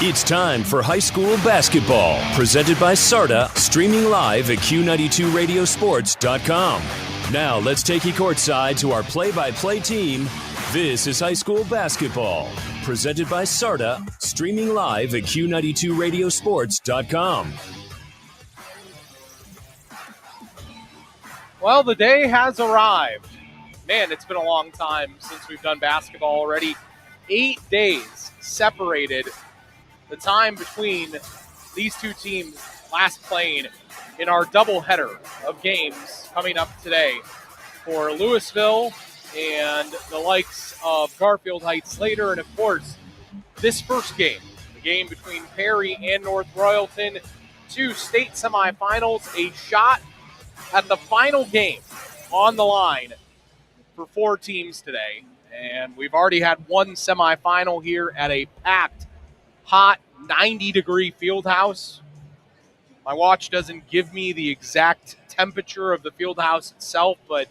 It's time for high school basketball, presented by SARTA, streaming live at Q92radiosports.com. Now let's take you courtside to our play-by-play team. This is high school basketball, presented by SARTA, streaming live at Q92radiosports.com. Well, the day has arrived. Man, it's been a long time since we've done basketball already. 8 days separated the time between these two teams last playing in our doubleheader of games coming up today for Louisville and the likes of Garfield Heights later. And, of course, this first game, the game between Perry and North Royalton, two state semifinals, a shot at the final game on the line for four teams today. And we've already had one semifinal here at a packed, hot 90-degree Fieldhouse. My watch doesn't give me the exact temperature of the Fieldhouse itself, but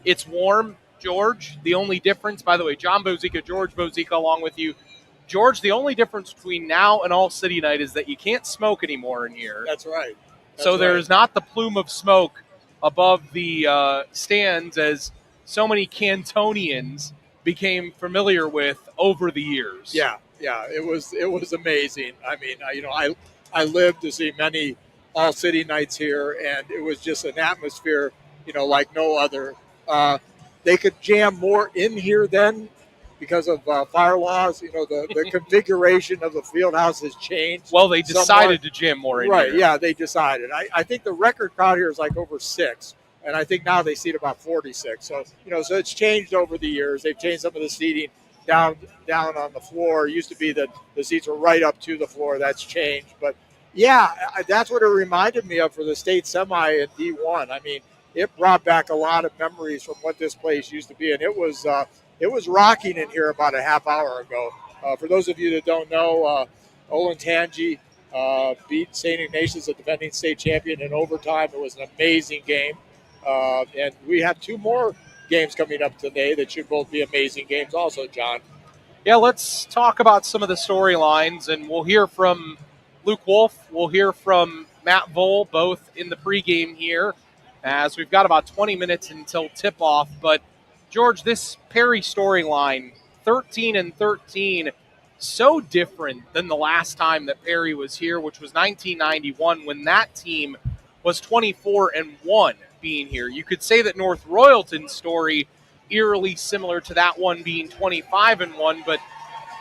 it's warm. George, the only difference, by the way, John Bozica, George Bozica along with you. George, the only difference between now and All City Night is that you can't smoke anymore in here. That's right. There's not the plume of smoke above the stands as so many Cantonians became familiar with over the years. Yeah, it was amazing. I mean, I lived to see many All City Nights here, and it was just an atmosphere, like no other. They could jam more in here then because of fire laws. The configuration of the field house has changed. Well, they decided to jam more in here. Right, yeah, they decided. I think the record crowd here is like over 6. And I think now they seat about 46. So, so it's changed over the years. They've changed some of the seating down on the floor. It used to be that the seats were right up to the floor. That's changed. But, yeah, that's what it reminded me of for the state semi in D1. I mean, it brought back a lot of memories from what this place used to be. And it was rocking in here about a half hour ago. For those of you that don't know, Olentangy beat St. Ignatius, the defending state champion, in overtime. It was an amazing game. And we have 2 more games coming up today that should both be amazing games also, John. Yeah, let's talk about some of the storylines, and we'll hear from Luke Wolf. We'll hear from Matt Vole, both in the pregame here, as we've got about 20 minutes until tip-off. But, George, this Perry storyline, 13-13, so different than the last time that Perry was here, which was 1991, when that team was 24-1. Being here. You could say that North Royalton's story eerily similar to that one being 25-1, but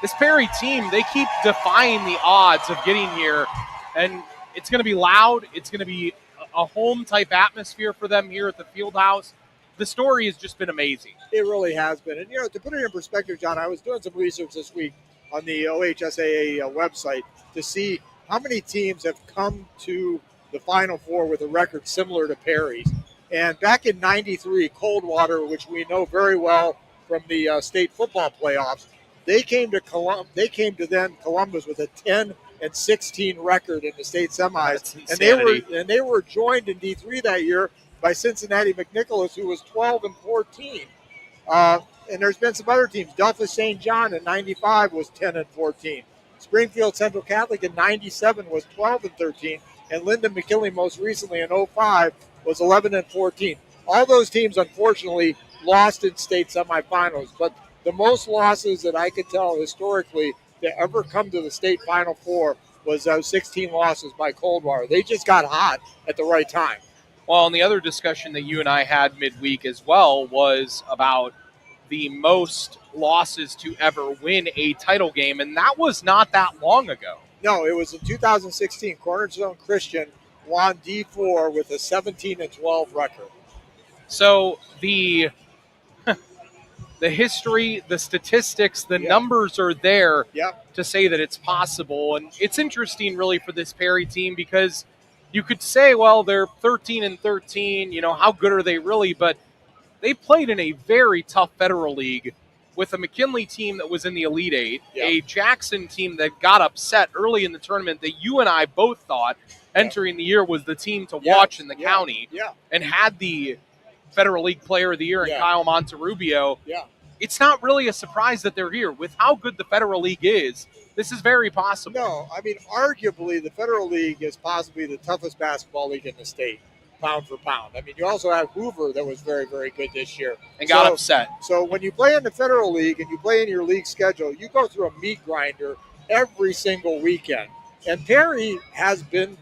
this Perry team, they keep defying the odds of getting here, and it's going to be loud. It's going to be a home-type atmosphere for them here at the Fieldhouse. The story has just been amazing. It really has been. And, to put it in perspective, John, I was doing some research this week on the OHSAA website to see how many teams have come to the Final Four with a record similar to Perry's. And back in '93, Coldwater, which we know very well from the state football playoffs, they came to Columbus with a 10-16 record in the state semis, and they were joined in D3 that year by Cincinnati McNicholas, who was 12-14. And there's been some other teams. Delphus St. John in '95 was 10-14. Springfield Central Catholic in '97 was 12-13, and Lyndon McKinley most recently in '05 was 11-14. All those teams, unfortunately, lost in state semifinals. But the most losses that I could tell historically that ever come to the state Final Four was those 16 losses by Coldwater. They just got hot at the right time. Well, and the other discussion that you and I had midweek as well was about the most losses to ever win a title game, and that was not that long ago. No, it was in 2016. Cornerstone Christian won D4 with a 17-12 record. So the history, the statistics, the numbers are there to say that it's possible. And it's interesting really for this Perry team because you could say, well, they're 13-13, how good are they really? But they played in a very tough Federal League with a McKinley team that was in the Elite Eight, a Jackson team that got upset early in the tournament that you and I both thought entering the year was the team to watch in the county, and had the Federal League Player of the Year in Kyle Monterubio. It's not really a surprise that they're here. With how good the Federal League is, this is very possible. No, I mean, arguably, the Federal League is possibly the toughest basketball league in the state, pound for pound. I mean, you also have Hoover that was very, very good this year. And got upset. So when you play in the Federal League and you play in your league schedule, you go through a meat grinder every single weekend. And Perry has been,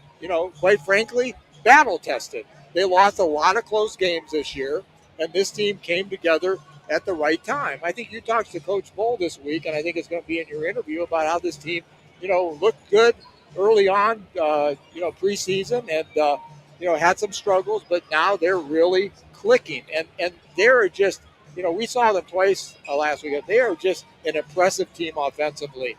quite frankly, battle tested. They lost a lot of close games this year, and this team came together at the right time. I think you talked to Coach Bull this week, and I think it's going to be in your interview about how this team, looked good early on, preseason, and had some struggles, but now they're really clicking, and they're just, we saw them twice last week. They are just an impressive team offensively.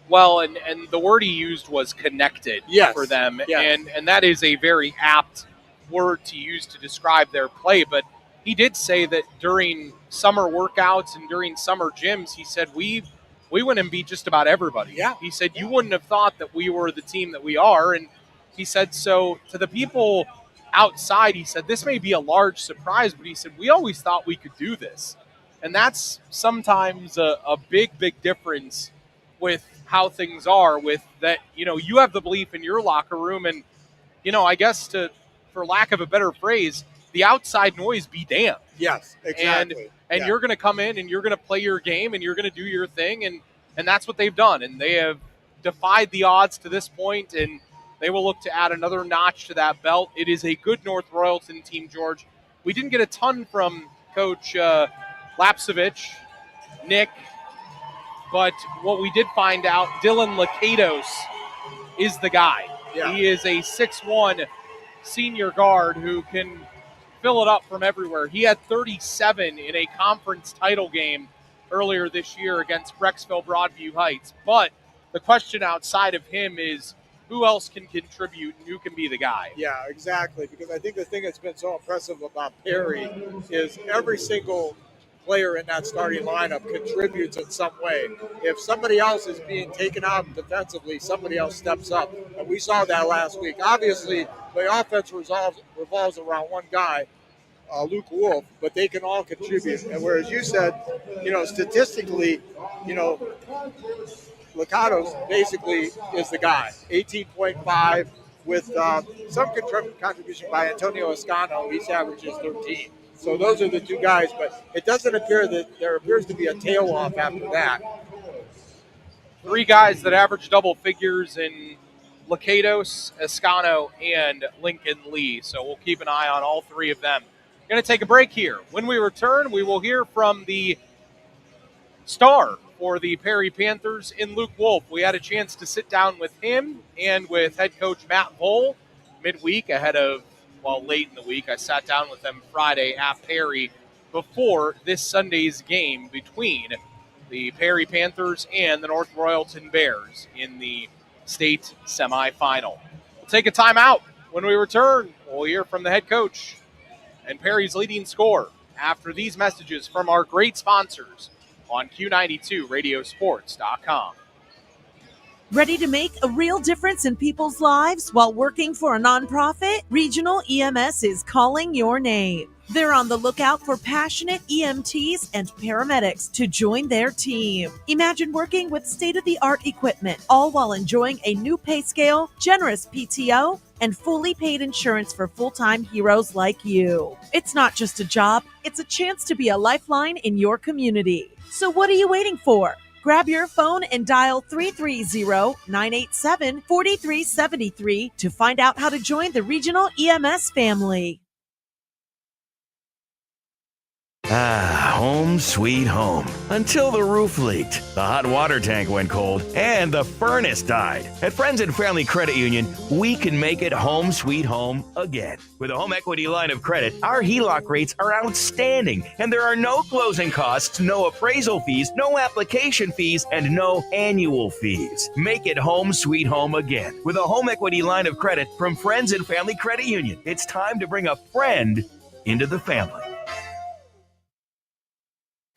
Well, and the word he used was connected for them, and that is a very apt word to use to describe their play. But he did say that during summer workouts and during summer gyms, he said we went and beat just about everybody. Yeah. He said you wouldn't have thought that we were the team that we are, and he said so to the people outside. He said this may be a large surprise, but he said we always thought we could do this, and that's sometimes a big difference with how things are. With that, you have the belief in your locker room, and I guess for lack of a better phrase, the outside noise be damned. Yes, exactly. And you're going to come in and you're going to play your game and you're going to do your thing, and that's what they've done. And they have defied the odds to this point, and they will look to add another notch to that belt. It is a good North Royalton team, George. We didn't get a ton from Coach Lapsevich, Nick, but what we did find out, Dylan Lakatos is the guy. Yeah. He is a 6'1" senior guard who can fill it up from everywhere. He had 37 in a conference title game earlier this year against Brecksville Broadview Heights. But the question outside of him is who else can contribute and who can be the guy? Yeah, exactly. Because I think the thing that's been so impressive about Perry is every single player in that starting lineup contributes in some way. If somebody else is being taken out defensively, somebody else steps up. And we saw that last week. Obviously, the offense revolves around one guy, Luke Wolf, but they can all contribute. And whereas you said, statistically, Lakatos basically is the guy. 18.5 with some contribution by Antonio Escano. He's averages 13. So those are the two guys, but it doesn't appear that there appears to be a tail off after that. Three guys that average double figures in Lakatos, Escano, and Lincoln Lee. So we'll keep an eye on all three of them. Going to take a break here. When we return, we will hear from the star for the Perry Panthers in Luke Wolf. We had a chance to sit down with him and with head coach Matt Voll midweek ahead of, late in the week. I sat down with them Friday at Perry before this Sunday's game between the Perry Panthers and the North Royalton Bears in the state semifinal. We'll take a timeout. When we return, we'll hear from the head coach and Perry's leading scorer after these messages from our great sponsors on Q92radiosports.com. Ready to make a real difference in people's lives while working for a nonprofit? Regional EMS is calling your name. They're on the lookout for passionate EMTs and paramedics to join their team. Imagine working with state-of-the-art equipment, all while enjoying a new pay scale, generous PTO, and fully paid insurance for full-time heroes like you. It's not just a job, it's a chance to be a lifeline in your community. So what are you waiting for? Grab your phone and dial 330-987-4373 to find out how to join the Regional EMS family. Ah, home sweet home. Until the roof leaked, the hot water tank went cold, and the furnace died. At Friends and Family Credit Union, we can make it home sweet home again. With a home equity line of credit, our HELOC rates are outstanding, and there are no closing costs, no appraisal fees, no application fees, and no annual fees. Make it home sweet home again with a home equity line of credit from Friends and Family Credit Union. It's time to bring a friend into the family.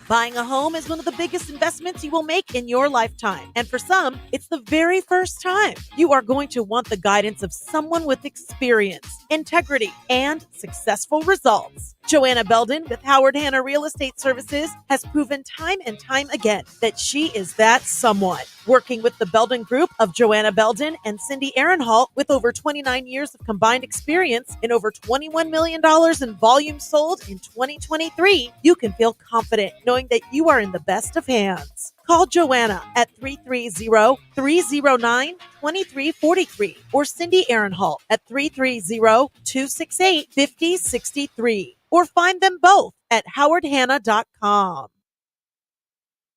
Buying a home is one of the biggest investments you will make in your lifetime. And for some, it's the very first time. You are going to want the guidance of someone with experience, integrity, and successful results. Joanna Belden with Howard Hanna Real Estate Services has proven time and time again that she is that someone. Working with the Belden Group of Joanna Belden and Cindy Aaronhalt with over 29 years of combined experience and over $21 million in volume sold in 2023, you can feel confident knowing that you are in the best of hands. Call Joanna at 330-309-2343 or Cindy Aaronhalt at 330-268-5063 or find them both at howardhanna.com.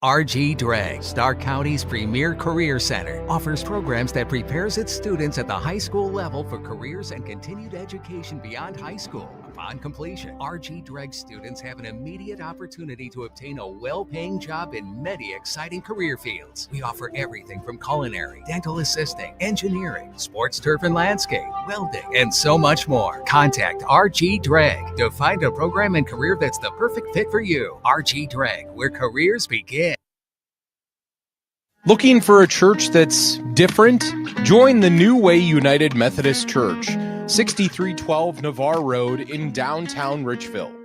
RG Drag, Stark County's premier career center, offers programs that prepares its students at the high school level for careers and continued education beyond high school. Upon completion, RG Drag students have an immediate opportunity to obtain a well-paying job in many exciting career fields. We offer everything from culinary, dental assisting, engineering, sports turf and landscape, welding, and so much more. Contact RG Drag to find a program and career that's the perfect fit for you. RG Drag, where careers begin. Looking for a church that's different? Join the New Way United Methodist Church, 6312 Navarre Road in downtown Richville.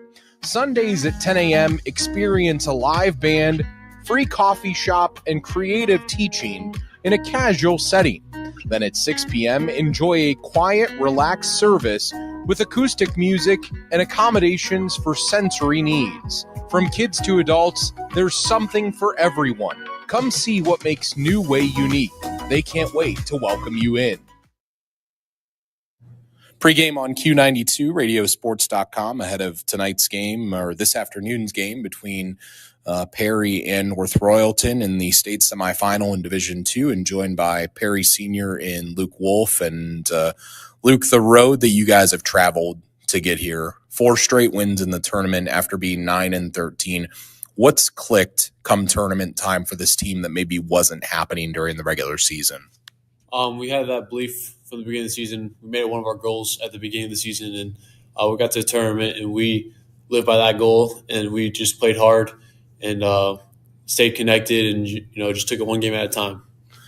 Sundays at 10 a.m., experience a live band, free coffee shop, and creative teaching in a casual setting. Then at 6 p.m., enjoy a quiet, relaxed service with acoustic music and accommodations for sensory needs. From kids to adults, there's something for everyone. Come see what makes New Way unique. They can't wait to welcome you in. Pre-game on Q92, radiosports.com, ahead of tonight's game, or this afternoon's game between Perry and North Royalton in the state semifinal in Division II, and joined by Perry Sr. and Luke Wolf. And Luke, the road that you guys have traveled to get here, 4 straight wins in the tournament after being 9-13. What's clicked come tournament time for this team that maybe wasn't happening during the regular season? We had that belief from the beginning of the season. We made it one of our goals at the beginning of the season, and we got to the tournament, and we lived by that goal, and we just played hard and stayed connected and, just took it one game at a time.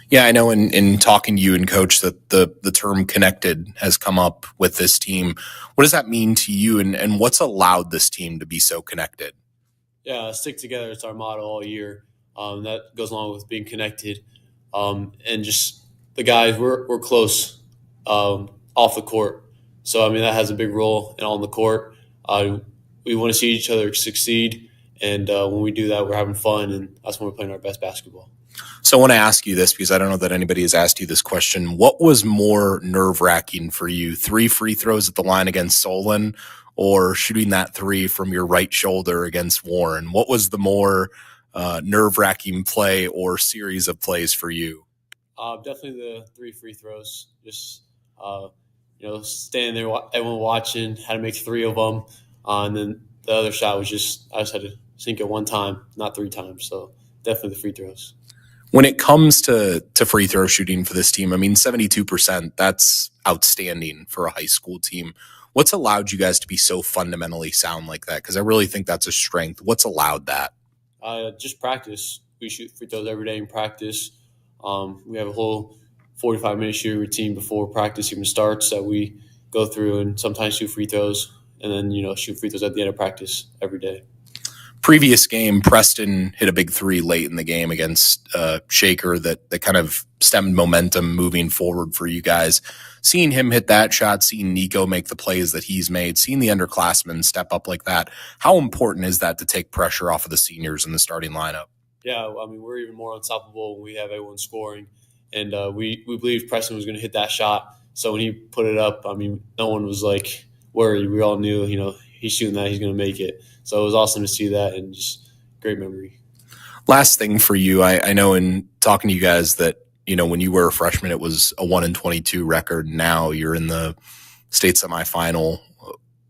Yeah, I know in talking to you and Coach that the term connected has come up with this team. What does that mean to you, and what's allowed this team to be so connected? Yeah, stick together. It's our motto all year. That goes along with being connected. And just the guys, we're close off the court. So, that has a big role and on the court. We want to see each other succeed. And when we do that, we're having fun, and that's when we're playing our best basketball. So I want to ask you this because I don't know that anybody has asked you this question. What was more nerve-wracking for you, 3 free throws at the line against Solon or shooting that 3 from your right shoulder against Warren? What was the more nerve-wracking play or series of plays for you? Definitely the 3 free throws. Just, standing there, everyone watching, had to make 3 of them. And then the other shot was I just had to sink it 1 time, not 3 times. So definitely the free throws. When it comes to free throw shooting for this team, 72%, that's outstanding for a high school team. What's allowed you guys to be so fundamentally sound like that? Because I really think that's a strength. What's allowed that? Just practice. We shoot free throws every day in practice. We have a whole 45-minute shooting routine before practice even starts that we go through and sometimes shoot free throws and then, shoot free throws at the end of practice every day. Previous game, Preston hit a big 3 late in the game against Shaker that kind of stemmed momentum moving forward for you guys. Seeing him hit that shot, seeing Nico make the plays that he's made, seeing the underclassmen step up like that, how important is that to take pressure off of the seniors in the starting lineup? Yeah, we're even more unstoppable when we have everyone scoring. And we believe Preston was going to hit that shot. So when he put it up, no one was worried. We all knew, he's shooting that, he's going to make it. So it was awesome to see that and just great memory. Last thing for you, I know in talking to you guys that, when you were a freshman, it was a 1-22 record. Now you're in the state semifinal.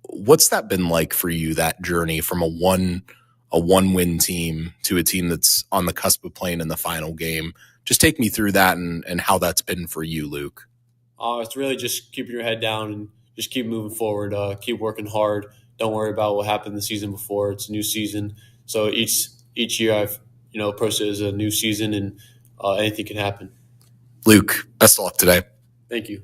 What's that been like for you, that journey from a one-win team to a team that's on the cusp of playing in the final game? Just take me through that and how that's been for you, Luke. It's really just keeping your head down and just keep moving forward, keep working hard. Don't worry about what happened the season before. It's a new season. So each each year I've approached it as a new season, and anything can happen. Luke, best of luck today. Thank you.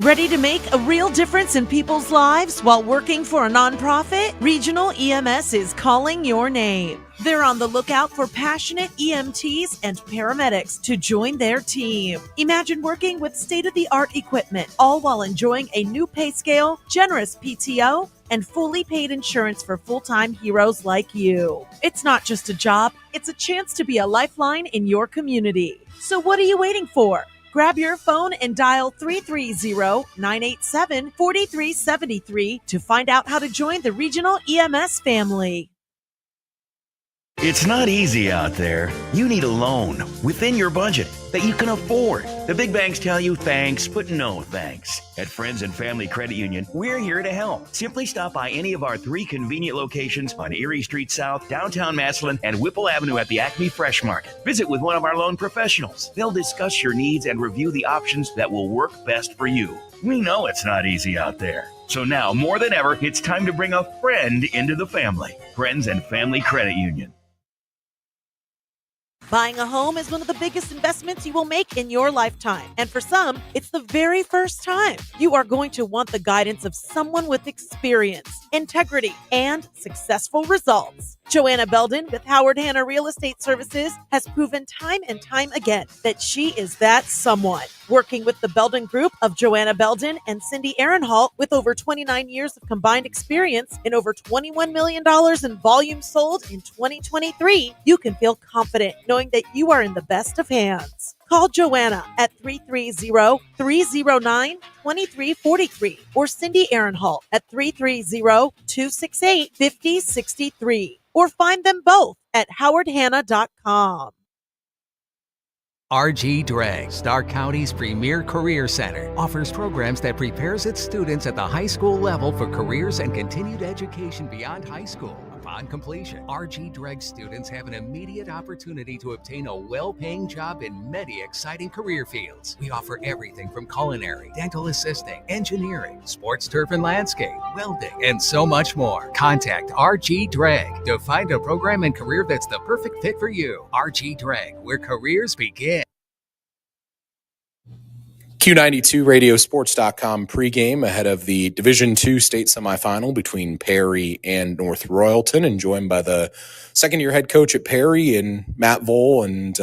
Ready to make a real difference in people's lives while working for a nonprofit? Regional EMS is calling your name. They're on the lookout for passionate EMTs and paramedics to join their team. Imagine working with state-of-the-art equipment, all while enjoying a new pay scale, generous PTO, and fully paid insurance for full-time heroes like you. It's not just a job, it's a chance to be a lifeline in your community. So what are you waiting for? Grab your phone and dial 330-987-4373 to find out how to join the Regional EMS family. It's not easy out there. You need a loan within your budget that you can afford. The big banks tell you thanks, but no thanks. At Friends and Family Credit Union, we're here to help. Simply stop by any of our 3 convenient locations on Erie Street South, downtown Massillon, and Whipple Avenue at the Acme Fresh Market. Visit with one of our loan professionals. They'll discuss your needs and review the options that will work best for you. We know it's not easy out there. So now, more than ever, it's time to bring a friend into the family. Friends and Family Credit Union. Buying a home is one of the biggest investments you will make in your lifetime. And for some, it's the very first time. You are going to want the guidance of someone with experience, integrity, and successful results. Joanna Belden with Howard Hanna Real Estate Services has proven time and time again that she is that someone. Working with the Belden Group of Joanna Belden and Cindy Ehrenhalt with over 29 years of combined experience and over $21 million in volume sold in 2023, you can feel confident knowing that you are in the best of hands. Call Joanna at 330-309-2343 or Cindy Ehrenhalt at 330-268-5063 or find them both at howardhanna.com. RG Dreg, Stark County's premier career center, offers programs that prepares its students at the high school level for careers and continued education beyond high school. Upon completion, RG Dreg students have an immediate opportunity to obtain a well-paying job in many exciting career fields. We offer everything from culinary, dental assisting, engineering, sports turf and landscape, welding, and so much more. Contact RG Dreg to find a program and career that's the perfect fit for you. RG Dreg, where careers begin. Q92 Radiosports.com pregame ahead of the Division II state semifinal between Perry and North Royalton, and joined by the second-year head coach at Perry and Matt Vole. And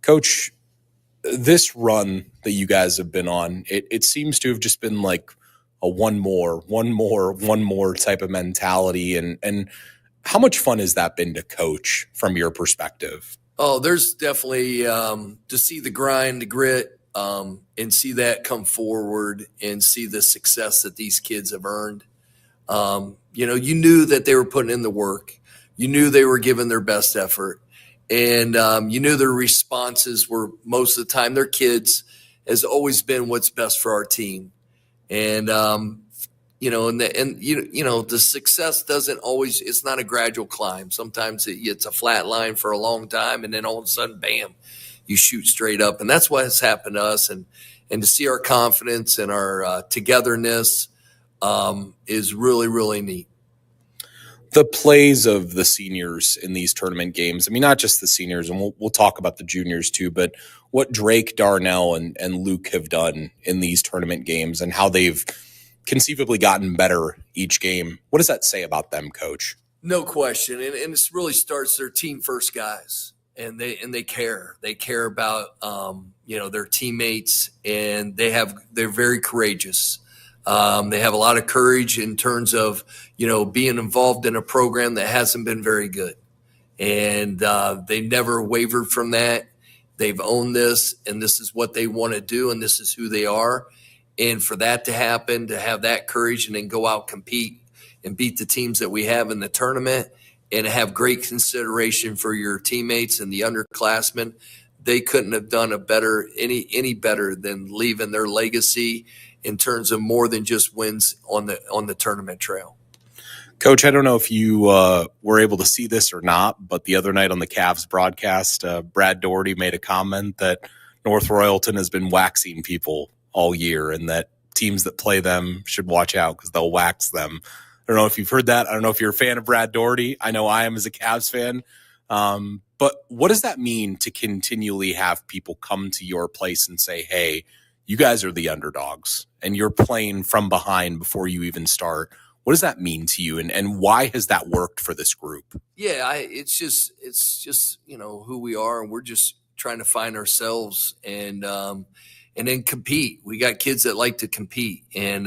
Coach, this run that you guys have been on, it seems to have just been like a one more type of mentality. And how much fun has that been to coach from your perspective? Oh, there's definitely to see the grind, the grit, and see that come forward and see the success that these kids have earned. You knew that they were putting in the work. You knew they were giving their best effort. And you knew their responses were most of the time, their kids has always been what's best for our team. And, the success doesn't always, it's not a gradual climb. Sometimes it's a flat line for a long time, and then all of a sudden, bam, you shoot straight up. And that's what has happened to us. And to see our confidence and our togetherness is really, really neat. The plays of the seniors in these tournament games, I mean, not just the seniors, and we'll talk about the juniors too, but what Drake, Darnell, and Luke have done in these tournament games and how they've conceivably gotten better each game. What does that say about them, Coach? No question. And it really starts their team first guys. And they care. They care about their teammates, and they're very courageous. They have a lot of courage in terms of being involved in a program that hasn't been very good, and they never wavered from that. They've owned this, and this is what they want to do, and this is who they are. And for that to happen, to have that courage, and then go out, compete, and beat the teams that we have in the tournament, and have great consideration for your teammates and the underclassmen, they couldn't have done any better than leaving their legacy in terms of more than just wins on the tournament trail. Coach, I don't know if you were able to see this or not, but the other night on the Cavs broadcast, Brad Doherty made a comment that North Royalton has been waxing people all year, and that teams that play them should watch out because they'll wax them. don't know if you've heard that. I don't know if you're a fan of Brad Daugherty. I know I am as a Cavs fan. But what does that mean to continually have people come to your place and say, hey, you guys are the underdogs and you're playing from behind before you even start? What does that mean to you? And why has that worked for this group? Yeah, it's just, who we are, and we're just trying to find ourselves and then compete. We got kids that like to compete, and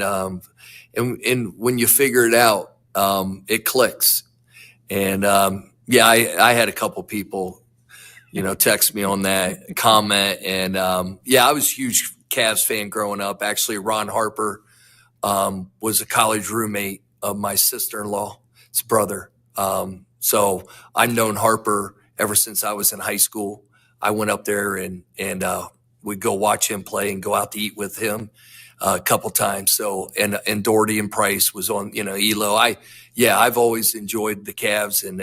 when you figure it out, it clicks. And I had a couple people, text me on that, comment, and I was a huge Cavs fan growing up. Actually, Ron Harper was a college roommate of my sister-in-law's brother. So I've known Harper ever since I was in high school. I went up there and we'd go watch him play and go out to eat with him a couple times. So, and Daugherty and Price was on, ELO. I've always enjoyed the Cavs, and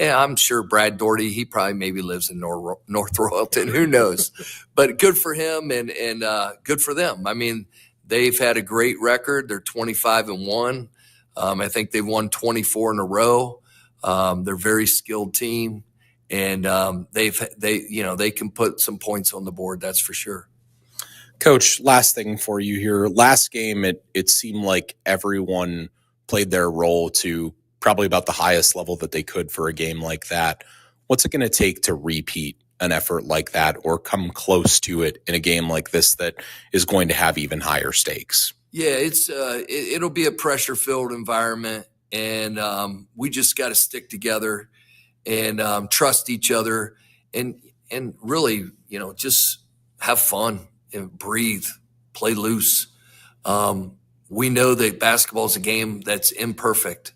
I'm sure Brad Daugherty, he probably maybe lives in North Royalton, who knows, but good for him and good for them. I mean, they've had a great record. They're 25-1. I think they've won 24 in a row. They're a very skilled team, and they can put some points on the board. That's for sure. Coach, last thing for you here. Last game, it seemed like everyone played their role to probably about the highest level that they could for a game like that. What's it going to take to repeat an effort like that or come close to it in a game like this that is going to have even higher stakes? Yeah, it'll be a pressure-filled environment, and we just got to stick together and trust each other and really, just have fun and breathe, play loose. We know that basketball is a game that's imperfect.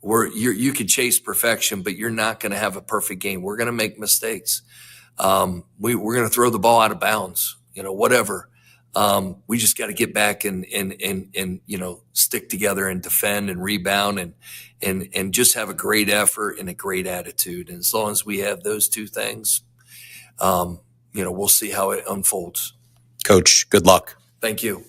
You could chase perfection, but you're not going to have a perfect game. We're going to make mistakes. We're going to throw the ball out of bounds, whatever. We just got to get back and stick together and defend and rebound and just have a great effort and a great attitude. And as long as we have those two things, we'll see how it unfolds. Coach, good luck. Thank you.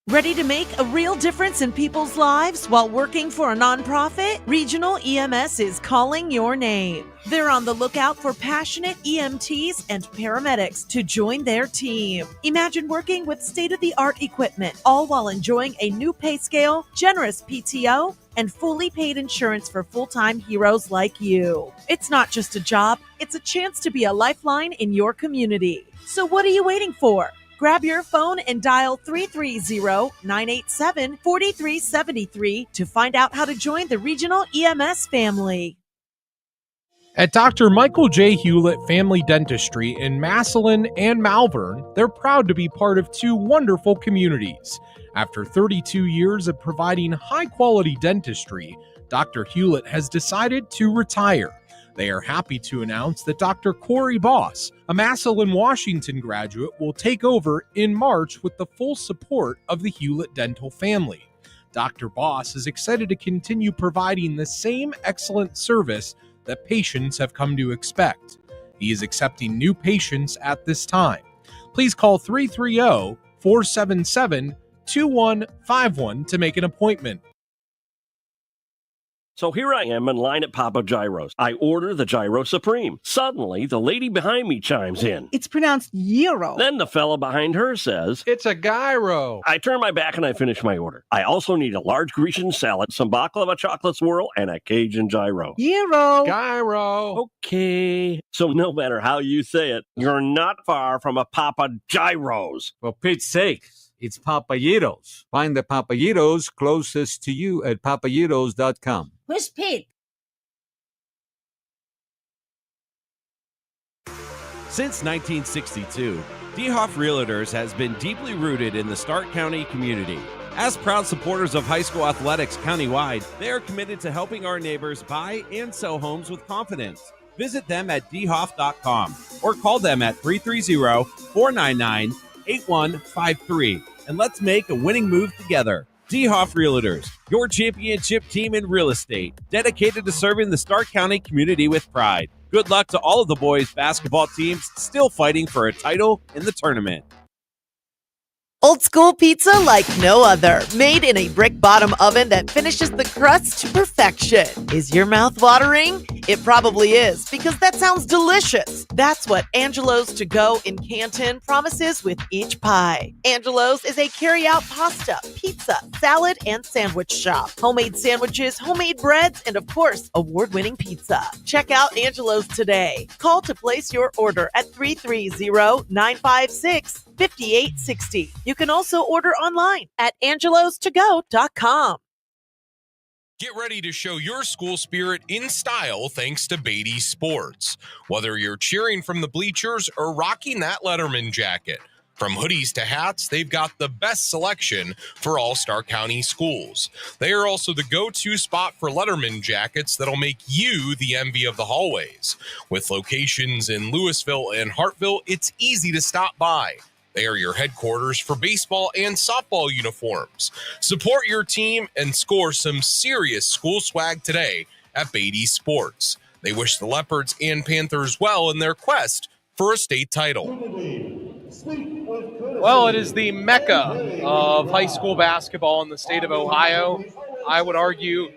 Ready to make a real difference in people's lives while working for a nonprofit? Regional EMS is calling your name. They're on the lookout for passionate EMTs and paramedics to join their team. Imagine working with state-of-the-art equipment, all while enjoying a new pay scale, generous PTO, and fully paid insurance for full-time heroes like you. It's not just a job, it's a chance to be a lifeline in your community. So what are you waiting for? Grab your phone and dial 330-987-4373 to find out how to join the Regional EMS family. At Dr. Michael J. Hewlett Family Dentistry in Massillon and Malvern, they're proud to be part of two wonderful communities. After 32 years of providing high-quality dentistry, Dr. Hewlett has decided to retire. They are happy to announce that Dr. Corey Boss, a Massillon, Washington graduate, will take over in March with the full support of the Hewlett Dental family. Dr. Boss is excited to continue providing the same excellent service that patients have come to expect. He is accepting new patients at this time. Please call 330-477-2151 to make an appointment. So here I am in line at Papa Gyro's. I order the Gyro Supreme. Suddenly, the lady behind me chimes in. It's pronounced gyro. Then the fella behind her says, It's a gyro. I turn my back and I finish my order. I also need a large Grecian salad, some baklava chocolate swirl, and a Cajun gyro. Gyro. Gyro. Okay. So no matter how you say it, you're not far from a Papa Gyro's. For Pete's sake, it's Papayitos. Find the Papayitos closest to you at papayitos.com. Who's Pete? Since 1962, DeHoff Realtors has been deeply rooted in the Stark County community. As proud supporters of high school athletics countywide, they are committed to helping our neighbors buy and sell homes with confidence. Visit them at dhoff.com or call them at 330-499-8153 and let's make a winning move together. DeHoff Realtors, your championship team in real estate, dedicated to serving the Stark County community with pride. Good luck to all of the boys' basketball teams still fighting for a title in the tournament. Old school pizza like no other. Made in a brick bottom oven that finishes the crust to perfection. Is your mouth watering? It probably is, because that sounds delicious. That's what Angelo's To Go in Canton promises with each pie. Angelo's is a carry-out pasta, pizza, salad, and sandwich shop. Homemade sandwiches, homemade breads, and of course, award-winning pizza. Check out Angelo's today. Call to place your order at 330-956-5860. You can also order online at angelostogo.com. Get ready to show your school spirit in style thanks to Beatty Sports. Whether you're cheering from the bleachers or rocking that Letterman jacket, from hoodies to hats, they've got the best selection for all Stark County schools. They are also the go-to spot for Letterman jackets that'll make you the envy of the hallways. With locations in Louisville and Hartville, it's easy to stop by. They are your headquarters for baseball and softball uniforms. Support your team and score some serious school swag today at Beatty Sports. They wish the Leopards and Panthers well in their quest for a state title. Well, it is the mecca of high school basketball in the state of Ohio. I would argue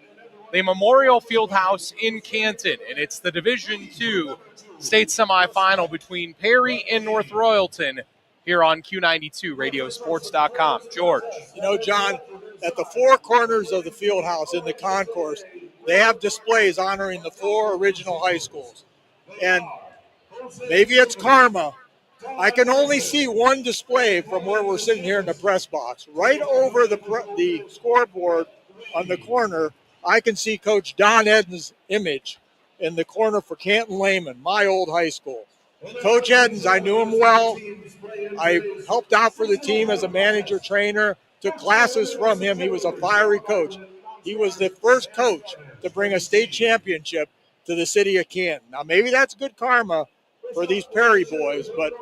the Memorial Fieldhouse in Canton, and it's the Division II state semifinal between Perry and North Royalton here on Q92, radiosports.com. George. You know, John, at the four corners of the field house in the concourse, they have displays honoring the four original high schools. And maybe it's karma. I can only see one display from where we're sitting here in the press box. Right over the scoreboard on the corner, I can see Coach Don Edens' image in the corner for Canton Lehman, my old high school. Coach Edens, I knew him well. I helped out for the team as a manager trainer, took classes from him. He was a fiery coach. He was the first coach to bring a state championship to the city of Canton. Now, maybe that's good karma for these Perry boys, but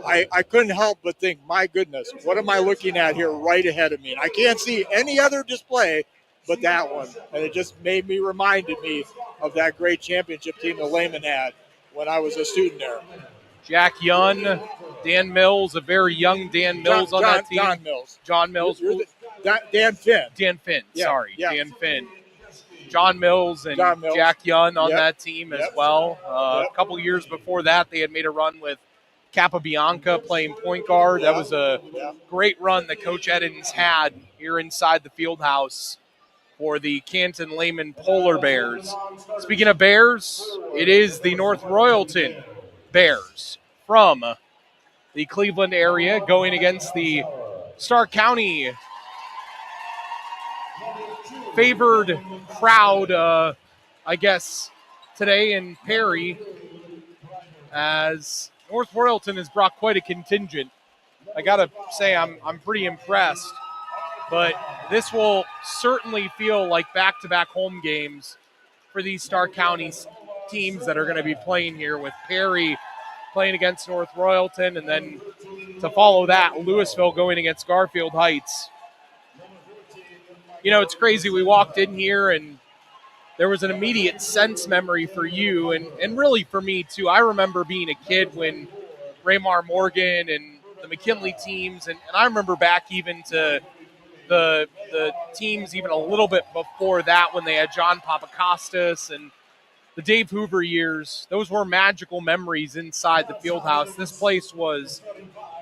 I couldn't help but think, my goodness, what am I looking at here right ahead of me? And I can't see any other display but that one. And it just reminded me of that great championship team that Lehman had when I was a student there. Jack Young, Dan Mills, a very young Dan Mills on that team. John Mills. Dan Finn. Dan Finn, Yeah, sorry. yeah. Dan Finn. John Mills and Jack Young on that team as well. A couple years before that, they had made a run with Capabianca playing point guard. That was a great run that Coach Edens had here inside the field house for the Canton Lehman Polar Bears. Speaking of Bears, it is the North Royalton Bears from the Cleveland area going against the Stark County favored crowd, I guess, today in Perry, as North Royalton has brought quite a contingent. I got to say I'm pretty impressed, but this will certainly feel like back-to-back home games for these Stark County teams that are going to be playing here, with Perry playing against North Royalton, and then to follow that, Louisville going against Garfield Heights. You know, it's crazy. We walked in here and there was an immediate sense memory for you and really for me too. I remember being a kid when Raymar Morgan and the McKinley teams, and I remember back even to the teams even a little bit before that when they had John Papakostas and the Dave Hoover years. Those were magical memories inside the field house. This place was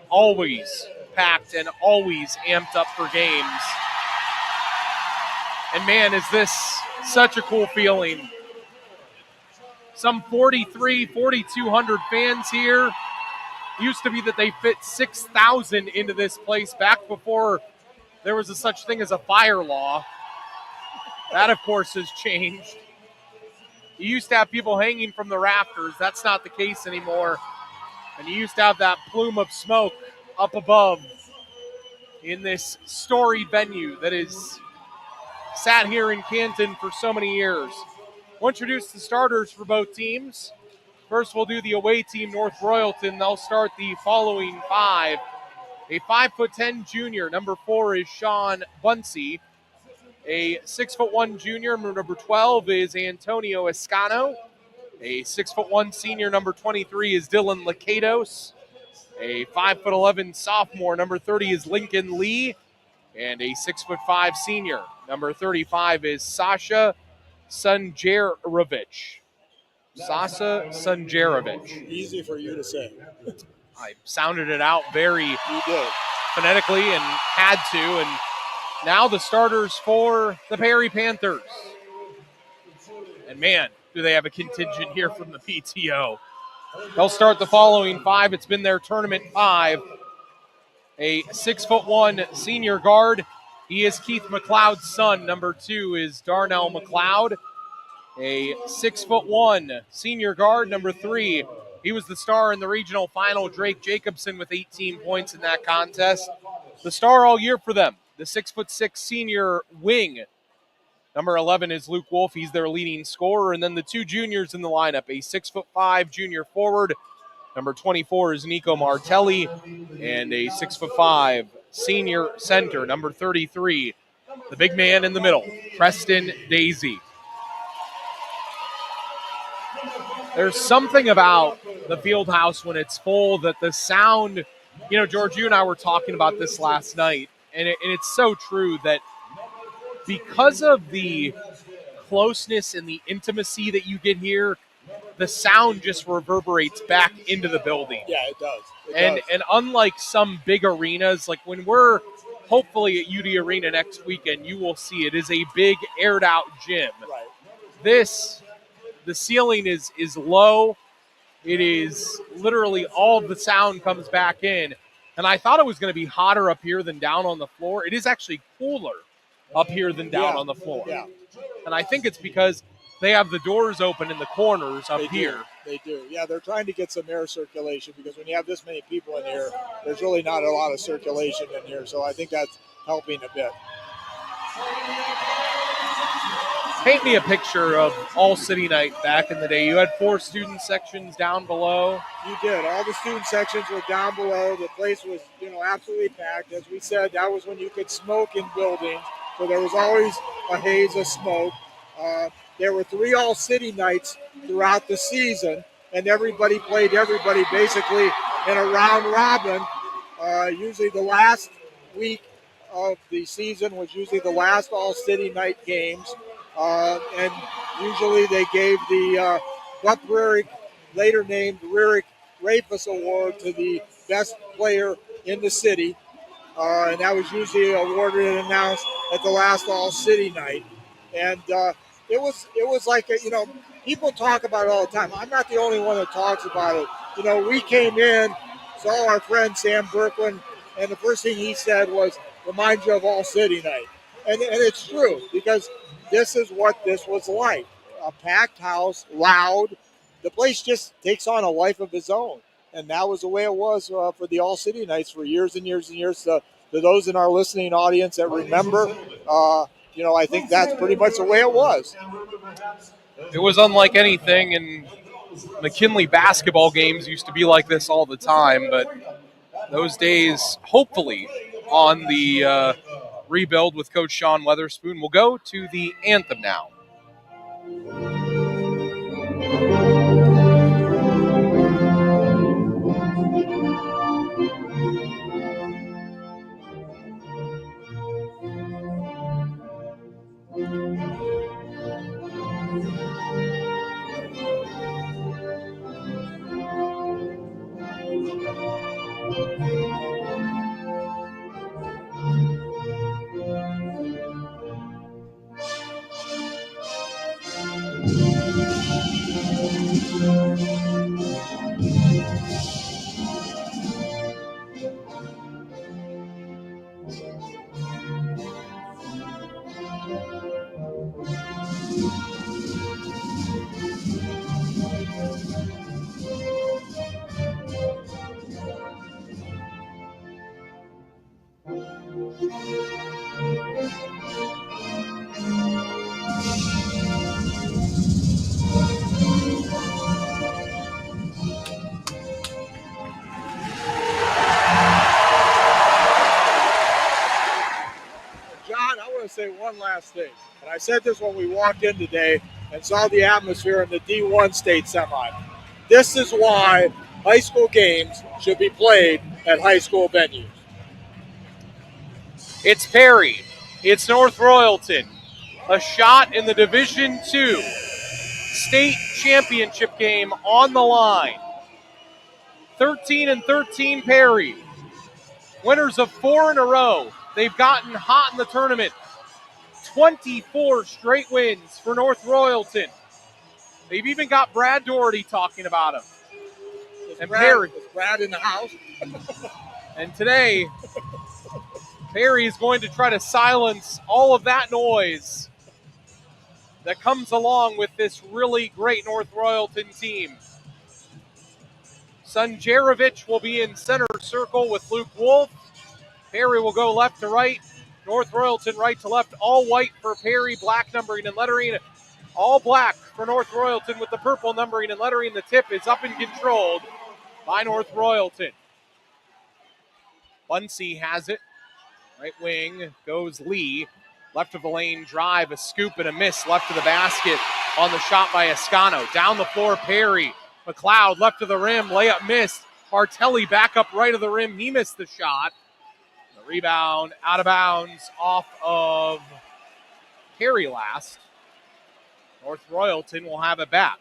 always packed and always amped up for games. And man, is this such a cool feeling. Some 4,200 fans here. Used to be that they fit 6,000 into this place back before there was a such thing as a fire law. That, of course, has changed. You used to have people hanging from the rafters. That's not the case anymore. And you used to have that plume of smoke up above in this storied venue that is sat here in Canton for so many years. We'll introduce the starters for both teams. First, we'll do the away team, North Royalton. They'll start the following five. A 5'10" junior, number 4 is Sean Bunsey. A 6'1" junior, number 12 is Antonio Escano. A 6'1" senior, number 23 is Dylan Lakatos. A 5'11" sophomore, number 30 is Lincoln Lee, and a 6'5" senior. Number 35 is Sasha Sunjarevic. Sasa Sunjarevic. Easy for you to say. I sounded it out very phonetically and had to. And now the starters for the Perry Panthers. And man, do they have a contingent here from the PTO. They'll start the following five. It's been their tournament five. A 6'1" senior guard. He is Keith McLeod's son. Number 2 is Darnell McLeod. A 6'1" senior guard. Number 3, he was the star in the regional final. Drake Jacobson with 18 points in that contest. The star all year for them, the 6'6" senior wing. Number 11 is Luke Wolf. He's their leading scorer. And then the 2 juniors in the lineup, a 6'5" junior forward. Number 24 is Nico Martelli, and a 6'5" senior center. Number 33, the big man in the middle, Preston Daisy. There's something about the Fieldhouse when it's full that the sound, George, you and I were talking about this last night, and it's so true that because of the closeness and the intimacy that you get here, the sound just reverberates back into the building. Yeah, it does. And unlike some big arenas, like when we're hopefully at UD Arena next weekend, you will see it is a big aired out gym. Right. The ceiling is low. It is literally all of the sound comes back in. And I thought it was going to be hotter up here than down on the floor. It is actually cooler up here than down on the floor. Yeah. And I think it's because they have the doors open in the corners up here. They do. Yeah, they're trying to get some air circulation because when you have this many people in here, there's really not a lot of circulation in here. So I think that's helping a bit. Paint me a picture of All City Night back in the day. You had 4 student sections down below. You did. All the student sections were down below. The place was, absolutely packed. As we said, that was when you could smoke in buildings. So there was always a haze of smoke. There were 3 all-city nights throughout the season, and everybody played everybody basically in a round robin. Usually the last week of the season was usually the last all-city night games, and usually they gave the Buck Rierick, later named Rierick Rafus Award, to the best player in the city, and that was usually awarded and announced at the last all-city night. And it was like, people talk about it all the time. I'm not the only one that talks about it. We came in, saw our friend Sam Birkland, and the first thing he said was, remind you of All City Night. And it's true, because this is what this was like. A packed house, loud. The place just takes on a life of its own. And that was the way it was for the All City Nights for years and years and years. To those in our listening audience that remember, I think that's pretty much the way it was. It was unlike anything, and McKinley basketball games used to be like this all the time, but those days, hopefully, on the rebuild with Coach Sean Weatherspoon. We'll go to the anthem now. Say one last thing, and I said this when we walked in today and saw the atmosphere in the D1 state semi. This is why high school games should be played at high school venues. It's Perry. It's North Royalton. A shot in the Division II state championship game on the line. 13-13 Perry. Winners of 4 in a row. They've gotten hot in the tournament. 24 straight wins for North Royalton. They've even got Brad Doherty talking about him. And Perry. Is Brad in the house? And today, Perry is going to try to silence all of that noise that comes along with this really great North Royalton team. Sunjarevic will be in center circle with Luke Wolf. Perry will go left to right. North Royalton right to left. All white for Perry, black numbering and lettering. All black for North Royalton with the purple numbering and lettering. The tip is up and controlled by North Royalton. Bunsey has it. Right wing goes Lee. Left of the lane drive, a scoop and a miss. Left of the basket on the shot by Escano. Down the floor, Perry. McLeod left of the rim, layup missed. Martelli back up right of the rim. He missed the shot. The rebound out of bounds off of Perry last. North Royalton will have it back.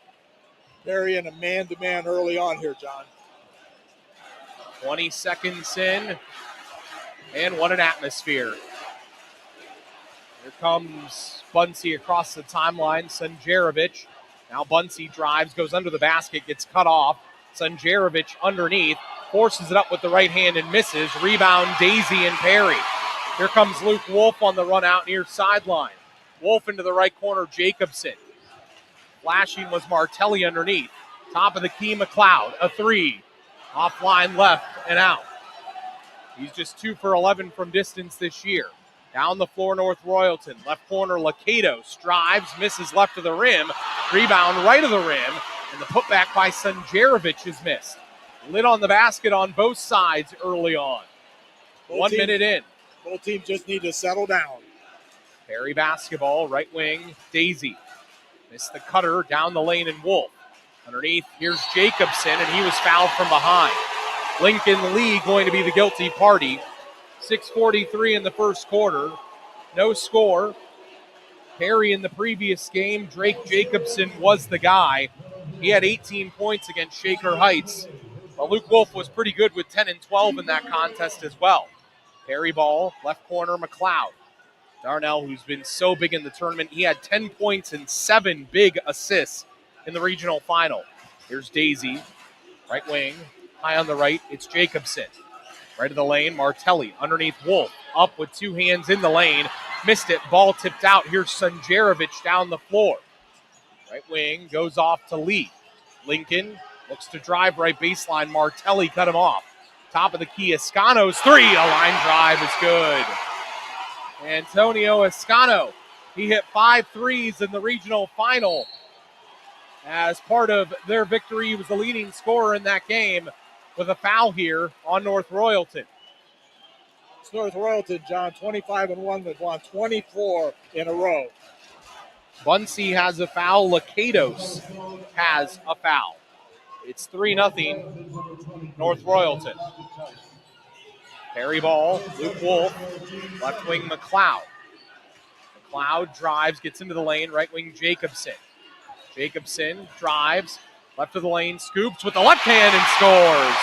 Perry in a man-to-man early on here, John. 20 seconds in, and what an atmosphere. Here comes Bunsey across the timeline. Sunjarevic. Now Bunsey drives, goes under the basket, gets cut off. Sunjarevic underneath, forces it up with the right hand and misses. Rebound, Daisy and Perry. Here comes Luke Wolf on the run out near sideline. Wolf into the right corner, Jacobson. Flashing was Martelli underneath. Top of the key, McLeod. A three. Offline left and out. He's just 2 for 11 from distance this year. Down the floor, North Royalton. Left corner, Lakatos. Drives, misses left of the rim. Rebound right of the rim. And the putback by Sunjarevic is missed. Lit on the basket on both sides early on. 1 minute in. Both teams just need to settle down. Perry basketball, right wing, Daisy. Missed the cutter down the lane and Wolf. Underneath, here's Jacobson, and he was fouled from behind. Lincoln Lee going to be the guilty party. 6:43 in the first quarter. No score. Perry in the previous game, Drake Jacobson was the guy. He had 18 points against Shaker Heights. But Luke Wolf was pretty good with 10 and 12 in that contest as well. Perry ball, left corner, McLeod. Darnell, who's been so big in the tournament, he had 10 points and 7 big assists in the regional final. Here's Daisy, right wing, high on the right, it's Jacobson. Right of the lane, Martelli underneath Wolf, up with 2 hands in the lane, missed it, ball tipped out. Here's Sunjarevic down the floor. Right wing goes off to Lee. Lincoln looks to drive right baseline, Martelli cut him off. Top of the key, Escano's three, a line drive is good. Antonio Escano, he hit 5 threes in the regional final. As part of their victory, he was the leading scorer in that game with a foul here on North Royalton. It's North Royalton, John, 25-1. They've won 24 in a row. Bunsey has a foul. Lakatos has a foul. It's 3-0 North Royalton. Perry ball, Luke Wolf, left wing McLeod. McLeod drives, gets into the lane, right wing Jacobson. Jacobson drives, left of the lane, scoops with the left hand and scores.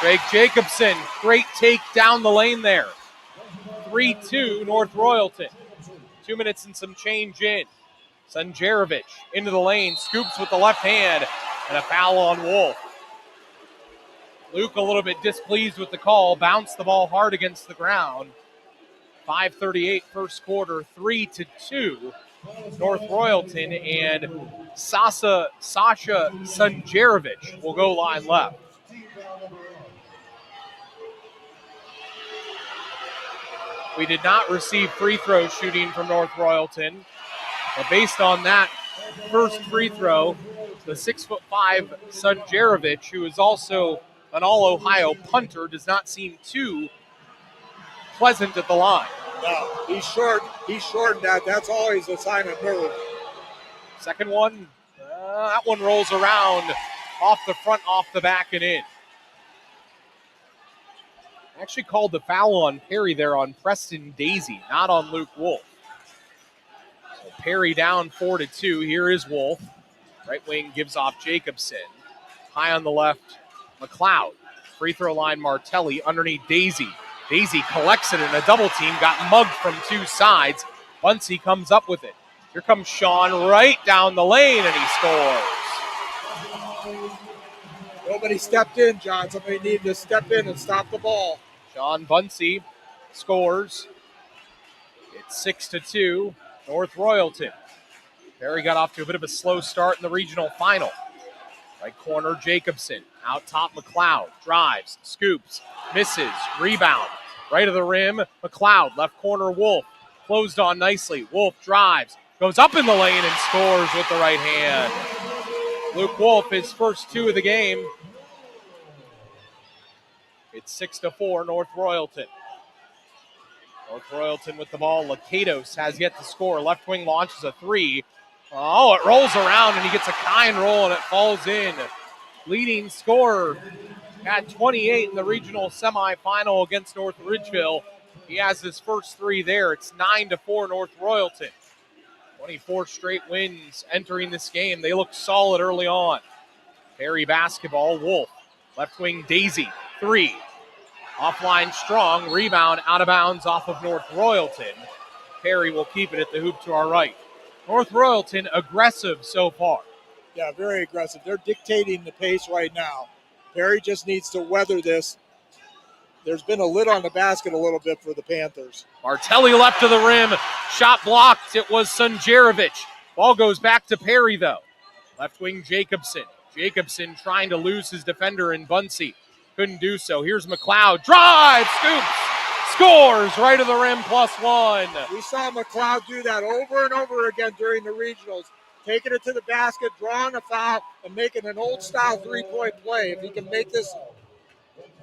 Drake Jacobson, great take down the lane there. 3-2 North Royalton. 2 minutes and some change in. Sunjarevic into the lane, scoops with the left hand, and a foul on Wolf. Luke a little bit displeased with the call, bounced the ball hard against the ground. 5:38 first quarter, 3-2 North Royalton, and Sasha Sunjarevic will go line left. We did not receive free throw shooting from North Royalton, but based on that first free throw, the 6'5" Sunjarevic, who is also an All-Ohio punter, does not seem too pleasant at the line. No, he's short. He's short. That's always a sign of nerve. Second one, that one rolls around off the front, off the back, and in. Actually called the foul on Perry there on Preston Daisy, not on Luke Wolf. So Perry down 4-2. Here is Wolf. Right wing gives off Jacobson. High on the left, McLeod. Free throw line, Martelli underneath Daisy. Daisy collects it in a double team, got mugged from two sides. Bunsey comes up with it. Here comes Sean right down the lane, and he scores. Nobody stepped in, John. Somebody needed to step in and stop the ball. Sean Bunsey scores. It's 6-2, North Royalton. Perry got off to a bit of a slow start in the regional final. Right corner, Jacobson. Out top, McLeod. Drives, scoops, misses, rebound. Right of the rim, McLeod. Left corner, Wolf. Closed on nicely. Wolf drives, goes up in the lane and scores with the right hand. Luke Wolf, his first two of the game. It's 6-4, North Royalton. North Royalton with the ball. Lakatos has yet to score. Left wing launches a three. Oh, it rolls around, and he gets a kind roll, and it falls in. Leading scorer at 28 in the regional semifinal against North Ridgeville. He has his first three there. It's 9-4 North Royalton. 24 straight wins entering this game. They look solid early on. Perry basketball, Wolf. Left wing, Daisy. Three. Offline strong. Rebound out of bounds off of North Royalton. Perry will keep it at the hoop to our right. North Royalton aggressive so far. Yeah, very aggressive. They're dictating the pace right now. Perry just needs to weather this. There's been a lid on the basket a little bit for the Panthers. Martelli left to the rim. Shot blocked. It was Sunjarevic. Ball goes back to Perry, though. Left wing, Jacobson. Jacobson trying to lose his defender in Bunsey. Couldn't do so. Here's McLeod. Drive, scoops, scores right to the rim, +1. We saw McLeod do that over and over again during the regionals, taking it to the basket, drawing a foul, and making an old-style three-point play. If he can make this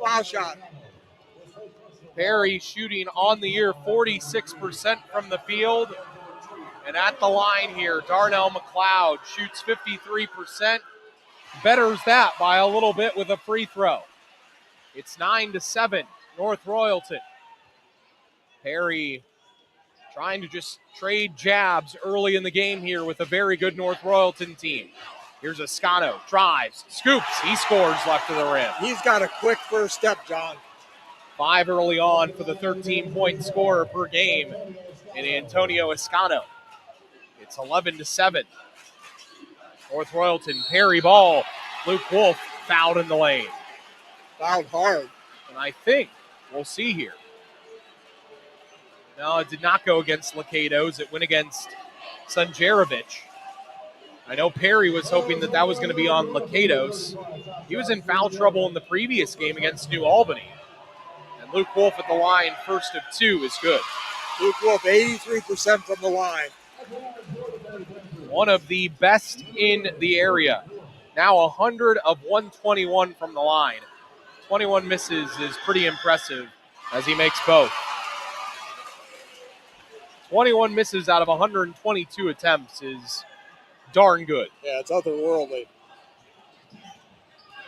foul shot. Perry shooting on the year 46% from the field. And at the line here, Darnell McLeod shoots 53%. Betters that by a little bit with a free throw. It's 9-7, North Royalton. Perry trying to just trade jabs early in the game here with a very good North Royalton team. Here's Escano, drives, scoops, he scores left of the rim. He's got a quick first step, John. 5 early on for the 13-point scorer per game in Antonio Escano. It's 11-7. North Royalton, Perry ball. Luke Wolf fouled in the lane. Fouled hard. And I think we'll see here. No, it did not go against Lakatos. It went against Sunjarevic. I know Perry was hoping that was going to be on Lakatos. He was in foul trouble in the previous game against New Albany. And Luke Wolf at the line, first of 2, is good. Luke Wolf, 83% from the line. One of the best in the area. Now 100 of 121 from the line. 21 misses is pretty impressive as he makes both. 21 misses out of 122 attempts is darn good. Yeah, it's otherworldly.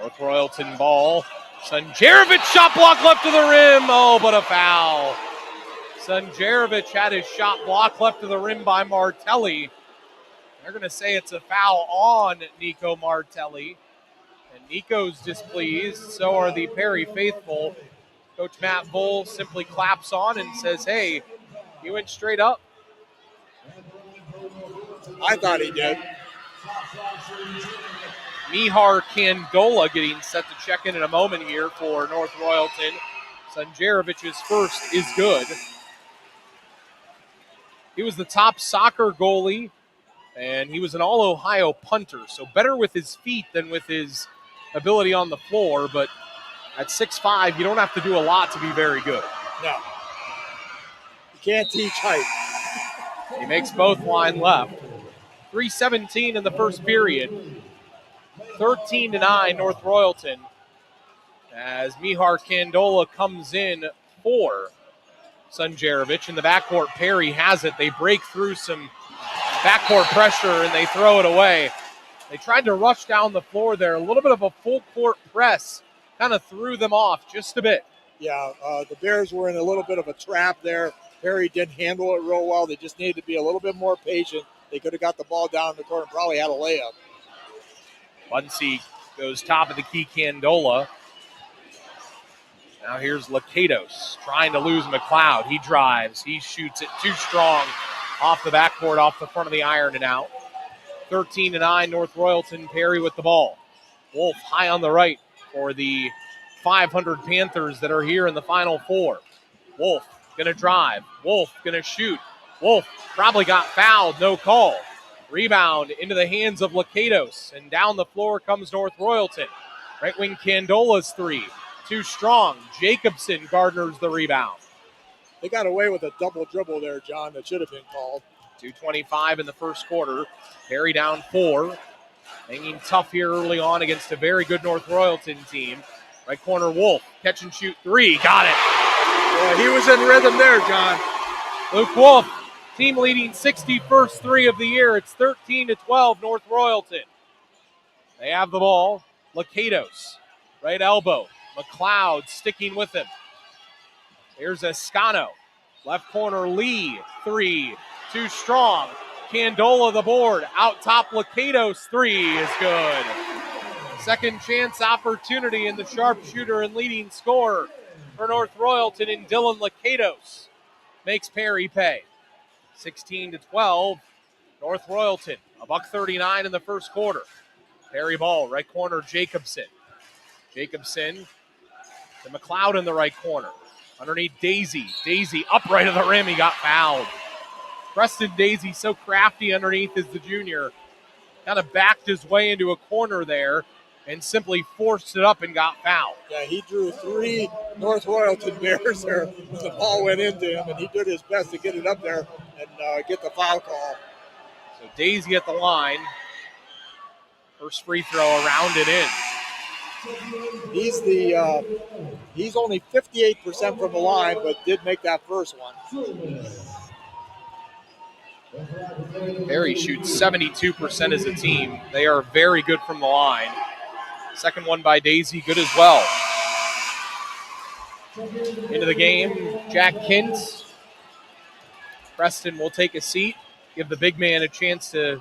North Royalton ball. Sunjarevic shot block left to the rim. Oh, but a foul. Sunjarevic had his shot block left to the rim by Martelli. They're going to say it's a foul on Nico Martelli. And Nico's displeased. So are the Perry faithful. Coach Matt Bull simply claps on and says, hey, he went straight up. I thought he did. Mihar Candola getting set to check in a moment here for North Royalton. Sunjarevic's first is good. He was the top soccer goalie, and he was an all-Ohio punter, so better with his feet than with his ability on the floor, but at 6'5", you don't have to do a lot to be very good. No. You can't teach height. He makes both line left. 3:17 in the first period. 13-9 North Royalton as Mihar Candola comes in for Sunjarevic. In the backcourt, Perry has it. They break through some backcourt pressure and they throw it away. They tried to rush down the floor there. A little bit of a full court press kind of threw them off just a bit. Yeah, the Bears were in a little bit of a trap there. Perry didn't handle it real well. They just needed to be a little bit more patient. They could have got the ball down the court and probably had a layup. Bunsey goes top of the key, Candola. Now here's Lakatos trying to lose McLeod. He drives. He shoots it too strong off the backboard, off the front of the iron and out. 13-9, North Royalton. Perry with the ball. Wolf high on the right for the 500 Panthers that are here in the Final Four. Wolf going to drive. Wolf going to shoot. Wolf probably got fouled. No call. Rebound into the hands of Lakatos. And down the floor comes North Royalton. Right wing Candola's three. Too strong. Jacobson garners the rebound. They got away with a double dribble there, John, that should have been called. 2:25 in the first quarter. Perry down 4. Hanging tough here early on against a very good North Royalton team. Right corner, Wolf. Catch and shoot 3. Got it. Yeah, he was in rhythm there, John. Luke Wolf, team leading 61st 3 of the year. It's 13-12, North Royalton. They have the ball. Lakatos, right elbow. McLeod sticking with him. Here's Escano. Left corner, Lee. 3. Too strong. Candola the board. Out top, Lakatos. 3 is good. Second chance opportunity, in the sharpshooter and leading scorer for North Royalton in Dylan Lakatos makes Perry pay. 16-12, North Royalton. $1:39 in the first quarter. Perry ball, right corner, Jacobson. Jacobson to McLeod in the right corner. Underneath Daisy. Daisy upright of the rim. He got fouled. Preston Daisy, so crafty underneath as the junior. Kind of backed his way into a corner there and simply forced it up and got fouled. Yeah, he drew 3 North Royalton Bears there when the ball went into him, and he did his best to get it up there and get the foul call. So Daisy at the line. First free throw around and in. He's only 58% from the line, but did make that first one. Perry shoots 72% as a team. They are very good from the line. Second one by Daisy, good as well. Into the game, Jack Kintz. Preston will take a seat, give the big man a chance to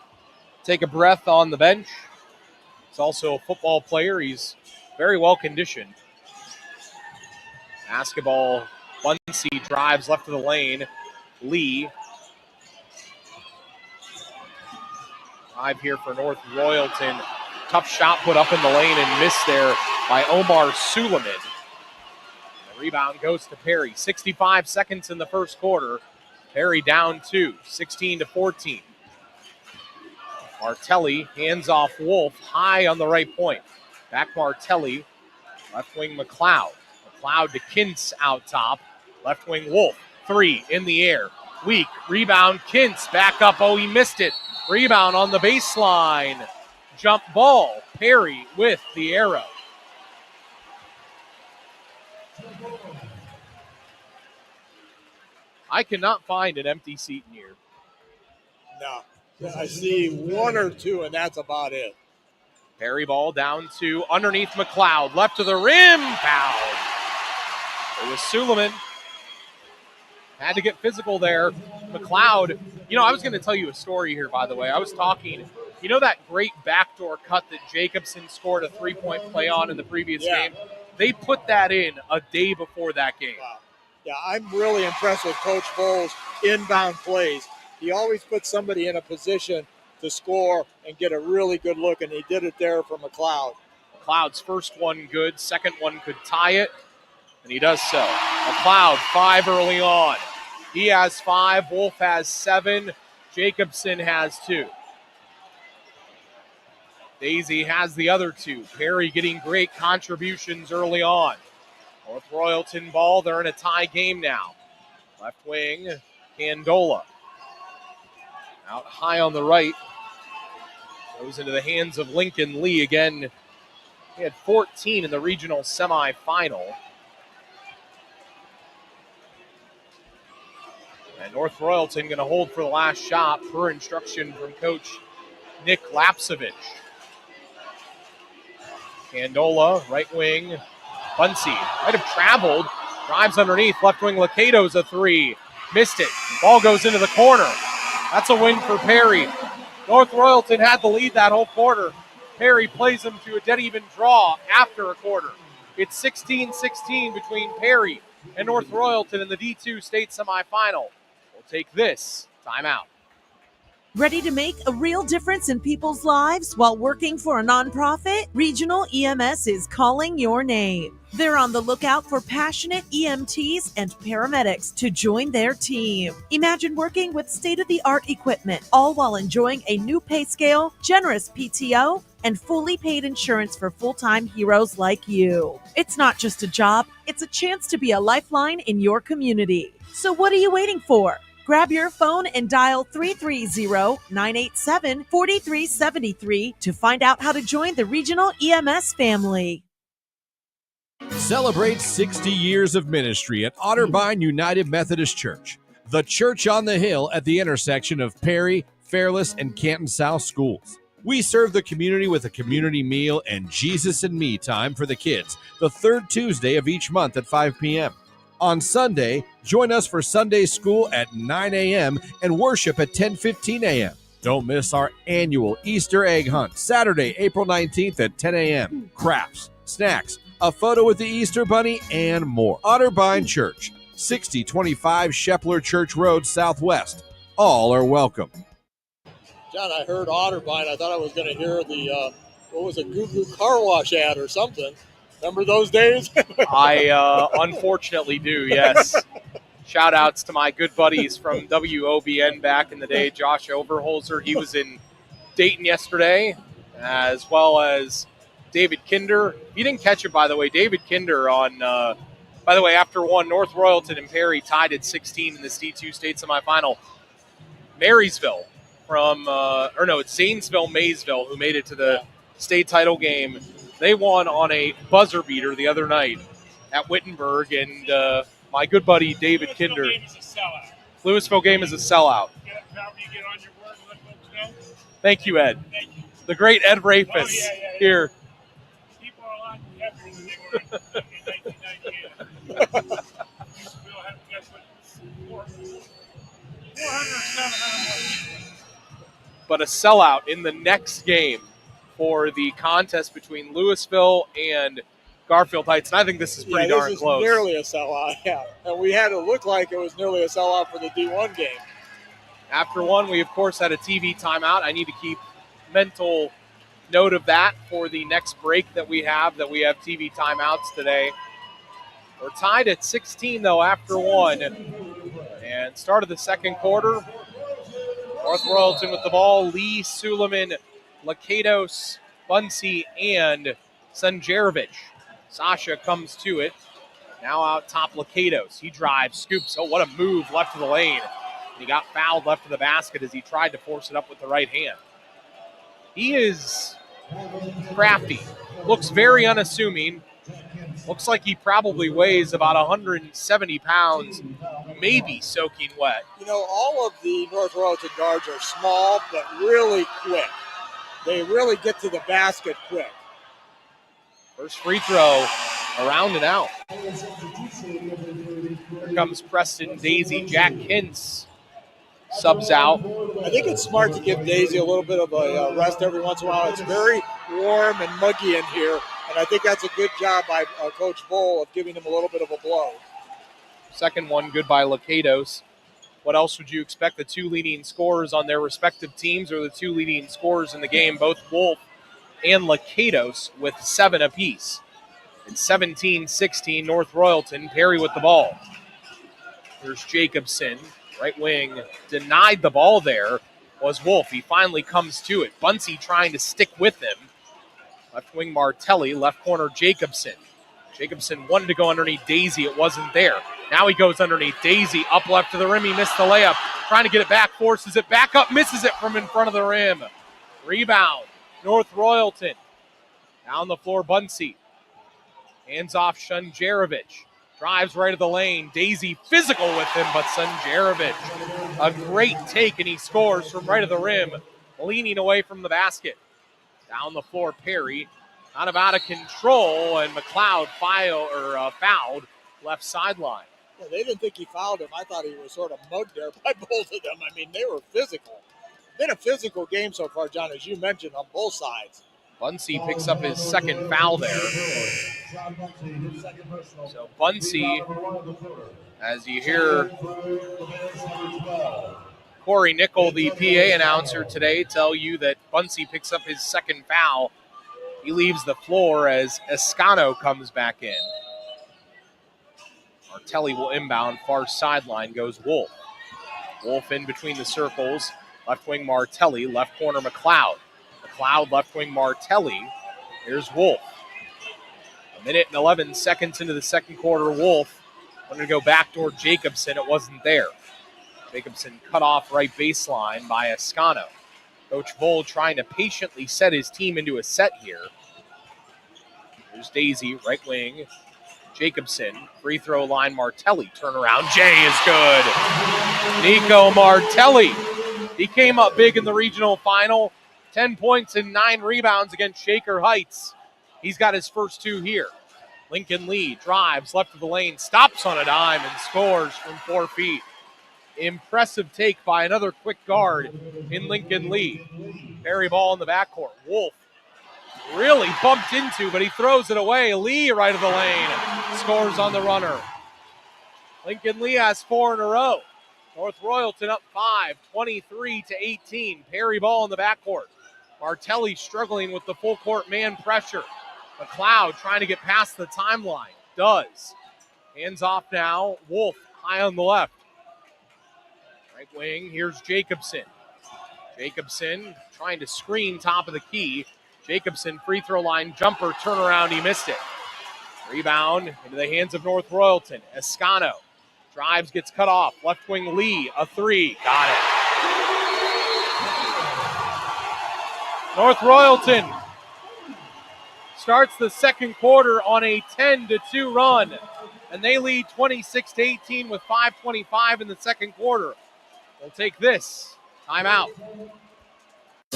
take a breath on the bench. He's also a football player. He's very well conditioned. Basketball, Bunsey drives left of the lane. Lee. Drive here for North Royalton. Tough shot put up in the lane and missed there by Omar Suleiman. The rebound goes to Perry. 65 seconds in the first quarter. Perry down 2, 16-14. Martelli hands off Wolf high on the right point. Back Martelli. Left wing McLeod. McLeod to Kintz out top. Left wing Wolf. 3 in the air. Weak. Rebound. Kintz back up. Oh, he missed it. Rebound on the baseline. Jump ball. Perry with the arrow. I cannot find an empty seat in here. No. I see 1 or 2, and that's about it. Perry ball down to underneath McLeod. Left to the rim. Fouled. It was Suleiman. Had to get physical there. McLeod, I was going to tell you a story here, by the way. I was talking, that great backdoor cut that Jacobson scored a 3-point play on in the previous game? They put that in a day before that game. Wow. Yeah, I'm really impressed with Coach Bowles' inbound plays. He always puts somebody in a position to score and get a really good look, and he did it there for McLeod. McLeod's first one good, second one could tie it, and he does so. McLeod, 5 early on. He has 5, Wolf has 7, Jacobson has 2. Daisy has the other 2. Perry getting great contributions early on. North Royalton ball, they're in a tie game now. Left wing, Candola. Out high on the right. Goes into the hands of Lincoln Lee again. He had 14 in the regional semifinal. And North Royalton going to hold for the last shot per instruction from Coach Nick Lapsevich. Candola, right wing. Bunsey might have traveled. Drives underneath. Left wing Lakatos a three. Missed it. Ball goes into the corner. That's a win for Perry. North Royalton had the lead that whole quarter. Perry plays them to a dead even draw after a quarter. It's 16-16 between Perry and North Royalton in the D2 state semifinal. We'll take this timeout. Ready to make a real difference in people's lives while working for a nonprofit? Regional EMS is calling your name. They're on the lookout for passionate EMTs and paramedics to join their team. Imagine working with state-of-the-art equipment, all while enjoying a new pay scale, generous PTO, and fully paid insurance for full-time heroes like you. It's not just a job, it's a chance to be a lifeline in your community. So what are you waiting for? Grab your phone and dial 330-987-4373 to find out how to join the Regional EMS family. Celebrate 60 years of ministry at Otterbein United Methodist Church, the church on the hill at the intersection of Perry, Fairless, and Canton South schools. We serve the community with a community meal and Jesus and Me time for the kids, the third Tuesday of each month at 5 p.m. On Sunday, join us for Sunday school at 9 a.m. and worship at 10:15 a.m. Don't miss our annual Easter egg hunt, Saturday, April 19th at 10 a.m. Crafts, snacks, a photo with the Easter Bunny, and more. Otterbein Church, 6025 Shepler Church Road, Southwest. All are welcome. John, I heard Otterbein. I thought I was going to hear the, Goo Goo Car Wash ad or something. Remember those days? I unfortunately do, yes. Shout outs to my good buddies from WOBN back in the day, Josh Overholzer. He was in Dayton yesterday, as well as David Kinder. You didn't catch it, by the way. David Kinder on, by the way, after one, North Royalton and Perry tied at 16 in this D2 state semifinal. Marysville it's Zanesville, Maysville, who made it to the state title game. They won on a buzzer beater the other night at Wittenberg, and my good buddy David Kinder. Louisville game is a sellout. Thank you, Ed. Thank you. The great Ed Rafus here. People are a lot happier than they were in 1998. But a sellout in the next game for the contest between Louisville and Garfield Heights. And I think this is pretty darn close. Nearly a sellout, yeah. And we had it look like it was nearly a sellout for the D1 game. After one, we, of course, had a TV timeout. I need to keep mental note of that for the next break that we have TV timeouts today. We're tied at 16, though, after one. And start of the second quarter, North Royalton with the ball. Lee, Suleiman, Lakatos, Bunsey, and Sanjarovic. Sasha comes to it. Now out top, Lakatos. He drives, scoops. Oh, what a move left of the lane. He got fouled left of the basket as he tried to force it up with the right hand. He is crafty. Looks very unassuming. Looks like he probably weighs about 170 pounds, maybe soaking wet. You know, all of the North Royalton guards are small, but really quick. They really get to the basket quick. First free throw, around and out. Here comes Preston Daisy. Jack Hintz subs out. I think it's smart to give Daisy a little bit of a rest every once in a while. It's very warm and muggy in here, and I think that's a good job by Coach Bull of giving him a little bit of a blow. Second one, good by Lakatos. What else would you expect? The two leading scorers on their respective teams are the two leading scorers in the game, both Wolf and Lakatos with 7 apiece. It's 17-16, North Royalton. Perry with the ball. There's Jacobson, right wing, denied the ball there, was Wolf. He finally comes to it. Bunsey trying to stick with him. Left wing Martelli, left corner Jacobson. Jacobson wanted to go underneath Daisy. It wasn't there. Now he goes underneath Daisy, up left to the rim. He missed the layup. Trying to get it back, forces it back up, misses it from in front of the rim. Rebound, North Royalton. Down the floor, Bunsey. Hands off Sanjarovic. Drives right of the lane. Daisy physical with him, but Sanjarovic, a great take, and he scores from right of the rim, leaning away from the basket. Down the floor, Perry. Out of control, and McLeod fouled left sideline. Yeah, they didn't think he fouled him. I thought he was sort of mugged there by both of them. I mean, they were physical. Been a physical game so far, John, as you mentioned, on both sides. Bunsey picks up his second foul there. So Bunsey, as you hear Corey Nickel, the PA announcer today, tell you that Bunsey picks up his second foul. He leaves the floor as Escano comes back in. Martelli will inbound. Far sideline goes Wolf. Wolf in between the circles. Left wing Martelli. Left corner McLeod. McLeod left wing Martelli. Here's Wolf. 1:11 into the second quarter. Wolf wanted to go backdoor Jacobson. It wasn't there. Jacobson cut off right baseline by Escano. Coach Bull trying to patiently set his team into a set here. There's Daisy, right wing. Jacobson, free throw line, Martelli. Turnaround, Jay is good. Nico Martelli. He came up big in the regional final. 10 points and 9 rebounds against Shaker Heights. He's got his first 2 here. Lincoln Lee drives left of the lane, stops on a dime, and scores from 4 feet. Impressive take by another quick guard in Lincoln Lee. Perry ball in the backcourt. Wolf really bumped into, but he throws it away. Lee right of the lane. Scores on the runner. Lincoln Lee has 4 in a row. North Royalton up 5, 23-18. Perry ball in the backcourt. Martelli struggling with the full court man pressure. McLeod trying to get past the timeline. Does. Hands off now. Wolf high on the left. Right wing, here's Jacobson. Jacobson trying to screen top of the key. Jacobson, free throw line, jumper, turnaround, he missed it. Rebound into the hands of North Royalton. Escano drives, gets cut off. Left wing Lee, a 3, got it. North Royalton starts the second quarter on a 10-2 run, and they lead 26-18 with 5:25 in the second quarter. We'll take this timeout.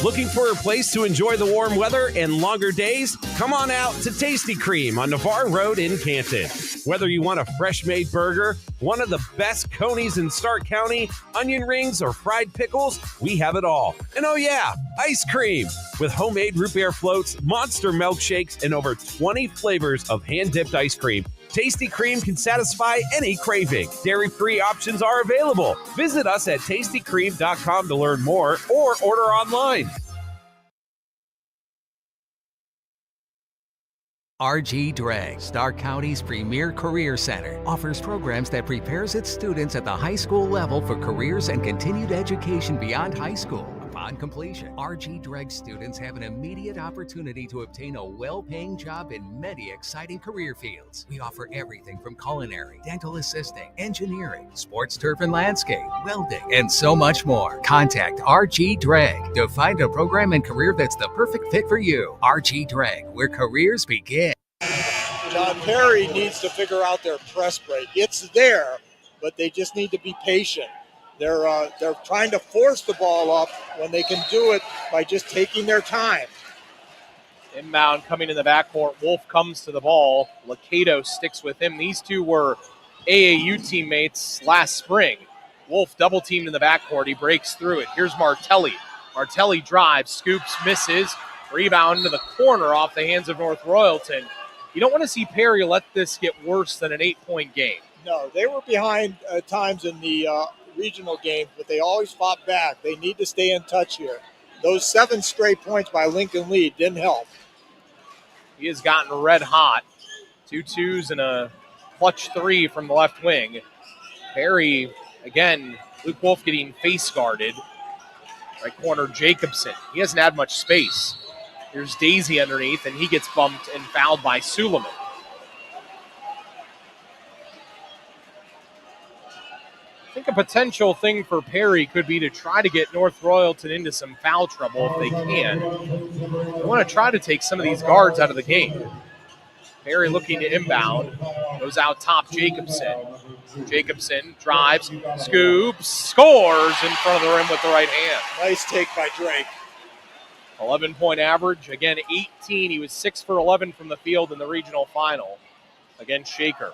Looking for a place to enjoy the warm weather and longer days? Come on out to Tasty Cream on Navarre Road in Canton. Whether you want a fresh-made burger, one of the best Conies in Stark County, onion rings, or fried pickles, we have it all. And oh yeah, ice cream! With homemade root beer floats, monster milkshakes, and over 20 flavors of hand-dipped ice cream, Tasty Cream can satisfy any craving. Dairy-free options are available. Visit us at tastycream.com to learn more or order online. RG Drag, Stark County's premier career center, offers programs that prepares its students at the high school level for careers and continued education beyond high school. Upon completion, RG Drag students have an immediate opportunity to obtain a well-paying job in many exciting career fields. We offer everything from culinary, dental assisting, engineering, sports turf and landscape, welding, and so much more. Contact RG Drag to find a program and career that's the perfect fit for you. RG Drag, where careers begin. John, Perry needs to figure out their press break. It's there, but they just need to be patient. They're trying to force the ball up when they can do it by just taking their time. Inbound coming in the backcourt. Wolf comes to the ball. Lakato sticks with him. These two were AAU teammates last spring. Wolf double teamed in the backcourt. He breaks through it. Here's Martelli. Martelli drives, scoops, misses. Rebound into the corner off the hands of North Royalton. You don't want to see Perry let this get worse than an 8-point game. No, they were behind at times in the regional game, but they always fought back. They need to stay in touch here. Those 7 straight points by Lincoln Lee didn't help. He has gotten red hot. 2 twos and a clutch 3 from the left wing. Perry, again, Luke Wolf getting face guarded. Right corner, Jacobson. He hasn't had much space. Here's Daisy underneath, and he gets bumped and fouled by Suleiman. I think a potential thing for Perry could be to try to get North Royalton into some foul trouble if they can. They want to try to take some of these guards out of the game. Perry looking to inbound. Goes out top, Jacobson. Jacobson drives, scoops, scores in front of the rim with the right hand. Nice take by Drake. 11-point average. Again, 18. He was 6 for 11 from the field in the regional final against Shaker.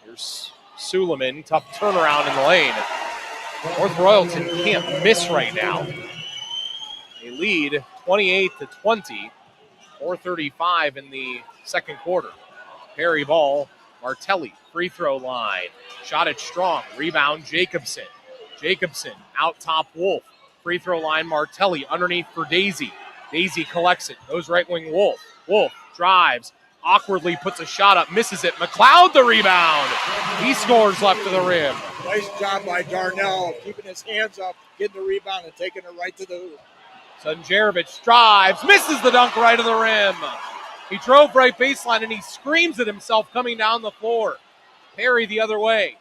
Here's Suleiman. Tough turnaround in the lane. North Royalton can't miss right now. They lead 28-20. 4:35 in the second quarter. Perry ball. Martelli, free throw line. Shot it strong. Rebound, Jacobson. Jacobson out top Wolf. Free throw line, Martelli underneath for Daisy. Daisy collects it. Goes right wing Wolf. Wolf drives. Awkwardly puts a shot up. Misses it. McLeod the rebound. He scores left of the rim. Nice job by Darnell, keeping his hands up, getting the rebound and taking it right to the hoop. Sunjarevic drives. Misses the dunk right of the rim. He drove right baseline and he screams at himself coming down the floor. Perry the other way.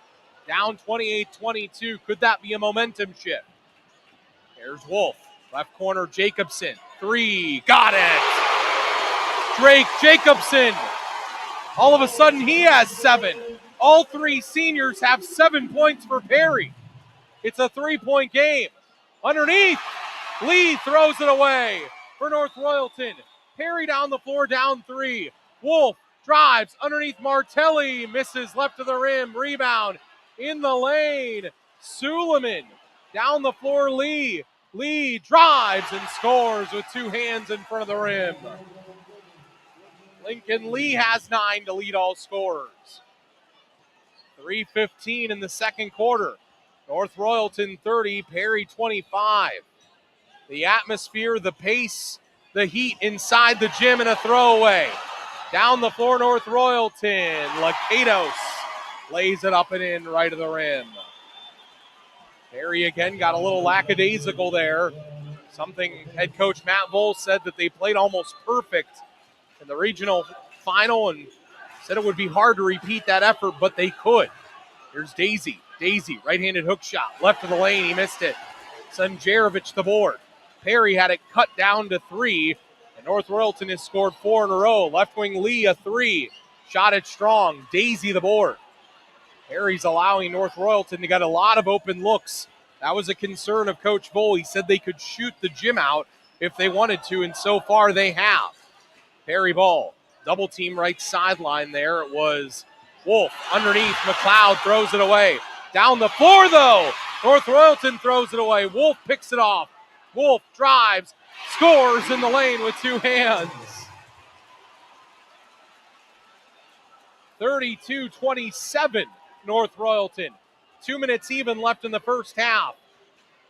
Down 28-22. Could that be a momentum shift? Here's Wolf. Left corner, Jacobson. 3. Got it. Drake Jacobson. All of a sudden, he has 7. All 3 seniors have 7 points for Perry. It's a 3-point game. Underneath, Lee throws it away for North Royalton. Perry down the floor, down 3. Wolf drives underneath Martelli. Misses left of the rim. Rebound in the lane. Suleiman down the floor, Lee. Lee drives and scores with 2 hands in front of the rim. Lincoln Lee has 9 to lead all scorers. 3:15 in the second quarter. North Royalton 30, Perry 25. The atmosphere, the pace, the heat inside the gym, and a throwaway. Down the floor, North Royalton. Lakatos lays it up and in right of the rim. Perry again got a little lackadaisical there. Something head coach Matt Vole said that they played almost perfect in the regional final and said it would be hard to repeat that effort, but they could. Here's Daisy. Daisy, right-handed hook shot. Left of the lane, he missed it. Sunjarevic the board. Perry had it cut down to 3, and North Royalton has scored 4 in a row. Left wing Lee, a 3. Shot it strong. Daisy the board. Perry's allowing North Royalton to get a lot of open looks. That was a concern of Coach Vole. He said they could shoot the gym out if they wanted to, and so far they have. Perry ball. Double team right sideline there. It was Wolf underneath. McLeod throws it away. Down the floor, though. North Royalton throws it away. Wolf picks it off. Wolf drives, scores in the lane with 2 hands. 32-27, North Royalton. 2 minutes even left in the first half.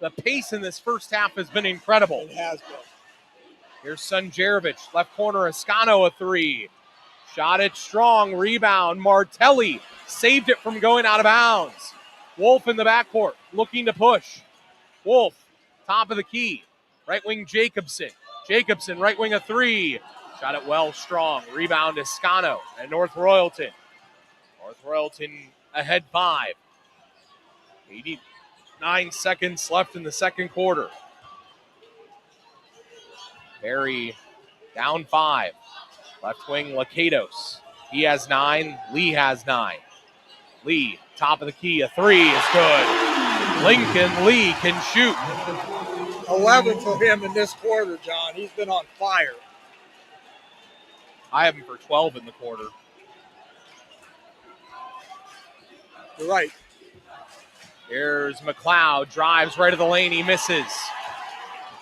The pace in this first half has been incredible. It has been. Here's Sunjarevic, left corner, Ascano, a 3. Shot it strong, rebound. Martelli saved it from going out of bounds. Wolf in the backcourt, looking to push. Wolf, top of the key. Right wing Jacobson. Jacobson, right wing, a 3. Shot it well, strong. Rebound, Ascano and North Royalton. North Royalton ahead 5. 89 seconds left in the second quarter. Perry down 5. Left wing, Lakatos. He has 9. Lee has 9. Lee, top of the key, a 3 is good. Lincoln Lee can shoot. 11 for him in this quarter, John. He's been on fire. I have him for 12 in the quarter. You're right. Here's McLeod, drives right of the lane, he misses.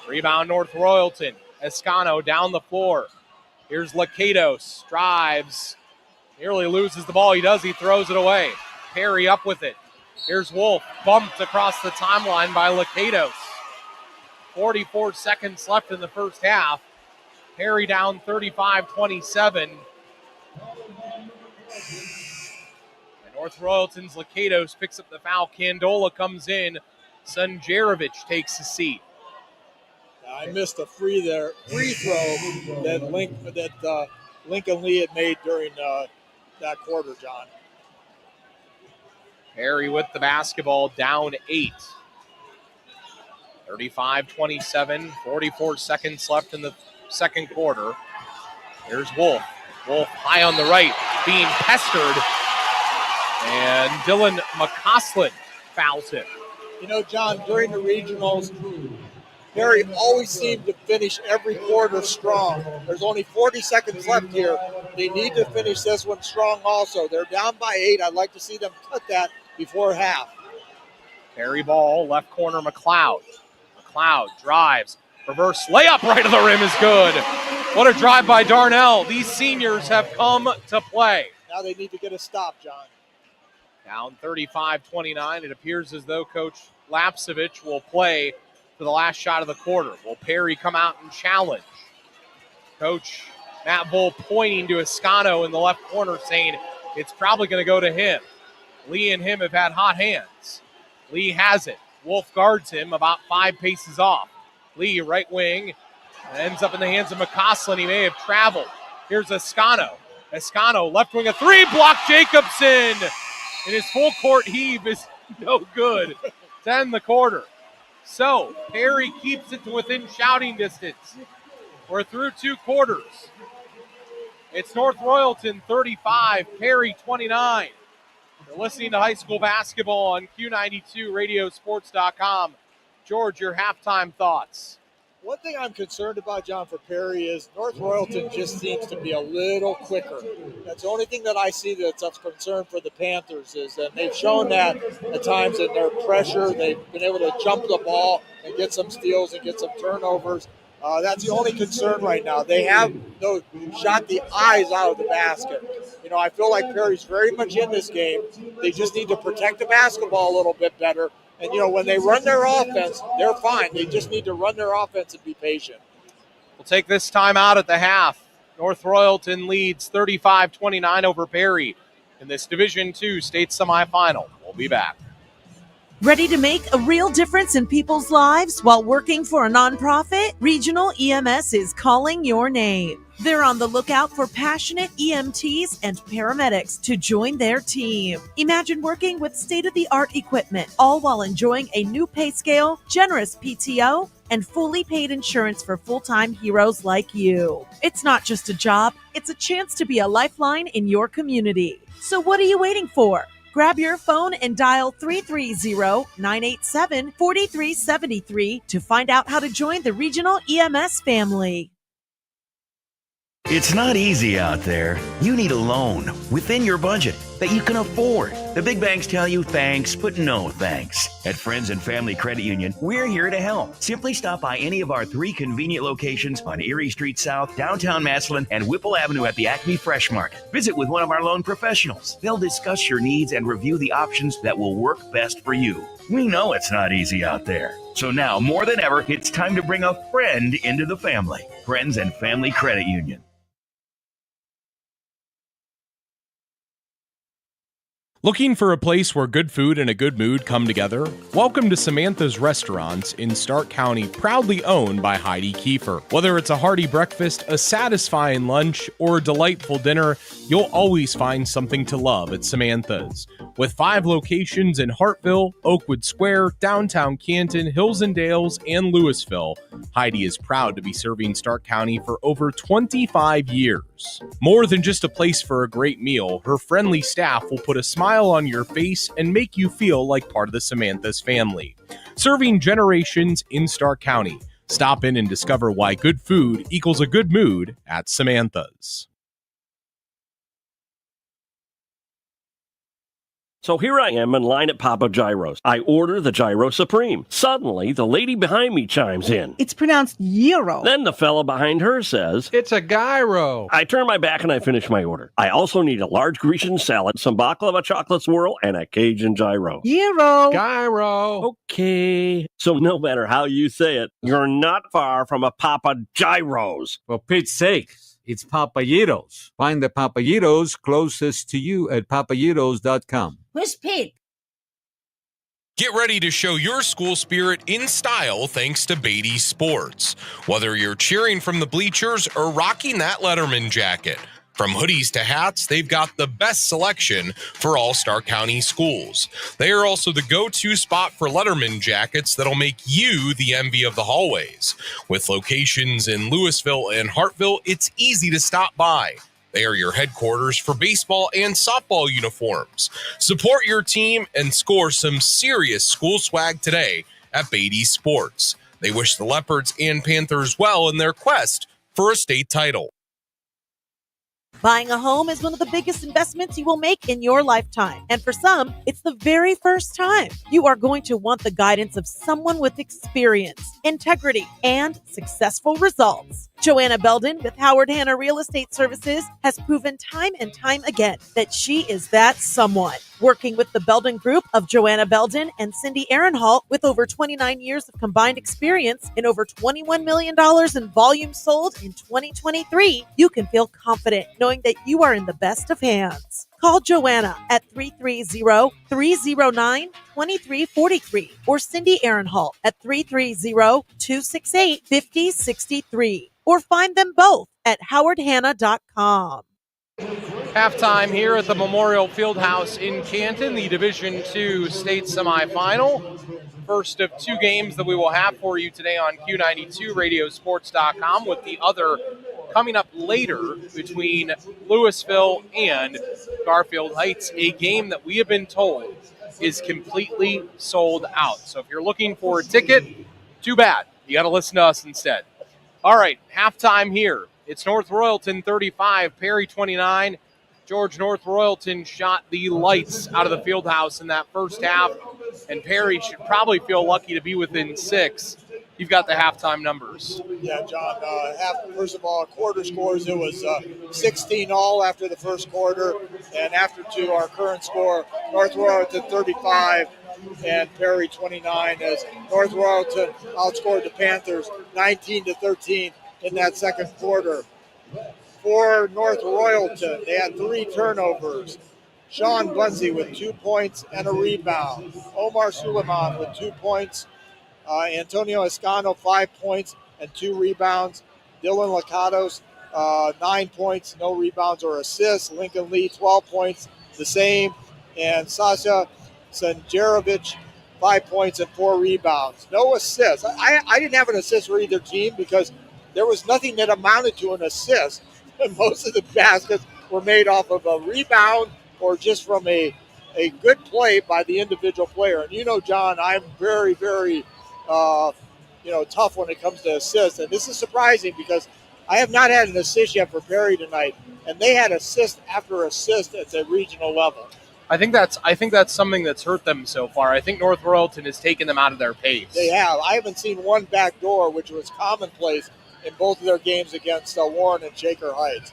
Rebound, North Royalton. Ascano down the floor. Here's Lakatos, drives, nearly loses the ball. He does, he throws it away. Perry up with it. Here's Wolf, bumped across the timeline by Lakatos. 44 seconds left in the first half. Perry down 35-27. And North Royalton's Lakatos picks up the foul. Candola comes in. Sunjarevic takes a seat. I missed a free throw that Lincoln Lee had made during that quarter, John. Perry with the basketball, down 8. 35-27, 44 seconds left in the second quarter. Here's Wolf. Wolf high on the right, being pestered. And Dylan McCausland fouls him. You know, John, during the regionals, Perry always seemed to finish every quarter strong. There's only 40 seconds left here. They need to finish this one strong also. They're down by 8. I'd like to see them cut that before half. Perry ball, left corner, McLeod. McLeod drives. Reverse layup right of the rim is good. What a drive by Darnell. These seniors have come to play. Now they need to get a stop, John. Down 35-29. It appears as though Coach Lapsevich will play for the last shot of the quarter. Will Perry come out and challenge? Coach Matt Bull pointing to Escano in the left corner saying it's probably going to go to him. Lee and him have had hot hands. Lee has it. Wolf guards him about 5 paces off. Lee, right wing, ends up in the hands of McCausland. He may have traveled. Here's Escano. Escano, left wing, a 3, block Jacobson. And his full court heave is no good to end the quarter. So, Perry keeps it to within shouting distance. We're through 2 quarters. It's North Royalton 35, Perry 29. You're listening to high school basketball on Q92 Radiosports.com. George, your halftime thoughts. One thing I'm concerned about, John, for Perry is North Royalton just seems to be a little quicker. That's the only thing that I see that's of concern for the Panthers is that they've shown that at times in their pressure. They've been able to jump the ball and get some steals and get some turnovers. That's the only concern right now. They have shot the eyes out of the basket. You know, I feel like Perry's very much in this game. They just need to protect the basketball a little bit better. And, you know, when they run their offense, they're fine. They just need to run their offense and be patient. We'll take this time out at the half. North Royalton leads 35-29 over Perry in this Division II state semifinal. We'll be back. Ready to make a real difference in people's lives while working for a nonprofit? Regional EMS is calling your name. They're on the lookout for passionate EMTs and paramedics to join their team. Imagine working with state-of-the-art equipment, all while enjoying a new pay scale, generous PTO, and fully paid insurance for full-time heroes like you. It's not just a job, it's a chance to be a lifeline in your community. So what are you waiting for? Grab your phone and dial 330-987-4373 to find out how to join the Regional EMS family. It's not easy out there. You need a loan within your budget that you can afford. The big banks tell you thanks, but no thanks. At Friends and Family Credit Union, we're here to help. Simply stop by any of our 3 convenient locations on Erie Street South, downtown Massillon, and Whipple Avenue at the Acme Fresh Market. Visit with one of our loan professionals. They'll discuss your needs and review the options that will work best for you. We know it's not easy out there. So now, more than ever, it's time to bring a friend into the family. Friends and Family Credit Union. Looking for a place where good food and a good mood come together? Welcome to Samantha's Restaurants in Stark County, proudly owned by Heidi Kiefer. Whether it's a hearty breakfast, a satisfying lunch, or a delightful dinner, you'll always find something to love at Samantha's. With 5 locations in Hartville, Oakwood Square, downtown Canton, Hills and Dales, and Louisville, Heidi is proud to be serving Stark County for over 25 years. More than just a place for a great meal, her friendly staff will put a smile on your face and make you feel like part of the Samantha's family. Serving generations in Stark County. Stop in and discover why good food equals a good mood at Samantha's. So here I am in line at Papa Gyro's. I order the Gyro Supreme. Suddenly, the lady behind me chimes in. It's pronounced gyro. Then the fella behind her says, It's a gyro. I turn my back and I finish my order. I also need a large Grecian salad, some baklava chocolate swirl, and a Cajun gyro. Gyro. Gyro. Okay. So no matter how you say it, you're not far from a Papa Gyro's. For Pete's sake, it's Papayitos. Find the Papayitos closest to you at papayitos.com. Where's Pete? Get ready to show your school spirit in style thanks to Beatty Sports. Whether you're cheering from the bleachers or rocking that Letterman jacket, from hoodies to hats, they've got the best selection for all Stark County schools. They are also the go-to spot for Letterman jackets that'll make you the envy of the hallways. With locations in Louisville and Hartville, it's easy to stop by. They are your headquarters for baseball and softball uniforms. Support your team and score some serious school swag today at Beatty Sports. They wish the Leopards and Panthers well in their quest for a state title. Buying a home is one of the biggest investments you will make in your lifetime. And for some, it's the very first time. You are going to want the guidance of someone with experience, integrity, and successful results. Joanna Belden with Howard Hanna Real Estate Services has proven time and time again that she is that someone. Working with the Belden Group of Joanna Belden and Cindy Aaronhalt with over 29 years of combined experience and over $21 million in volume sold in 2023, you can feel confident knowing that you are in the best of hands. Call Joanna at 330-309-2343 or Cindy Aaronhalt at 330-268-5063 or find them both at howardhanna.com. Halftime here at the Memorial Fieldhouse in Canton, the Division II state semifinal. First of two games that we will have for you today on Q92 Radiosports.com, with the other coming up later between Louisville and Garfield Heights, a game that we have been told is completely sold out. So if you're looking for a ticket, too bad. You got to listen to us instead. All right, halftime here. It's North Royalton 35, Perry 29. George, North Royalton shot the lights out of the Fieldhouse in that first half, and Perry should probably feel lucky to be within 6. You've got the halftime numbers. Yeah, John, first of all, quarter scores, it was 16-all after the first quarter, and after two, our current score, North Royalton 35 and Perry 29, as North Royalton outscored the Panthers 19-13 in that second quarter. For North Royalton, they had 3 turnovers. Sean Bunsey with 2 points and a rebound. Omar Suleiman with 2 points. Antonio Escano, 5 points and 2 rebounds. Dylan Lakatos, 9 points, no rebounds or assists. Lincoln Lee, 12 points, the same. And Sasha Sanjarovic, 5 points and 4 rebounds. No assists. I didn't have an assist for either team because there was nothing that amounted to an assist. And most of the baskets were made off of a rebound or just from a good play by the individual player. And you know, John, I'm very, very tough when it comes to assists. And this is surprising because I have not had an assist yet for Perry tonight, and they had assist after assist at the regional level. I think that's something that's hurt them so far. I think North Royalton has taken them out of their pace. They have. I haven't seen one back door, which was commonplace in both of their games against Warren and Shaker Heights.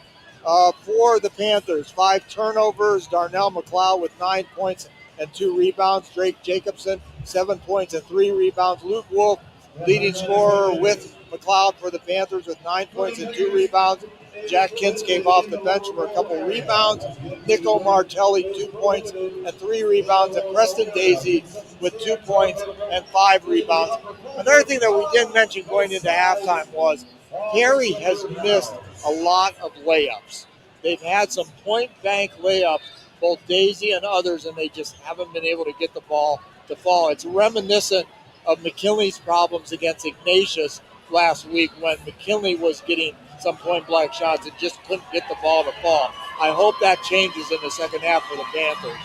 For the Panthers, 5 turnovers. Darnell McLeod with 9 points and 2 rebounds. Drake Jacobson, 7 points and 3 rebounds. Luke Wolf, leading scorer with McLeod for the Panthers with 9 points and 2 rebounds. Jack Kins came off the bench for a couple rebounds. Nico Martelli, 2 points and 3 rebounds. And Preston Daisy with 2 points and 5 rebounds. Another thing that we didn't mention going into halftime was Perry has missed a lot of layups. They've had some point-blank layups, both Daisy and others, and they just haven't been able to get the ball to fall. It's reminiscent of McKinley's problems against Ignatius last week when McKinley was getting some point-blank shots and just couldn't get the ball to fall. I hope that changes in the second half for the Panthers.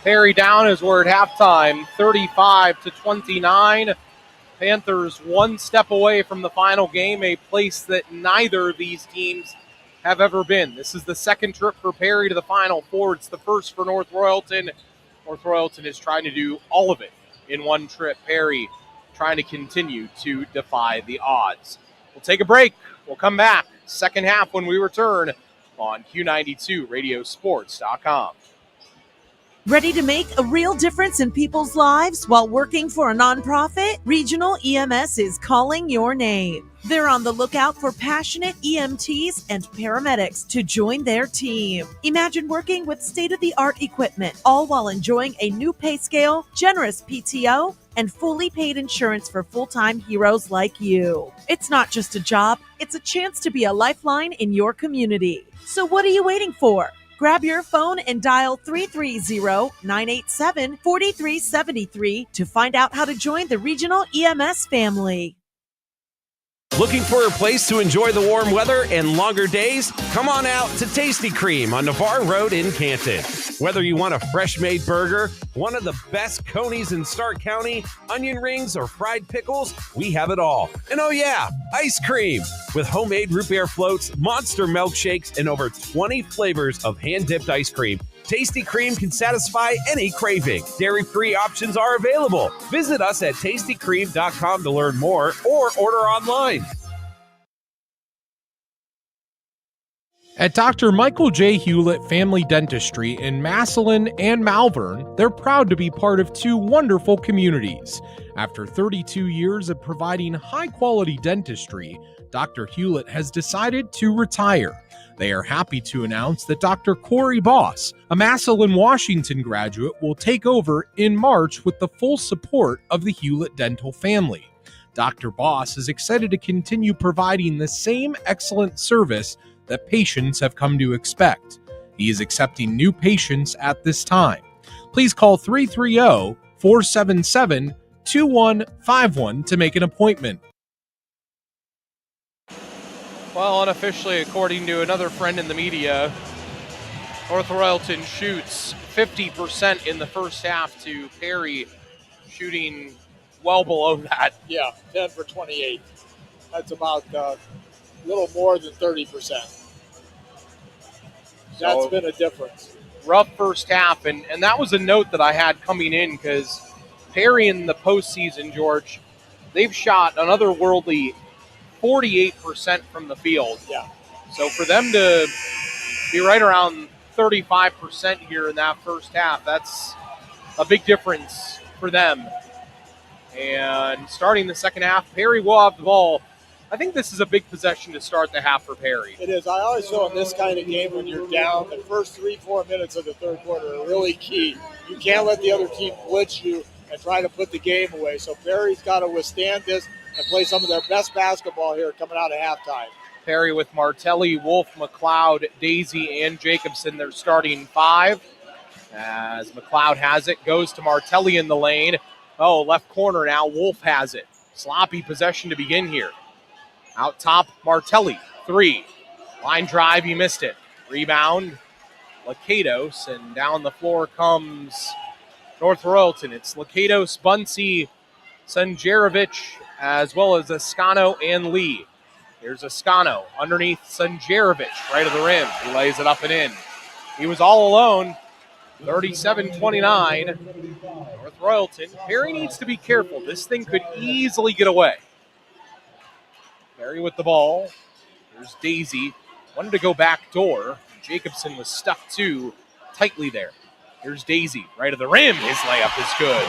Perry down as we're at halftime, 35-29. Panthers one step away from the final game, a place that neither of these teams have ever been. This is the second trip for Perry to the Final Four. It's the first for North Royalton. North Royalton is trying to do all of it in one trip. Perry trying to continue to defy the odds. We'll take a break. We'll come back second half when we return on Q92 Radiosports.com. Ready to make a real difference in people's lives while working for a nonprofit? Regional EMS is calling your name. They're on the lookout for passionate EMTs and paramedics to join their team. Imagine working with state-of-the-art equipment, all while enjoying a new pay scale, generous PTO, and fully paid insurance for full-time heroes like you. It's not just a job, it's a chance to be a lifeline in your community. So what are you waiting for? Grab your phone and dial 330-987-4373 to find out how to join the Regional EMS family. Looking for a place to enjoy the warm weather and longer days? Come on out to Tasty Cream on Navarre Road in Canton. Whether you want a fresh-made burger, one of the best Conies in Stark County, onion rings, or fried pickles, we have it all. And oh yeah, ice cream! With homemade root beer floats, monster milkshakes, and over 20 flavors of hand-dipped ice cream, Tasty Cream can satisfy any craving. Dairy-free options are available. Visit us at tastycream.com to learn more or order online. At Dr. Michael J. Hewlett Family Dentistry in Massillon and Malvern, they're proud to be part of two wonderful communities. After 32 years of providing high-quality dentistry, Dr. Hewlett has decided to retire. They are happy to announce that Dr. Corey Boss, a Massillon, Washington graduate, will take over in March with the full support of the Hewlett dental family. Dr. Boss is excited to continue providing the same excellent service that patients have come to expect. He is accepting new patients at this time. Please call 330-477-2151 to make an appointment. Well, unofficially, according to another friend in the media, North Royalton shoots 50% in the first half to Perry shooting well below that. Yeah, 10 for 28. That's about a little more than 30%. That's been a difference. Rough first half, and that was a note that I had coming in because Perry in the postseason, George, they've shot an otherworldly 48% from the field. Yeah. So for them to be right around 35% here in that first half, that's a big difference for them. And starting the second half, Perry will have the ball. I think this is a big possession to start the half for Perry. It is. I always feel in this kind of game when you're down, the first 3-4 minutes of the third quarter are really key. You can't let the other team blitz you and try to put the game away. So Perry's got to withstand this and play some of their best basketball here coming out of halftime. Perry with Martelli, Wolf, McLeod, Daisy, and Jacobson, their starting five. As McLeod has it, goes to Martelli in the lane. Oh, left corner now, Wolf has it. Sloppy possession to begin here. Out top, Martelli, three. Line drive, he missed it. Rebound, Lakatos, and down the floor comes North Royalton. It's Lakatos, Bunsey, Sanjarovic, as well as Ascano and Lee. Here's Ascano underneath Sanjarovic, right of the rim. He lays it up and in. He was all alone, 37-29. North Royalton. Perry needs to be careful. This thing could easily get away. Perry with the ball. Here's Daisy. Wanted to go back door. Jacobson was stuck too tightly there. Here's Daisy, right of the rim. His layup is good.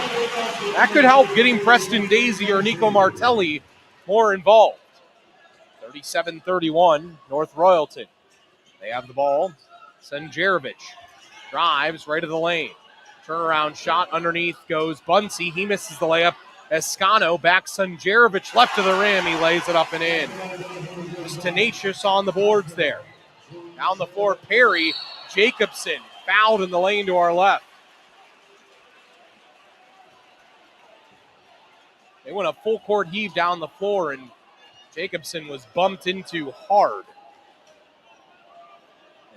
That could help getting Preston Daisy or Nico Martelli more involved. 37-31, North Royalton. They have the ball. Sanjarovic drives right of the lane. Turnaround shot underneath goes Bunsey. He misses the layup. Escano back Sanjarovic left to the rim. He lays it up and in. Just tenacious on the boards there. Down the floor, Perry. Jacobson fouled in the lane to our left. They went a full court heave down the floor, and Jacobson was bumped into hard.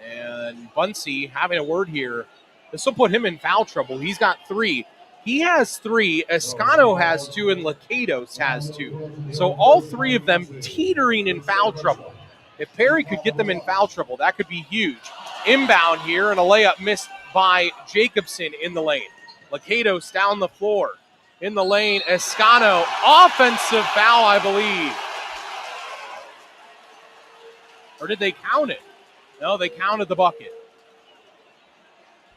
And Bunsey having a word here. This will put him in foul trouble. He's got three. He has three. Escano has two, and Lakatos has two. So all three of them teetering in foul trouble. If Perry could get them in foul trouble, that could be huge. Inbound here, and a layup missed by Jacobson in the lane. Lakatos down the floor. In the lane, Escano. Offensive foul, I believe. Or did they count it? No, they counted the bucket.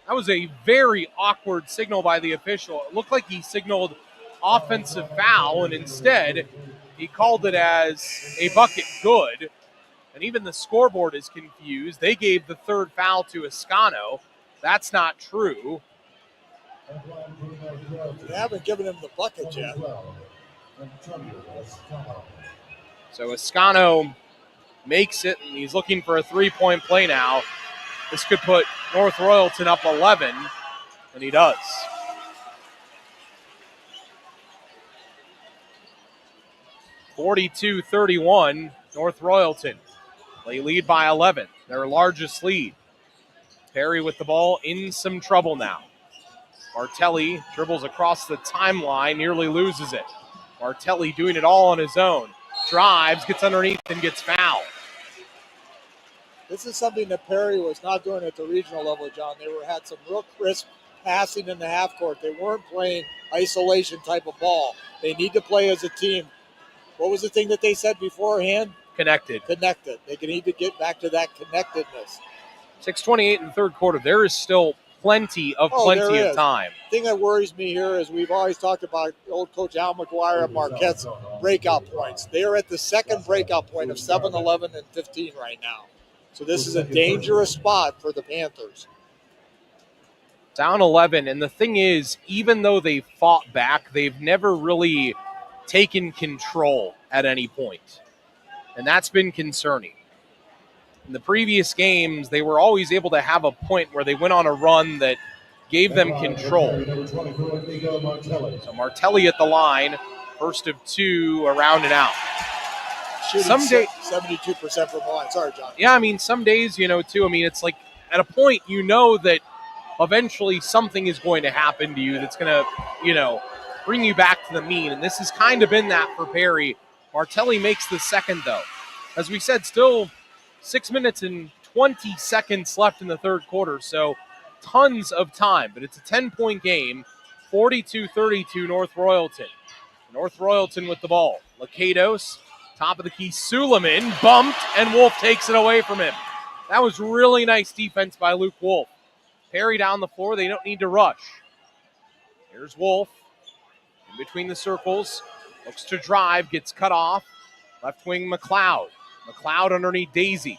That was a very awkward signal by the official. It looked like he signaled offensive foul, and instead he called it as a bucket good. And even the scoreboard is confused. They gave the third foul to Escano. That's not true. They haven't given him the bucket yet. So Escano makes it, and he's looking for a three-point play now. This could put North Royalton up 11, and he does. 42-31, North Royalton. They lead by 11, their largest lead. Perry with the ball in some trouble now. Martelli dribbles across the timeline, nearly loses it. Martelli doing it all on his own. Drives, gets underneath, and gets fouled. This is something that Perry was not doing at the regional level, John. They had some real crisp passing in the half court. They weren't playing isolation type of ball. They need to play as a team. What was the thing that they said beforehand? Connected. They need to get back to that connectedness. 6:28 in the third quarter. There is still plenty of time. The thing that worries me here is we've always talked about old coach Al McGuire at Marquette's breakout points. They are at the second breakout point of 7, 11, and 15 right now. So this is a dangerous spot for the Panthers. Down 11, and the thing is, even though they fought back, they've never really taken control at any point. And that's been concerning. In the previous games, they were always able to have a point where they went on a run that gave them control. So Martelli at the line, first of two, around and out. Shooting 72% from the line. Sorry, John. Yeah, I mean, some days, too, it's like at a point, that eventually something is going to happen to you that's going to, bring you back to the mean. And this has kind of been that for Perry. Martelli makes the second, though. As we said, still 6 minutes and 20 seconds left in the third quarter, so tons of time. But it's a 10-point game, 42-32 North Royalton. North Royalton with the ball. Lakatos, top of the key, Suleiman, bumped, and Wolf takes it away from him. That was really nice defense by Luke Wolf. Perry down the floor, they don't need to rush. Here's Wolf, in between the circles, looks to drive, gets cut off. Left wing McLeod. McLeod underneath Daisy.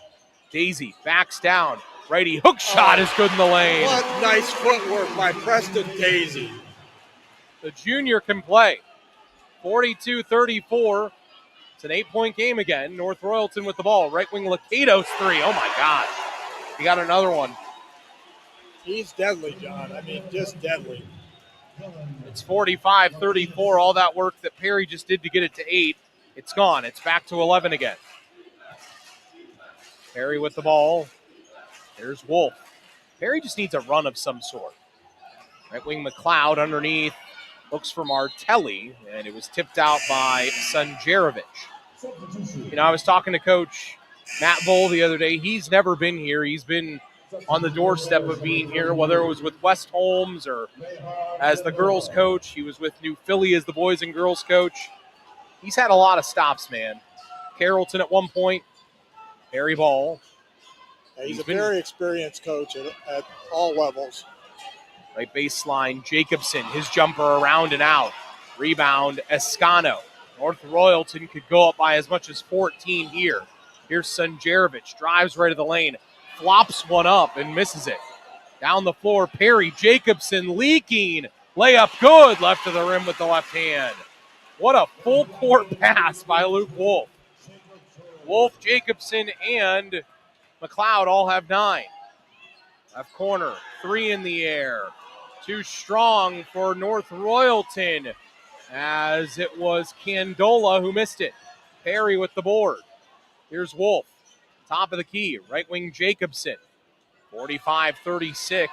Daisy backs down. Righty hook shot is good in the lane. What nice footwork by Preston Daisy. The junior can play. 42-34. It's an 8-point game again. North Royalton with the ball. Right wing Lakatos three. Oh my gosh. He got another one. He's deadly, John. Just deadly. It's 45-34. All that work that Perry just did to get it to 8. It's gone. It's back to 11 again. Perry with the ball. There's Wolf. Perry just needs a run of some sort. Right wing McLeod underneath. Looks for Martelli, and it was tipped out by Sunjarevic. I was talking to Coach Matt Vole the other day. He's never been here. He's been on the doorstep of being here, whether it was with West Holmes or as the girls coach. He was with New Philly as the boys and girls coach. He's had a lot of stops, man. Carrollton at one point. Barry Ball. He's a very experienced coach at all levels. Right baseline, Jacobson, his jumper around and out. Rebound, Escano. North Royalton could go up by as much as 14 here. Here's Sunjarevic, drives right to the lane, flops one up and misses it. Down the floor, Perry, Jacobson leaking. Layup good, left of the rim with the left hand. What a full court pass by Luke Wolf. Wolf, Jacobson, and McLeod all have 9. Left corner, 3 in the air. Too strong for North Royalton, as it was Candola who missed it. Perry with the board. Here's Wolf, top of the key, right wing Jacobson. 45-36,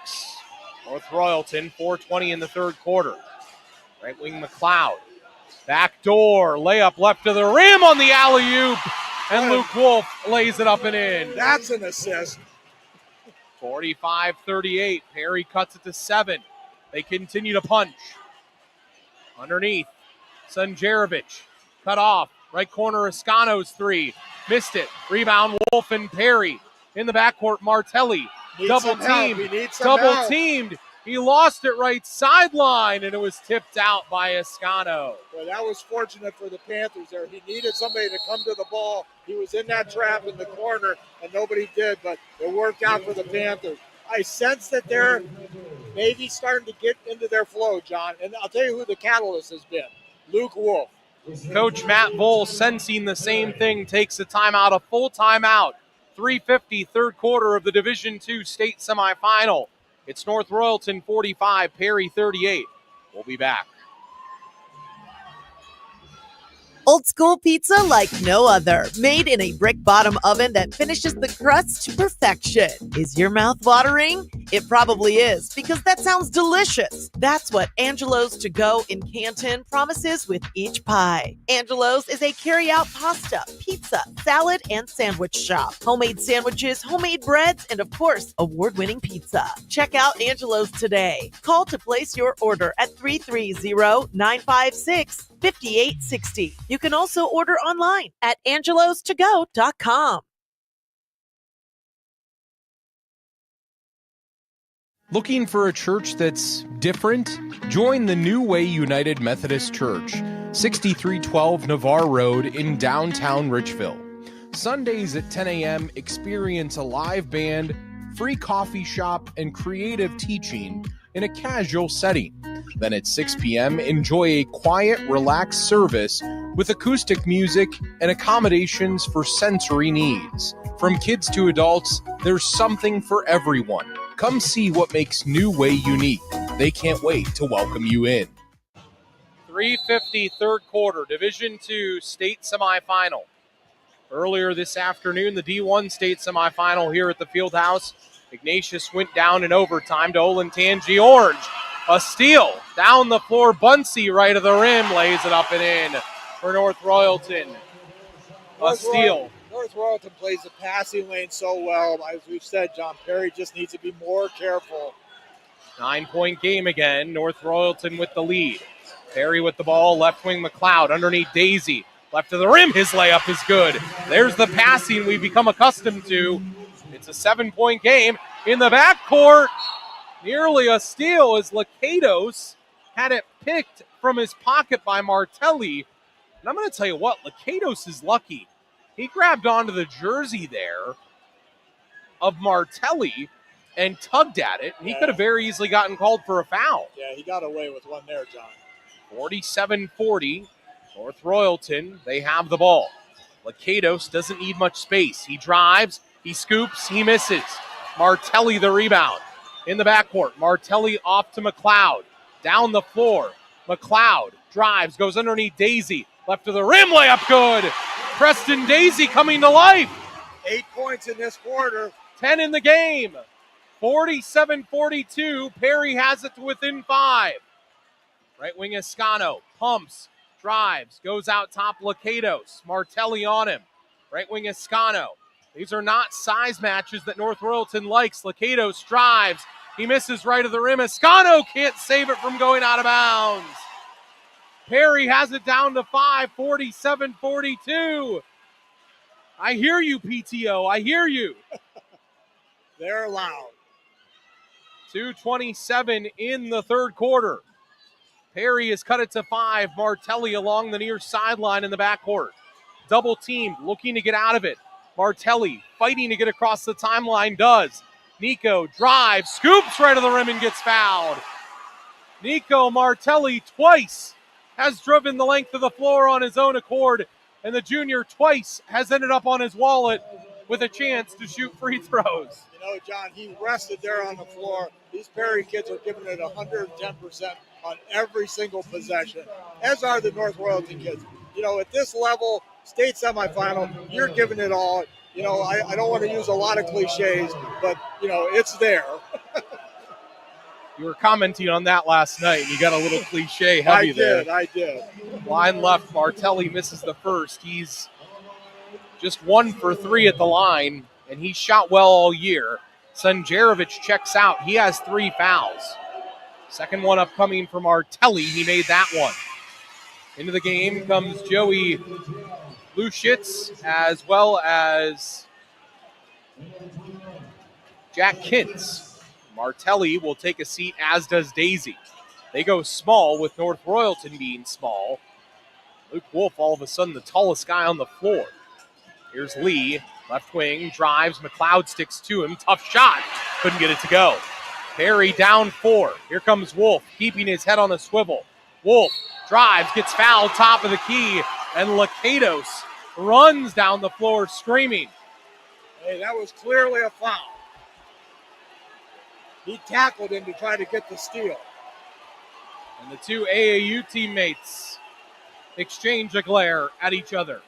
North Royalton, 4:20 in the third quarter. Right wing McLeod. Back door, layup left of the rim on the alley-oop, and Luke Wolf lays it up and in. That's an assist. 45-38, Perry cuts it to 7. They continue to punch. Underneath, Sunjarevic, cut off. Right corner, Escano's 3. Missed it. Rebound, Wolf and Perry. In the backcourt, Martelli. Double teamed. He lost it right sideline, and it was tipped out by Escano. Well, that was fortunate for the Panthers there. He needed somebody to come to the ball. He was in that trap in the corner, and nobody did, but it worked out for the Panthers. I sense that they're maybe starting to get into their flow, John. And I'll tell you who the catalyst has been. Luke Wolf. Coach Matt Vole, sensing the same thing, takes a timeout, a full timeout. 3:50, third quarter of the Division II state semifinal. It's North Royalton 45, Perry 38. We'll be back. Old school pizza like no other. Made in a brick bottom oven that finishes the crust to perfection. Is your mouth watering? It probably is, because that sounds delicious. That's what Angelo's To Go in Canton promises with each pie. Angelo's is a carry-out pasta, pizza, salad, and sandwich shop. Homemade sandwiches, homemade breads, and of course, award-winning pizza. Check out Angelo's today. Call to place your order at 330-956-5860. You can also order online at angelostogo.com. Looking for a church that's different? Join the New Way United Methodist Church, 6312 Navarre Road in downtown Richville. Sundays at 10 a.m., experience a live band, free coffee shop, and creative teaching in a casual setting. Then at 6 p.m., enjoy a quiet, relaxed service with acoustic music and accommodations for sensory needs. From kids to adults, there's something for everyone. Come see what makes New Way unique. They can't wait to welcome you in. 3:50 third quarter, Division II state semifinal. Earlier this afternoon, the D1 state semifinal here at the Fieldhouse. Ignatius went down in overtime to Olentangy Orange. A steal down the floor. Bunsey right of the rim lays it up and in for North Royalton. A steal. North Royalton plays the passing lane so well. As we've said, John Perry just needs to be more careful. 9-point game again. North Royalton with the lead. Perry with the ball. Left wing McLeod underneath Daisy. Left of the rim. His layup is good. There's the passing we've become accustomed to. It's a 7-point game in the backcourt. Nearly a steal as Lakatos had it picked from his pocket by Martelli. And I'm going to tell you what, Lakatos is lucky. He grabbed onto the jersey there of Martelli and tugged at it. And he could have very easily gotten called for a foul. Yeah, he got away with one there, John. 47-40. North Royalton, they have the ball. Lakatos doesn't need much space. He drives, he scoops, he misses. Martelli the rebound. In the backcourt, Martelli off to McLeod. Down the floor, McLeod drives, goes underneath Daisy. Left of the rim, layup good. Preston Daisy coming to life. 8 points in this quarter. 10 in the game. 47-42. Perry has it to within 5. Right wing Escano pumps, drives, goes out top Lakatos. Martelli on him. Right wing Escano. These are not size matches that North Royalton likes. Lakatos drives. He misses right of the rim. Escano can't save it from going out of bounds. Perry has it down to 5, 47-42. I hear you, PTO. I hear you. They're loud. 2:27 in the third quarter. Perry has cut it to 5. Martelli along the near sideline in the backcourt. Double teamed, looking to get out of it. Martelli fighting to get across the timeline, does. Nico drives, scoops right of the rim and gets fouled. Nico Martelli twice has driven the length of the floor on his own accord, and the junior twice has ended up on his wallet with a chance to shoot free throws. You know, John, he rested there on the floor. These Perry kids are giving it 110% on every single possession, as are the North Royalton kids. You know, at this level, state semifinal, you're giving it all. You know, I don't want to use a lot of cliches, but, you know, it's there. You were commenting on that last night, and you got a little cliche heavy there. I did. Line left, Martelli misses the first. He's just 1 for 3 at the line, and he shot well all year. Sanjarovic checks out. He has 3 fouls. Second one upcoming for Martelli. He made that one. Into the game comes Joey Luschitz, as well as Jack Kintz. Martelli will take a seat, as does Daisy. They go small, with North Royalton being small. Luke Wolf, all of a sudden, the tallest guy on the floor. Here's Lee, left wing, drives. McLeod sticks to him. Tough shot. Couldn't get it to go. Perry down 4. Here comes Wolf, keeping his head on a swivel. Wolf drives, gets fouled, top of the key, and Lakatos runs down the floor screaming. Hey, that was clearly a foul. He tackled him to try to get the steal. And the two AAU teammates exchange a glare at each other.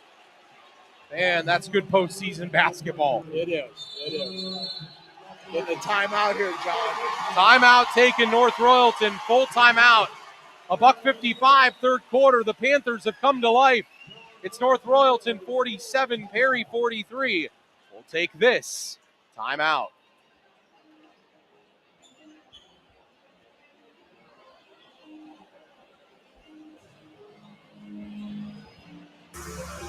Man, that's good postseason basketball. It is. Getting a timeout here, John. Timeout taken, North Royalton. Full timeout. $1:55, third quarter. The Panthers have come to life. It's North Royalton 47, Perry 43. We'll take this timeout.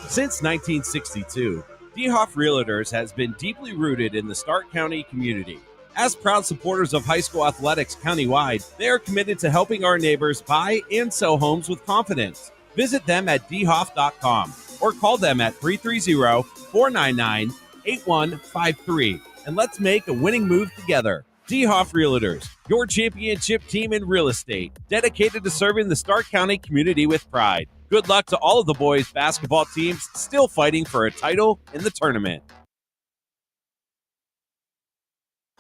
Since 1962, DeHoff Realtors has been deeply rooted in the Stark County community. As proud supporters of high school athletics countywide, they are committed to helping our neighbors buy and sell homes with confidence. Visit them at dhoff.com or call them at 330-499-8153 and let's make a winning move together. DeHoff Realtors, your championship team in real estate, dedicated to serving the Stark County community with pride. Good luck to all of the boys' basketball teams still fighting for a title in the tournament.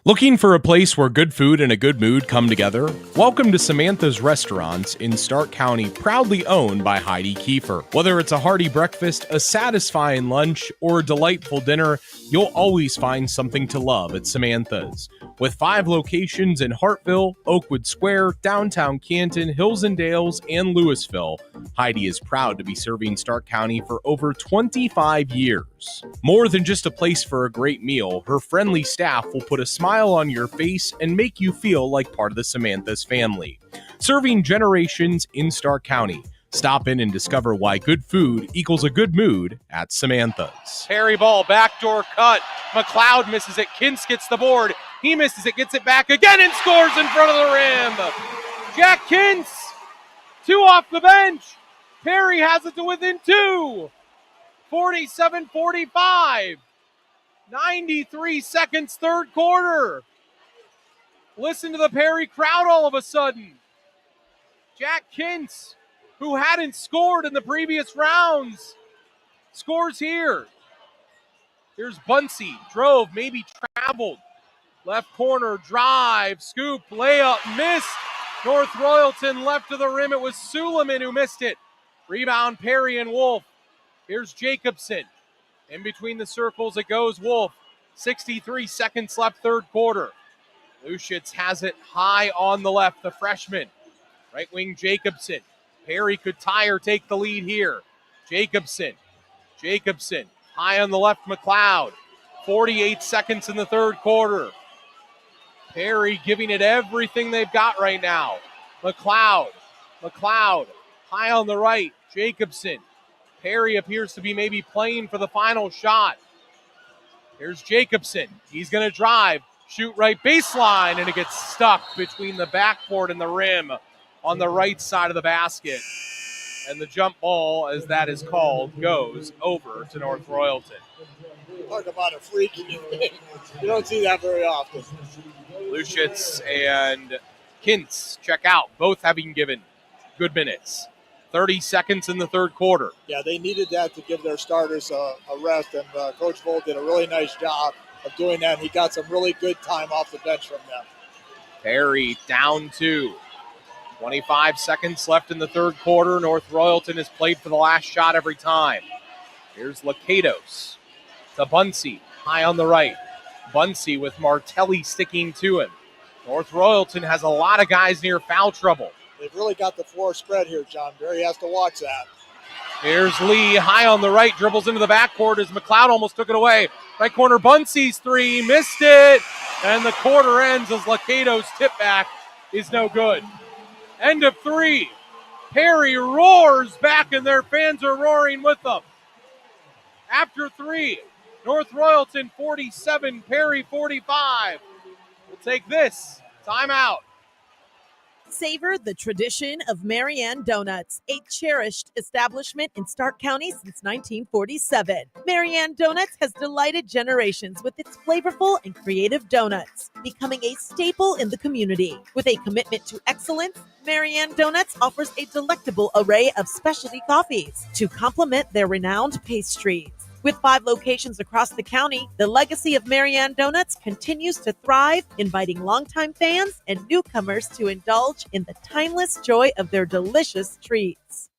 Looking for a place where good food and a good mood come together? Welcome to Samantha's Restaurants in Stark County, proudly owned by Heidi Kiefer. Whether it's a hearty breakfast, a satisfying lunch, or a delightful dinner, you'll always find something to love at Samantha's. With 5 locations in Hartville, Oakwood Square, downtown Canton, Hills and Dales, and Louisville, Heidi is proud to be serving Stark County for over 25 years. More than just a place for a great meal, her friendly staff will put a smile on your face and make you feel like part of the Samantha's family. Serving generations in Stark County. Stop in and discover why good food equals a good mood at Samantha's. Perry ball, backdoor cut. McLeod misses it. Kintz gets the board. He misses it, gets it back again, and scores in front of the rim. Jack Kintz, 2 off the bench. Perry has it to within 2. 47-45. 93 seconds, third quarter. Listen to the Perry crowd all of a sudden. Jack Kintz, who hadn't scored in the previous rounds, scores here. Here's Bunsey, drove, maybe traveled. Left corner, drive, scoop, layup, missed. North Royalton left of the rim. It was Suleiman who missed it. Rebound, Perry and Wolf. Here's Jacobson. In between the circles it goes, Wolf. 63 seconds left, third quarter. Luschitz has it high on the left, the freshman. Right wing Jacobson. Perry could tie or take the lead here. Jacobson, high on the left, McLeod. 48 seconds in the third quarter. Perry giving it everything they've got right now. McLeod, high on the right, Jacobson. Perry appears to be maybe playing for the final shot. Here's Jacobson. He's going to drive, shoot right baseline, and it gets stuck between the backboard and the rim on the right side of the basket. And the jump ball, as that is called, goes over to North Royalton. Talk about a freaky thing. You don't see that very often. Luschitz and Kintz check out, both having given good minutes. 30 seconds in the third quarter. Yeah, they needed that to give their starters a rest, and Coach Volt did a really nice job of doing that. He got some really good time off the bench from them. Perry down 2. 25 seconds left in the third quarter. North Royalton has played for the last shot every time. Here's Lakatos to Bunsey, high on the right. Bunsey with Martelli sticking to him. North Royalton has a lot of guys near foul trouble. They've really got the floor spread here, John. Barry has to watch that. Here's Lee, high on the right, dribbles into the backcourt as McLeod almost took it away. Right corner, Bunsey's 3, missed it. And the quarter ends as Lakatos' tip back is no good. End of 3. Perry roars back and their fans are roaring with them. After 3, North Royalton 47, Perry 45. We'll take this timeout. Savor the tradition of Marianne Donuts, a cherished establishment in Stark County since 1947. Marianne Donuts has delighted generations with its flavorful and creative donuts, becoming a staple in the community. With a commitment to excellence, Marianne Donuts offers a delectable array of specialty coffees to complement their renowned pastries. With 5 locations across the county, the legacy of Marianne Donuts continues to thrive, inviting longtime fans and newcomers to indulge in the timeless joy of their delicious treats.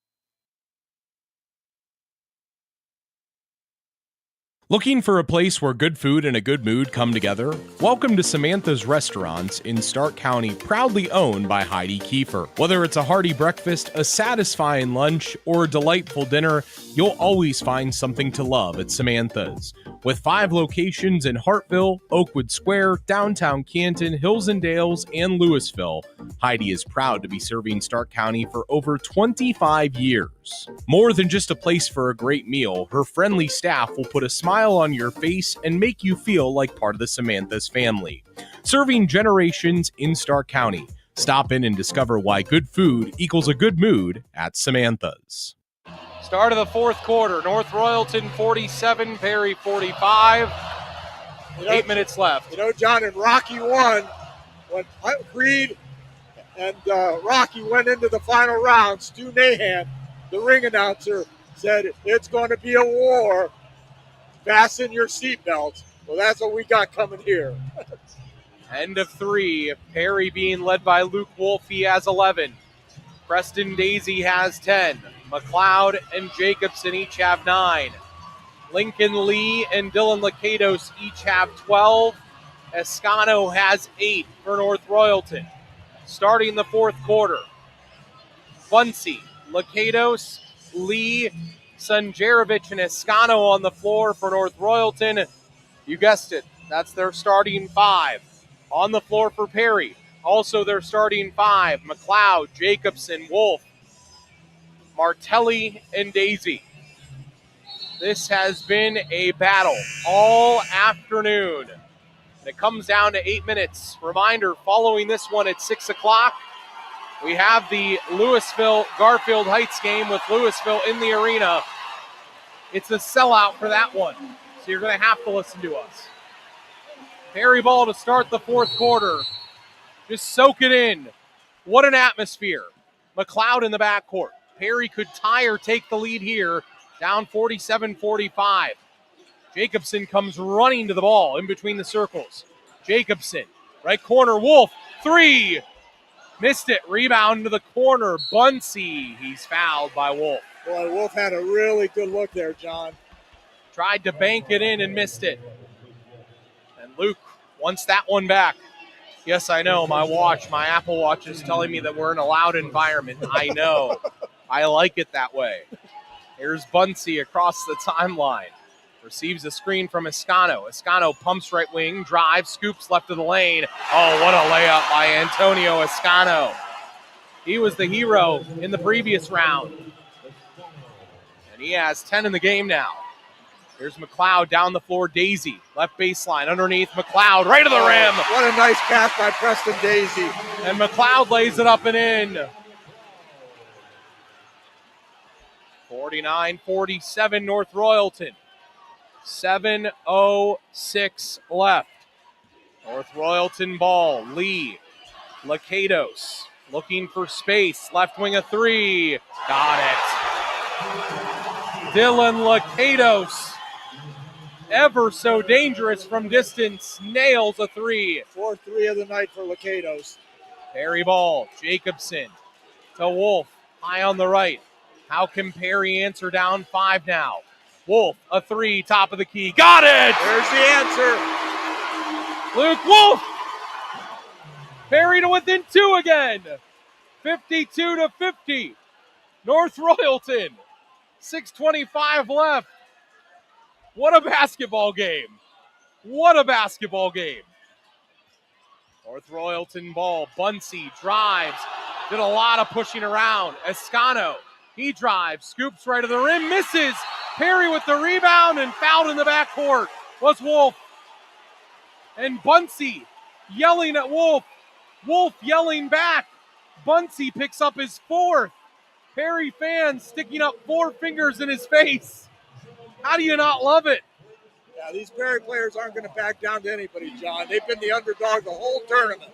Looking for a place where good food and a good mood come together? Welcome to Samantha's Restaurants in Stark County, proudly owned by Heidi Kiefer. Whether it's a hearty breakfast, a satisfying lunch, or a delightful dinner, you'll always find something to love at Samantha's. With 5 locations in Hartville, Oakwood Square, downtown Canton, Hills and Dales, and Louisville, Heidi is proud to be serving Stark County for over 25 years. More than just a place for a great meal, her friendly staff will put a smile on your face and make you feel like part of the Samantha's family. Serving generations in Stark County. Stop in and discover why good food equals a good mood at Samantha's. Start of the fourth quarter. North Royalton 47, Perry 45. 8 minutes left. You know, John, in Rocky 1, when Creed and Rocky went into the final round, Stu Nahan, the ring announcer, said, "It's going to be a war. Fasten your seatbelts." Well, that's what we got coming here. End of 3. Perry being led by Luke Wolf. He has 11. Preston Daisy has 10. McLeod and Jacobson each have 9. Lincoln Lee and Dylan Lakatos each have 12. Escano has 8 for North Royalton. Starting the fourth quarter. Bunsey, Lakatos, Lee, Sanjarovich, and Escano on the floor for North Royalton. You guessed it. That's their starting 5. On the floor for Perry. Also their starting 5. McLeod, Jacobson, Wolf, Martelli, and Daisy. This has been a battle all afternoon. And it comes down to 8 minutes. Reminder, following this one at 6 o'clock, we have the Louisville-Garfield Heights game with Louisville in the arena. It's a sellout for that one, so you're going to have to listen to us. Perry ball to start the fourth quarter. Just soak it in. What an atmosphere. McLeod in the backcourt. Perry could tie or take the lead here, down 47-45. Jacobson comes running to the ball in between the circles. Jacobson, right corner, Wolf, 3. Missed it, rebound to the corner. Bunsey, he's fouled by Wolf. Boy, Wolf had a really good look there, John. Tried to bank it in and missed it. And Luke wants that one back. Yes, I know, my Apple Watch is telling me that we're in a loud environment. I know. I like it that way. Here's Bunsey across the timeline. Receives a screen from Escano. Escano pumps right wing, drives, scoops left of the lane. Oh, what a layup by Antonio Escano. He was the hero in the previous round. And he has 10 in the game now. Here's McLeod down the floor. Daisy, left baseline, underneath McLeod, right to the rim. What a nice pass by Preston Daisy. And McLeod lays it up and in. 49-47 North Royalton. 7:06 left. North Royalton ball. Lee, Lakatos looking for space. Left wing a 3. Got it. Dylan Lakatos, ever so dangerous from distance, nails a 3. 4th 3 of the night for Lakatos. Perry ball. Jacobson to Wolf. High on the right. How can Perry answer down 5 now? Wolf, a 3, top of the key. Got it! There's the answer. Luke Wolf! Perry to within 2 again. 52-50. North Royalton. 6:25 left. What a basketball game. What a basketball game. North Royalton ball. Bunsey drives. Did a lot of pushing around. Escano. He drives, scoops right to the rim, misses. Perry with the rebound and fouled in the backcourt was Wolf. And Bunsey yelling at Wolf. Wolf yelling back. Bunsey picks up his 4th. Perry fans sticking up 4 fingers in his face. How do you not love it? Yeah, these Perry players aren't going to back down to anybody, John. They've been the underdog the whole tournament.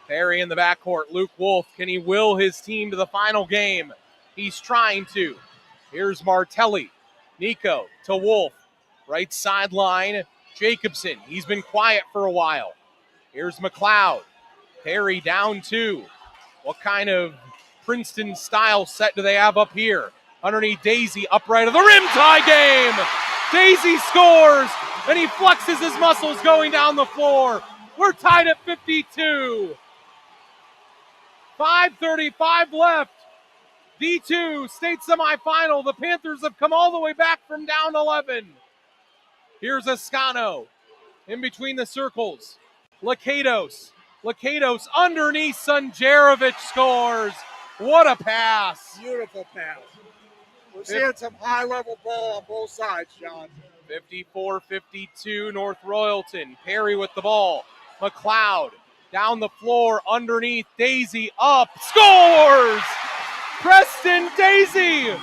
Perry in the backcourt. Luke Wolf, can he will his team to the final game? He's trying to. Here's Martelli. Nico to Wolf. Right sideline. Jacobson. He's been quiet for a while. Here's McLeod. Perry down 2. What kind of Princeton-style set do they have up here? Underneath Daisy. Upright of the rim. Tie game. Daisy scores, and he flexes his muscles going down the floor. We're tied at 52. 5:35 left. D2 state semifinal. The Panthers have come all the way back from down 11. Here's Ascano in between the circles. Lakatos underneath. Sunjarevic scores. What a pass. Beautiful pass. We're seeing some high-level ball on both sides, John. 54-52 North Royalton. Perry with the ball. McLeod down the floor underneath. Daisy up. Scores! Preston Daisy,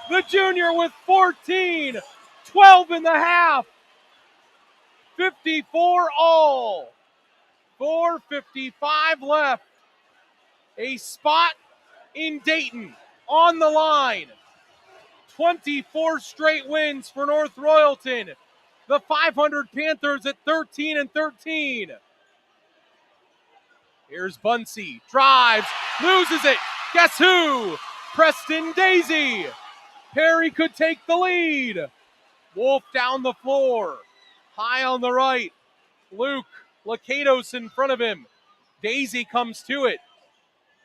the junior with 14. 12 in the half. 54 all. 4:55 left. A spot in Dayton on the line. 24 straight wins for North Royalton. The 500 Panthers at 13-13. Here's Bunsey. Drives. Loses it. Guess who? Preston Daisy. Perry could take the lead. Wolf down the floor. High on the right. Luke Lakatos in front of him. Daisy comes to it.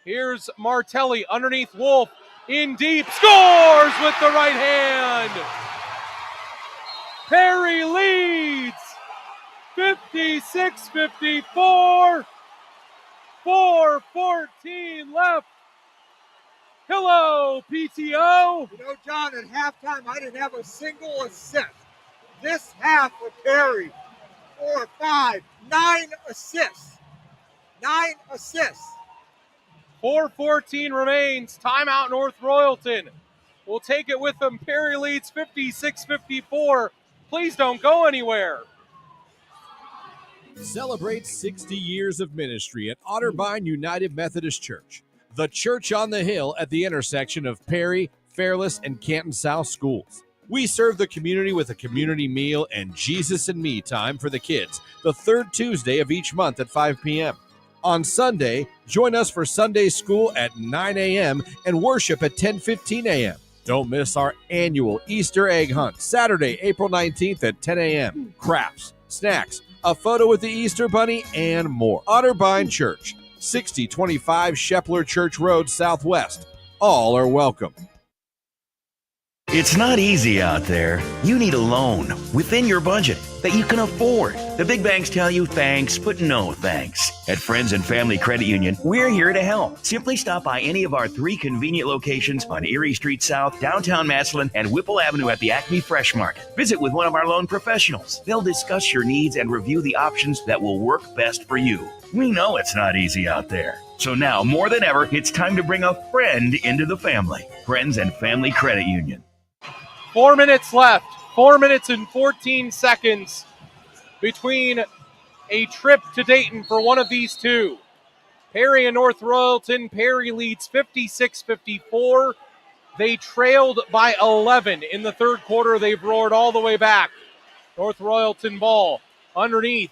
Here's Martelli underneath Wolf. In deep. Scores with the right hand. Perry leads. 56-54. 4:14 left. Hello, PTO. You know, John, at halftime, I didn't have a single assist. This half with Perry, 4, 5, 9 assists. 9 assists. 4:14 remains. Timeout North Royalton. We'll take it with them. Perry leads 56-54. Please don't go anywhere. Celebrate 60 years of ministry at Otterbein United Methodist Church, the church on the hill at the intersection of Perry, Fairless, and Canton South schools. We serve the community with a community meal and Jesus and Me time for the kids, the third Tuesday of each month at 5 p.m. On Sunday, join us for Sunday school at 9 a.m. and worship at 10:15 a.m. Don't miss our annual Easter egg hunt, Saturday, April 19th at 10 a.m. Crafts, snacks, a photo with the Easter Bunny, and more. Otterbein Church, 6025 Shepler Church Road, Southwest. All are welcome. It's not easy out there. You need a loan within your budget that you can afford. The big banks tell you thanks, but no thanks. At Friends and Family Credit Union, we're here to help. Simply stop by any of our 3 convenient locations on Erie Street South, downtown Massillon, and Whipple Avenue at the Acme Fresh Market. Visit with one of our loan professionals. They'll discuss your needs and review the options that will work best for you. We know it's not easy out there. So now, more than ever, it's time to bring a friend into the family. Friends and Family Credit Union. 4 minutes left. 4 minutes and 14 seconds between a trip to Dayton for one of these two. Perry and North Royalton. Perry leads 56-54. They trailed by 11 in the third quarter. They've roared all the way back. North Royalton ball underneath.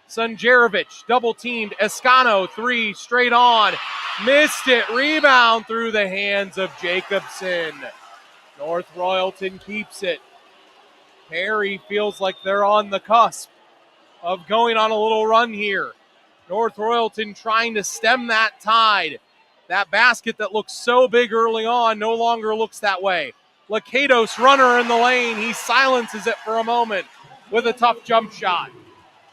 Sunjarevic double-teamed. Escano, 3 straight on. Missed it. Rebound through the hands of Jacobson. North Royalton keeps it. Perry feels like they're on the cusp of going on a little run here. North Royalton trying to stem that tide. That basket that looked so big early on no longer looks that way. Lakatos, runner in the lane. He silences it for a moment with a tough jump shot.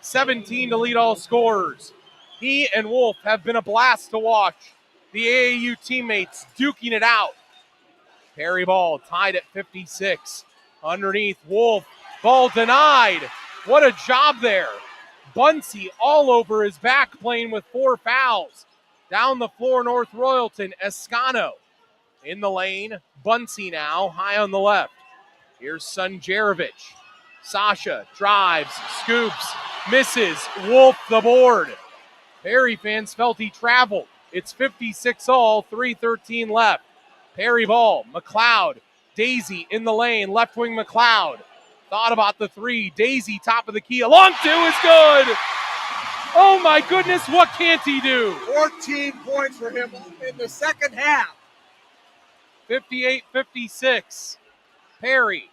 17 to lead all scorers. He and Wolf have been a blast to watch. The AAU teammates duking it out. Perry ball tied at 56. Underneath Wolf. Ball denied. What a job there. Bunsey all over his back playing with 4 fouls. Down the floor, North Royalton. Escano in the lane. Bunsey now high on the left. Here's Sunjarevic. Sasha drives, scoops, misses. Wolf the board. Perry fans felt he traveled. It's 56 all, 3:13 left. Perry ball, McLeod, Daisy in the lane, left wing McLeod. Thought about the 3, Daisy top of the key, a long 2 is good. Oh my goodness, what can't he do? 14 points for him in the second half. 58-56, Perry.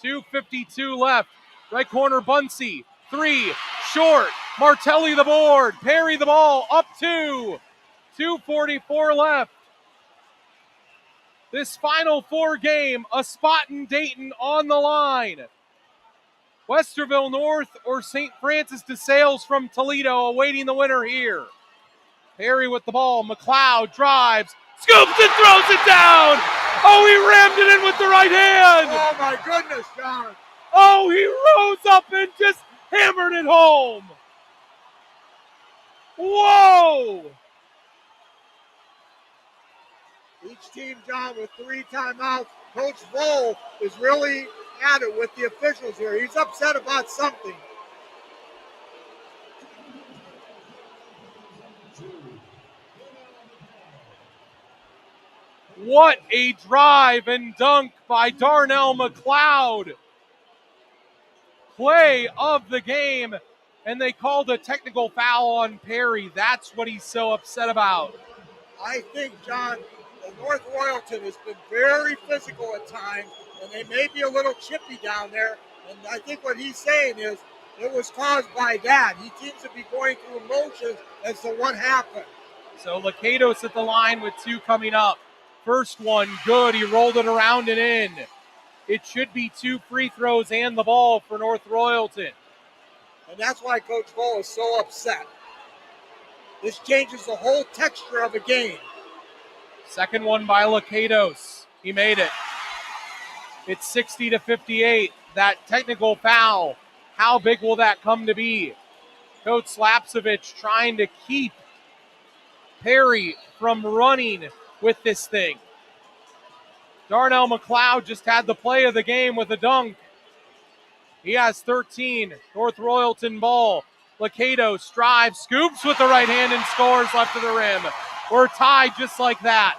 2:52 left. Right corner, Bunsey. 3, short. Martelli the board. Perry the ball. Up 2. 2:44 left. This Final Four game, a spot in Dayton on the line. Westerville North or St. Francis de Sales from Toledo awaiting the winner here. Perry with the ball. McLeod drives, scoops and throws it down. Oh, he rammed it in with the right hand. Oh, my goodness, John. Oh, he rose up and just hammered it home. Whoa. Each team, John, with 3 timeouts. Coach Voll is really at it with the officials here. He's upset about something. What a drive and dunk by Darnell McLeod. Play of the game, and they called a technical foul on Perry. That's what he's so upset about. I think, John, the North Royalton has been very physical at times, and they may be a little chippy down there. And I think what he's saying is it was caused by that. He seems to be going through emotions as to what happened. So Lakatos at the line with 2 coming up. First one, good. He rolled it around and in. It should be 2 free throws and the ball for North Royalton. And that's why Coach Voll is so upset. This changes the whole texture of a game. Second one by Lakatos. He made it. It's 60-58. That technical foul, how big will that come to be? Coach Slapsevich trying to keep Perry from running with this thing. Darnell McLeod just had the play of the game with a dunk. He has 13. North Royalton ball. Lakatos drives, scoops with the right hand and scores left of the rim. We're tied just like that.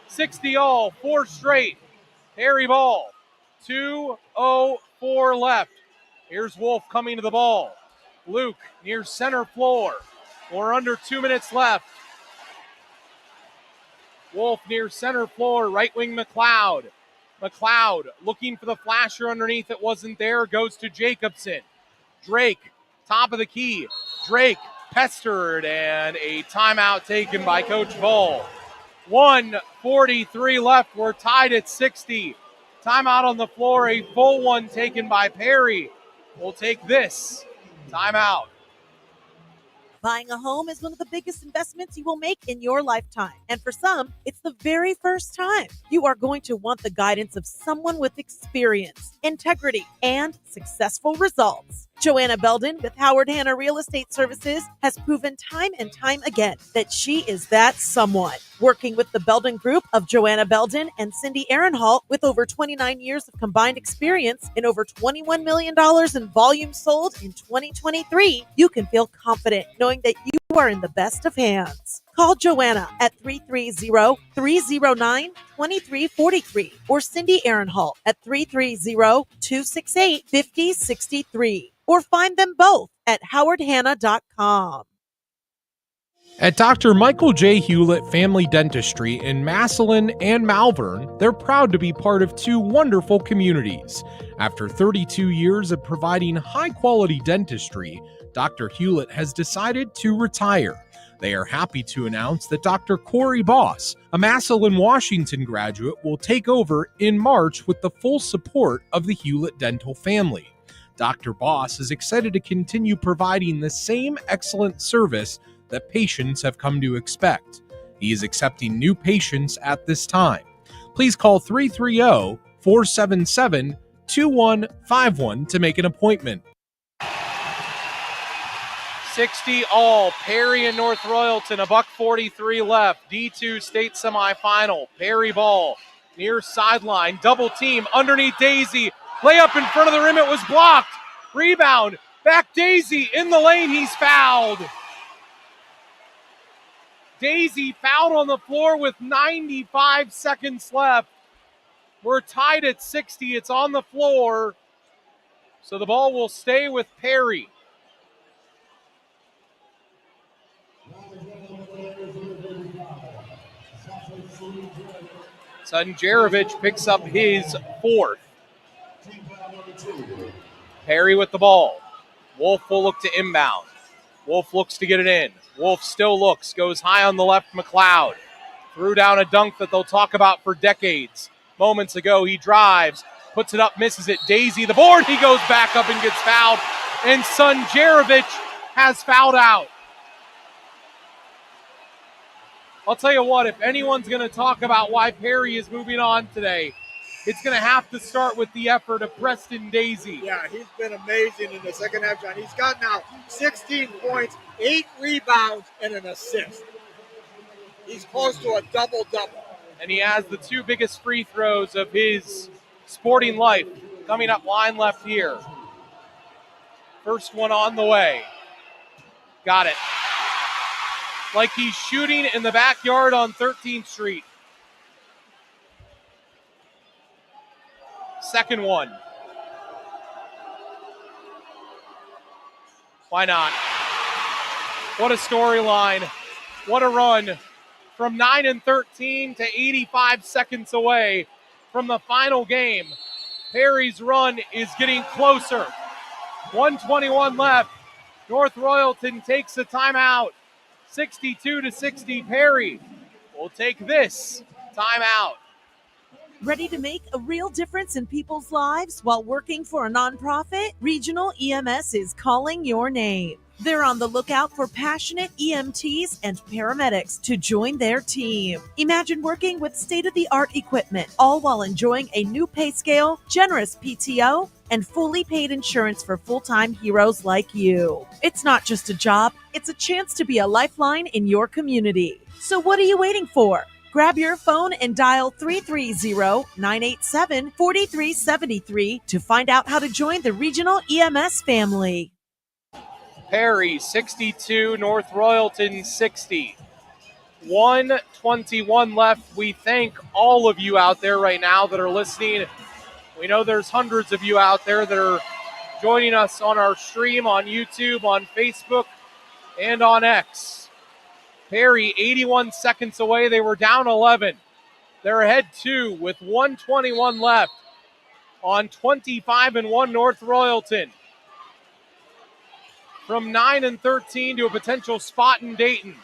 60 all, 4 straight. Perry ball. 2:04 left. Here's Wolf coming to the ball. Luke near center floor. We're under 2 minutes left. Wolf near center floor, right wing McLeod. McLeod looking for the flasher underneath. It wasn't there. Goes to Jacobson. Drake, top of the key. Drake pestered, and a timeout taken by Coach Voll. 1:43 left. We're tied at 60. Timeout on the floor. A full one taken by Perry. We'll take this timeout. Buying a home is one of the biggest investments you will make in your lifetime. And for some, it's the very first time. You are going to want the guidance of someone with experience, integrity, and successful results. Joanna Belden with Howard Hanna Real Estate Services has proven time and time again that she is that someone. Working with the Belden Group of Joanna Belden and Cindy Aaronhalt with over 29 years of combined experience and over $21 million in volume sold in 2023, you can feel confident knowing that you are in the best of hands. Call Joanna at 330-309-2343 or Cindy Aaronhalt at 330-268-5063 or find them both at howardhanna.com. At Dr. Michael J. Hewlett Family Dentistry in Massillon and Malvern, they're proud to be part of 2 wonderful communities. After 32 years of providing high-quality dentistry, Dr. Hewlett has decided to retire. They are happy to announce that Dr. Corey Boss, a Massillon, Washington graduate, will take over in March with the full support of the Hewlett dental family. Dr. Boss is excited to continue providing the same excellent service that patients have come to expect. He is accepting new patients at this time. Please call 330-477-2151 to make an appointment. 60 all. Perry and North Royalton, $1:43 left. D2 state semifinal. Perry ball near sideline. Double team underneath Daisy. Layup in front of the rim. It was blocked. Rebound. Back Daisy in the lane. He's fouled. Daisy fouled on the floor with 95 seconds left. We're tied at 60. It's on the floor. So the ball will stay with Perry. Sunjarevic picks up his 4th. Perry with the ball. Wolf will look to inbound. Wolf looks to get it in. Wolf still looks, goes high on the left, McLeod. Threw down a dunk that they'll talk about for decades. Moments ago, he drives, puts it up, misses it. Daisy, the board, he goes back up and gets fouled. And Sunjarevic has fouled out. I'll tell you what, if anyone's going to talk about why Perry is moving on today, it's going to have to start with the effort of Preston Daisy. Yeah, he's been amazing in the second half, John. He's got now 16 points, 8 rebounds, and an assist. He's close to a double-double. And he has the 2 biggest free throws of his sporting life coming up line left here. First one on the way. Got it. Like he's shooting in the backyard on 13th Street. Second one. Why not? What a storyline. What a run. From 9-13 to 85 seconds away from the final game. Perry's run is getting closer. 1:21 left. North Royalton takes a timeout. 62-60. Perry will take this timeout. Ready to make a real difference in people's lives while working for a nonprofit? Regional EMS is calling your name. They're on the lookout for passionate EMTs and paramedics to join their team. Imagine working with state-of-the-art equipment, all while enjoying a new pay scale, generous PTO, and fully paid insurance for full-time heroes like you. It's not just a job, it's a chance to be a lifeline in your community. So what are you waiting for? Grab your phone and dial 330-987-4373 to find out how to join the Regional EMS family. Perry 62, North Royalton 60. 1:21 left. We thank all of you out there right now that are listening. We know there's hundreds of you out there that are joining us on our stream on YouTube, on Facebook, and on X. Perry 81 seconds away. They were down 11. They're ahead 2 with 1:21 left on 25-1 North Royalton. From 9-13 to a potential spot in Dayton.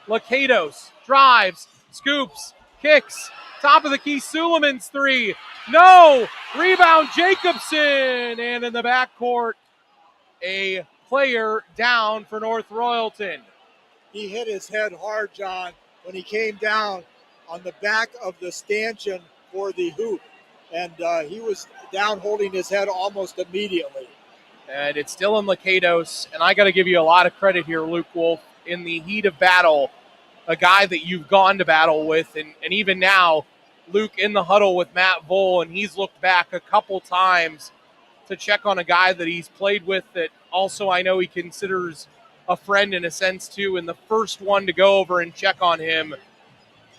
Lakatos drives, scoops, kicks, top of the key, Suleiman's 3. No! Rebound, Jacobson! And in the backcourt, a player down for North Royalton. He hit his head hard, John, when he came down on the back of the stanchion for the hoop. And he was down holding his head almost immediately. And it's still in Lakatos. And I got to give you a lot of credit here, Luke Wolf. In the heat of battle, a guy that you've gone to battle with. And even now, Luke in the huddle with Matt Vole, and he's looked back a couple times to check on a guy that he's played with that also I know he considers a friend in a sense too. And the first one to go over and check on him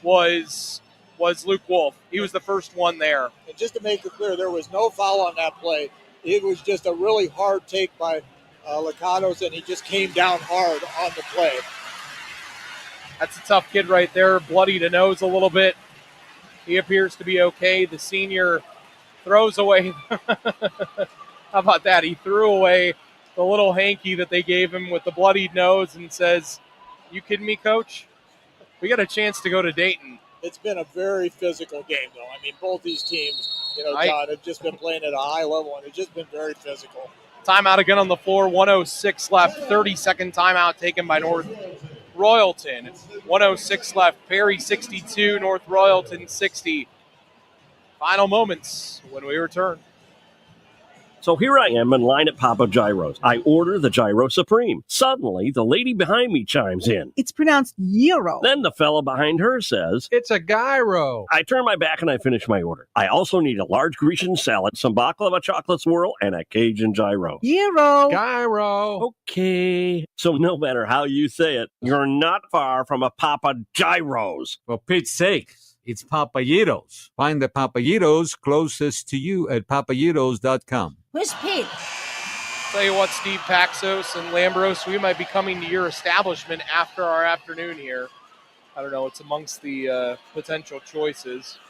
was Luke Wolf. He was the first one there. And just to make it clear, there was no foul on that play. It was just a really hard take by Lakatos, and he just came down hard on the play. That's a tough kid right there. Bloody to nose a little bit. He appears to be okay. The senior throws away. How about that? He threw away the little hanky that they gave him with the bloodied nose and says, "You kidding me, Coach? We got a chance to go to Dayton." It's been a very physical game, though. I mean, both these teams, John, have just been playing at a high level, and it's just been very physical. Timeout again on the floor. 1:06 left. 30-second timeout taken by North Royalton. 1:06 left. Perry 62, North Royalton 60. Final moments when we return. So here I am in line at Papa Gyro's. I order the Gyro Supreme. Suddenly, the lady behind me chimes in. It's pronounced gyro. Then the fella behind her says, "It's a gyro." I turn my back and I finish my order. I also need a large Grecian salad, some baklava chocolate swirl, and a Cajun gyro. Gyro. Gyro. Okay. So no matter how you say it, you're not far from a Papa Gyro's. For Pete's sake, it's Papayitos. Find the Papayitos closest to you at papayitos.com. Where's Pete? Tell you what, Steve Paxos and Lambros, we might be coming to your establishment after our afternoon here. I don't know. It's amongst the potential choices.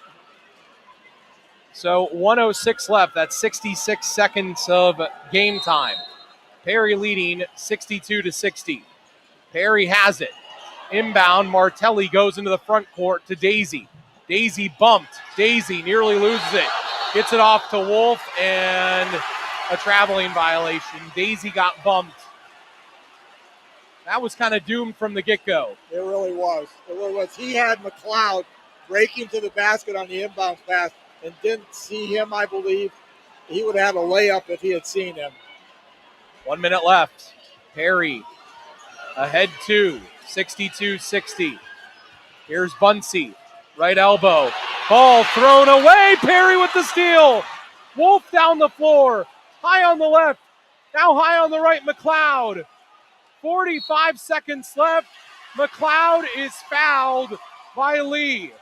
So 1:06 left. That's 66 seconds of game time. Perry leading 62-60. Perry has it. Inbound, Martelli goes into the front court to Daisy. Daisy bumped. Daisy nearly loses it. Gets it off to Wolf, and a traveling violation. Daisy got bumped. That was kind of doomed from the get-go. It really was. It really was. He had McLeod breaking to the basket on the inbound pass and didn't see him, I believe. He would have had a layup if he had seen him. 1 minute left. Perry ahead 2, 62-60. Here's Bunsey, right elbow. Ball thrown away. Perry with the steal. Wolf down the floor. High on the left. Now high on the right, McLeod. 45 seconds left. McLeod is fouled by Lee.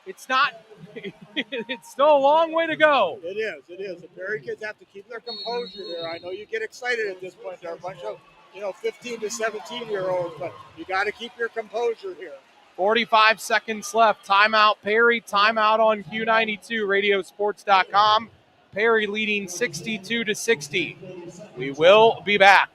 It's still a long way to go. It is. The Perry kids have to keep their composure here. I know you get excited at this point. There are a bunch of, 15 to 17-year-olds, but you got to keep your composure here. 45 seconds left. Timeout, Perry. Timeout on Q92, radiosports.com. Perry leading 62-60. We will be back.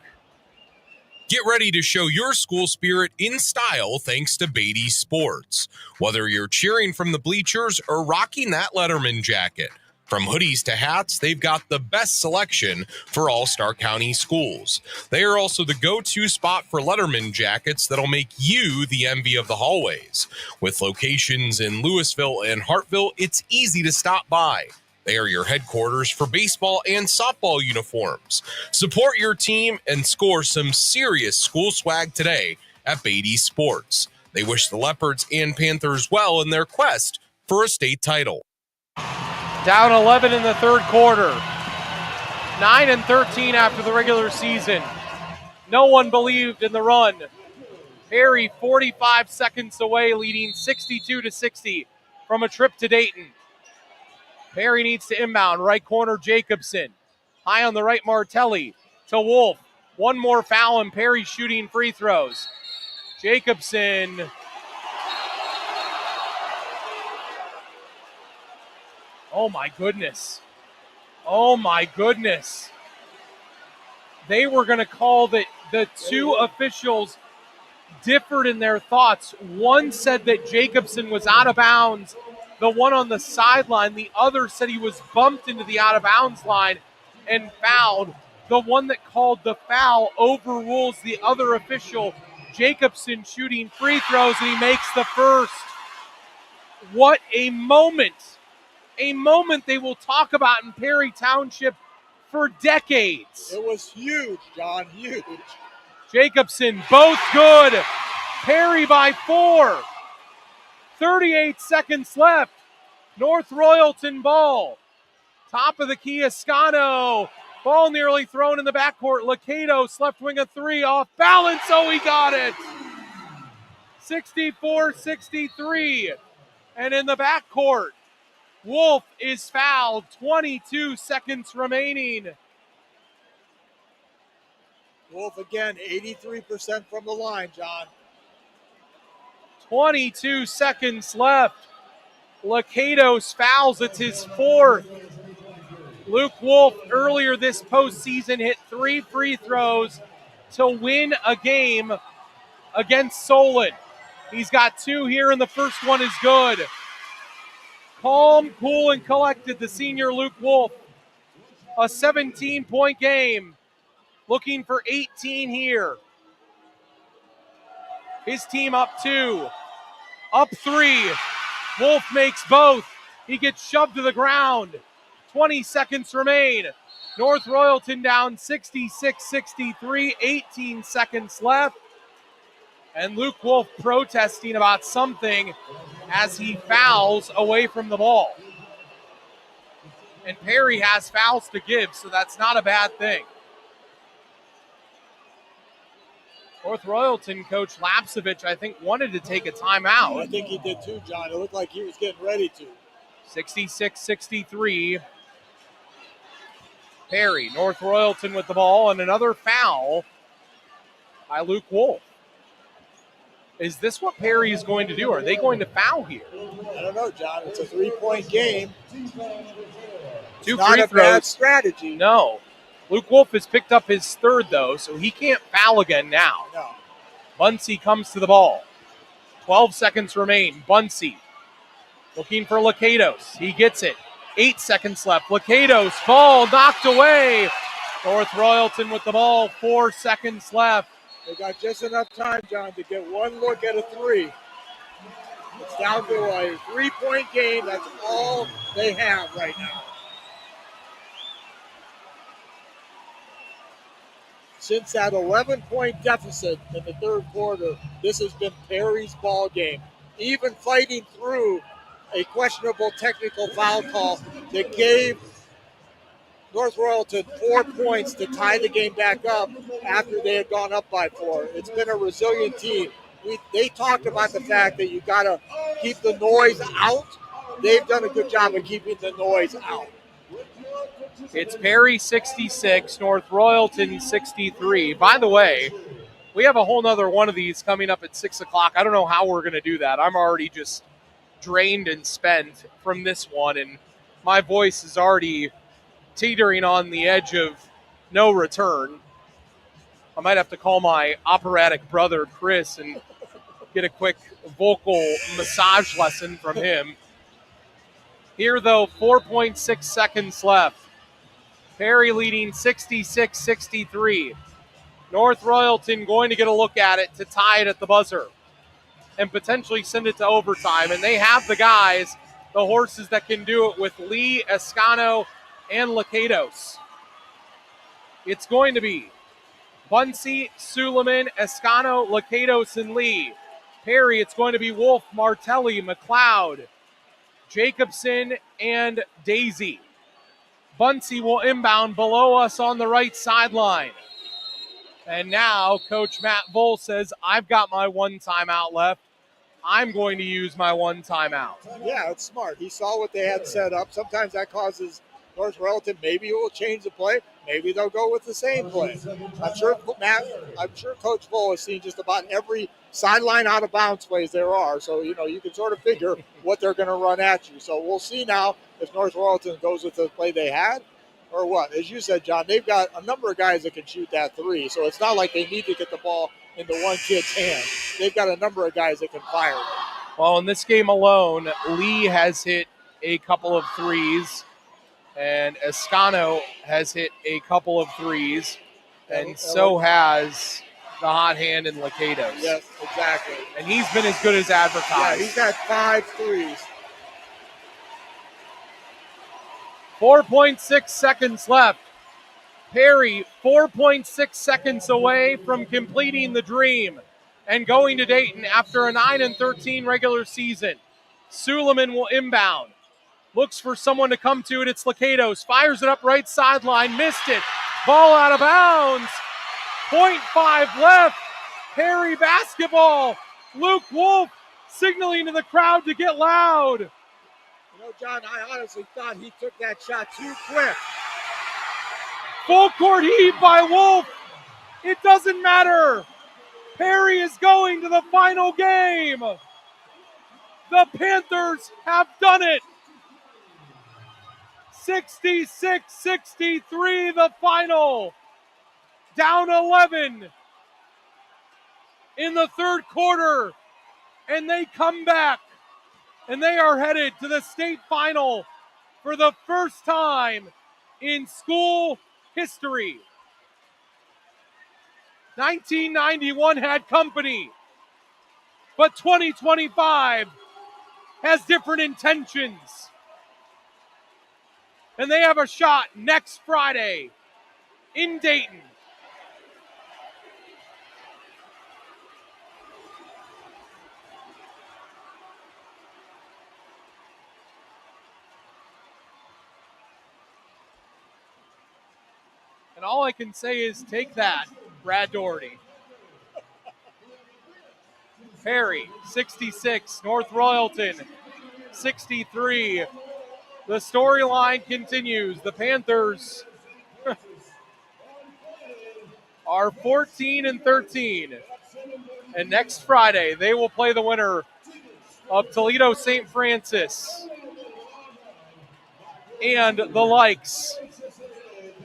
Get ready to show your school spirit in style thanks to Beatty Sports. Whether you're cheering from the bleachers or rocking that Letterman jacket, from hoodies to hats, they've got the best selection for all Stark County schools. They are also the go-to spot for Letterman jackets that'll make you the envy of the hallways. With locations in Louisville and Hartville, it's easy to stop by. They are your headquarters for baseball and softball uniforms. Support your team and score some serious school swag today at Beatty Sports. They wish the Leopards and Panthers well in their quest for a state title. Down 11 in the third quarter. 9-13 after the regular season. No one believed in the run. Perry 45 seconds away, leading 62-60 from a trip to Dayton. Perry needs to inbound. Right corner, Jacobson. High on the right, Martelli to Wolf. One more foul, and Perry shooting free throws. Jacobson. Oh, my goodness. They were going to call that the two officials differed in their thoughts. One said that Jacobson was out of bounds. The one on the sideline, the other said he was bumped into the out-of-bounds line and fouled. The one that called the foul overrules the other official, Jacobson, shooting free throws, and he makes the first. What a moment. A moment they will talk about in Perry Township for decades. It was huge, John, huge. Jacobson, both good. Perry by 4. 38 seconds left. North Royalton ball. Top of the key, Escano. Ball nearly thrown in the backcourt. Lacados, left wing a 3, off balance. Oh, he got it. 64-63. And in the backcourt, Wolf is fouled. 22 seconds remaining. Wolf again, 83% from the line, John. 22 seconds left. Lacados fouls. It's his 4th. Luke Wolf earlier this postseason hit 3 free throws to win a game against Solon. He's got 2 here, and the first one is good. Calm, cool, and collected, the senior Luke Wolf. A 17-point game. Looking for 18 here. His team up 2. Up 3. Wolf makes both. He gets shoved to the ground. 20 seconds remain. North Royalton down 66-63. 18 seconds left. And Luke Wolf protesting about something as he fouls away from the ball. And Perry has fouls to give, so that's not a bad thing. North Royalton coach Lapsevich, I think, wanted to take a timeout. I think he did too, John. It looked like he was getting ready to. 66-63. Perry, North Royalton with the ball, and another foul by Luke Wolf. Is this what Perry is going to do? Are they going to foul here? I don't know, John. It's a 3-point game. Two Not free a throws. bad strategy. No. Luke Wolf has picked up his third, though, so he can't foul again now. No. Bunsey comes to the ball. 12 seconds remain. Bunsey looking for Lakatos. He gets it. 8 seconds left. Lakatos, ball knocked away. North Royalton with the ball. 4 seconds left. They got just enough time, John, to get one look at a three. It's down to a 3-point game. That's all they have right now. Since that 11-point deficit in the third quarter, this has been Perry's ball game. Even fighting through a questionable technical foul call that gave North Royalton 4 points to tie the game back up after they had gone up by 4. It's been a resilient team. They talked about the fact that you got to keep the noise out. They've done a good job of keeping the noise out. It's Perry 66, North Royalton 63. By the way, we have a whole nother one of these coming up at 6 o'clock. I don't know how we're going to do that. I'm already just drained and spent from this one, and my voice is already teetering on the edge of no return. I might have to call my operatic brother, Chris, and get a quick vocal massage lesson from him. Here, though, 4.6 seconds left. Perry leading 66-63. North Royalton going to get a look at it to tie it at the buzzer and potentially send it to overtime. And they have the guys, the horses that can do it with Lee, Escano, and Lakatos. It's going to be Bunsey, Suleiman, Escano, Lakatos, and Lee. Perry, it's going to be Wolf, Martelli, McLeod, Jacobson, and Daisy. Bunsey will inbound below us on the right sideline. And now Coach Matt Voll says, I've got my one timeout left. I'm going to use my one timeout. Yeah, it's smart. He saw what they had set up. Sometimes that causes North Royalton, maybe it will change the play. Maybe they'll go with the same play. I'm sure Coach Voll has seen just about every sideline out of bounds plays there are. So, you can sort of figure what they're going to run at you. So we'll see now if North Royalton goes with the play they had or what. As you said, John, they've got a number of guys that can shoot that three. So it's not like they need to get the ball into one kid's hand. They've got a number of guys that can fire. Well, in this game alone, Lee has hit a couple of threes, and Escano has hit a couple of threes, and so has the hot hand in Lakatos. Yes, exactly. And he's been as good as advertised. Yeah, he's got 5 threes. 4.6 seconds left. Perry, 4.6 seconds away from completing the dream and going to Dayton after a 9-13 regular season. Suleiman will inbound. Looks for someone to come to it. It's Lakatos. Fires it up right sideline. Missed it. Ball out of bounds. 0.5 left. Perry basketball. Luke Wolf signaling to the crowd to get loud. John, I honestly thought he took that shot too quick. Full court heave by Wolf. It doesn't matter. Perry is going to the final game. The Panthers have done it. 66-63 the final. Down 11 in the third quarter. And they come back. And they are headed to the state final for the first time in school history. 1991 had company, but 2025 has different intentions. And they have a shot next Friday in Dayton. And all I can say is take that, Brad Doherty. Perry, 66. North Royalton, 63. The storyline continues. The Panthers are 14-13. And next Friday, they will play the winner of Toledo St. Francis and the likes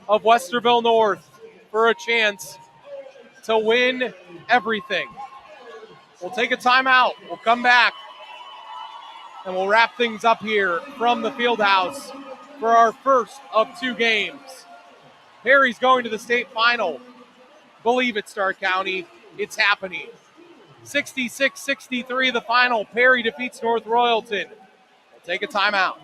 of Westerville North for a chance to win everything. We'll take a timeout. We'll come back, and we'll wrap things up here from the Fieldhouse for our first of two games. Perry's going to the state final. Believe it, Stark County. It's happening. 66-63 the final. Perry defeats North Royalton. We'll take a timeout.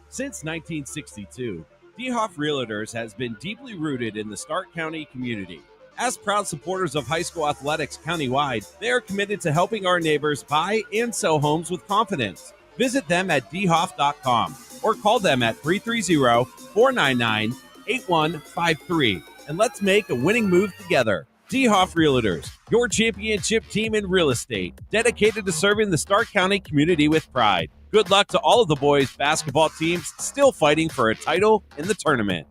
Since 1962, DeHoff Realtors has been deeply rooted in the Stark County community. As proud supporters of high school athletics countywide, they are committed to helping our neighbors buy and sell homes with confidence. Visit them at dhoff.com or call them at 330-499-8153 and let's make a winning move together. DeHoff Realtors, your championship team in real estate, dedicated to serving the Stark County community with pride. Good luck to all of the boys' basketball teams still fighting for a title in the tournament.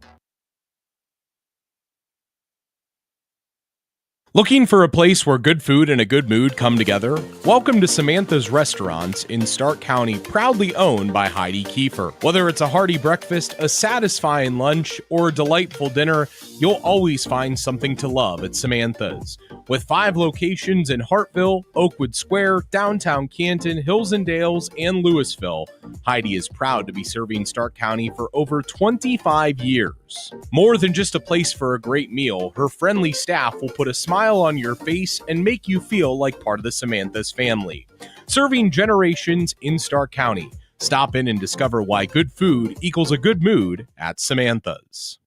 Looking for a place where good food and a good mood come together? Welcome to Samantha's Restaurants in Stark County, proudly owned by Heidi Kiefer. Whether it's a hearty breakfast, a satisfying lunch, or a delightful dinner, you'll always find something to love at Samantha's. With 5 locations in Hartville, Oakwood Square, downtown Canton, Hills and Dales, and Louisville, Heidi is proud to be serving Stark County for over 25 years. More than just a place for a great meal, her friendly staff will put a smile on your face and make you feel like part of the Samantha's family. Serving generations in Stark County. Stop in and discover why good food equals a good mood at Samantha's.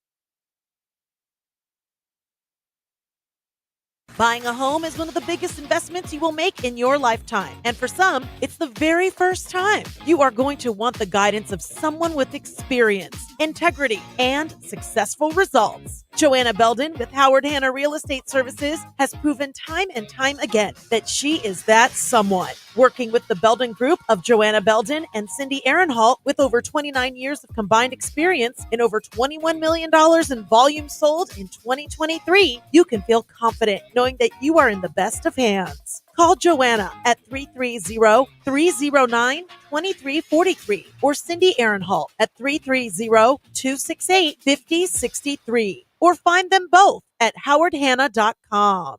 Buying a home is one of the biggest investments you will make in your lifetime. And for some, it's the very first time. You are going to want the guidance of someone with experience, integrity, and successful results. Joanna Belden with Howard Hanna Real Estate Services has proven time and time again that she is that someone. Working with the Belden Group of Joanna Belden and Cindy Ehrenhalt with over 29 years of combined experience and over $21 million in volume sold in 2023, you can feel confident knowing that you are in the best of hands. Call Joanna at 330-309-2343 or Cindy Ehrenhalt at 330-268-5063 or find them both at howardhanna.com.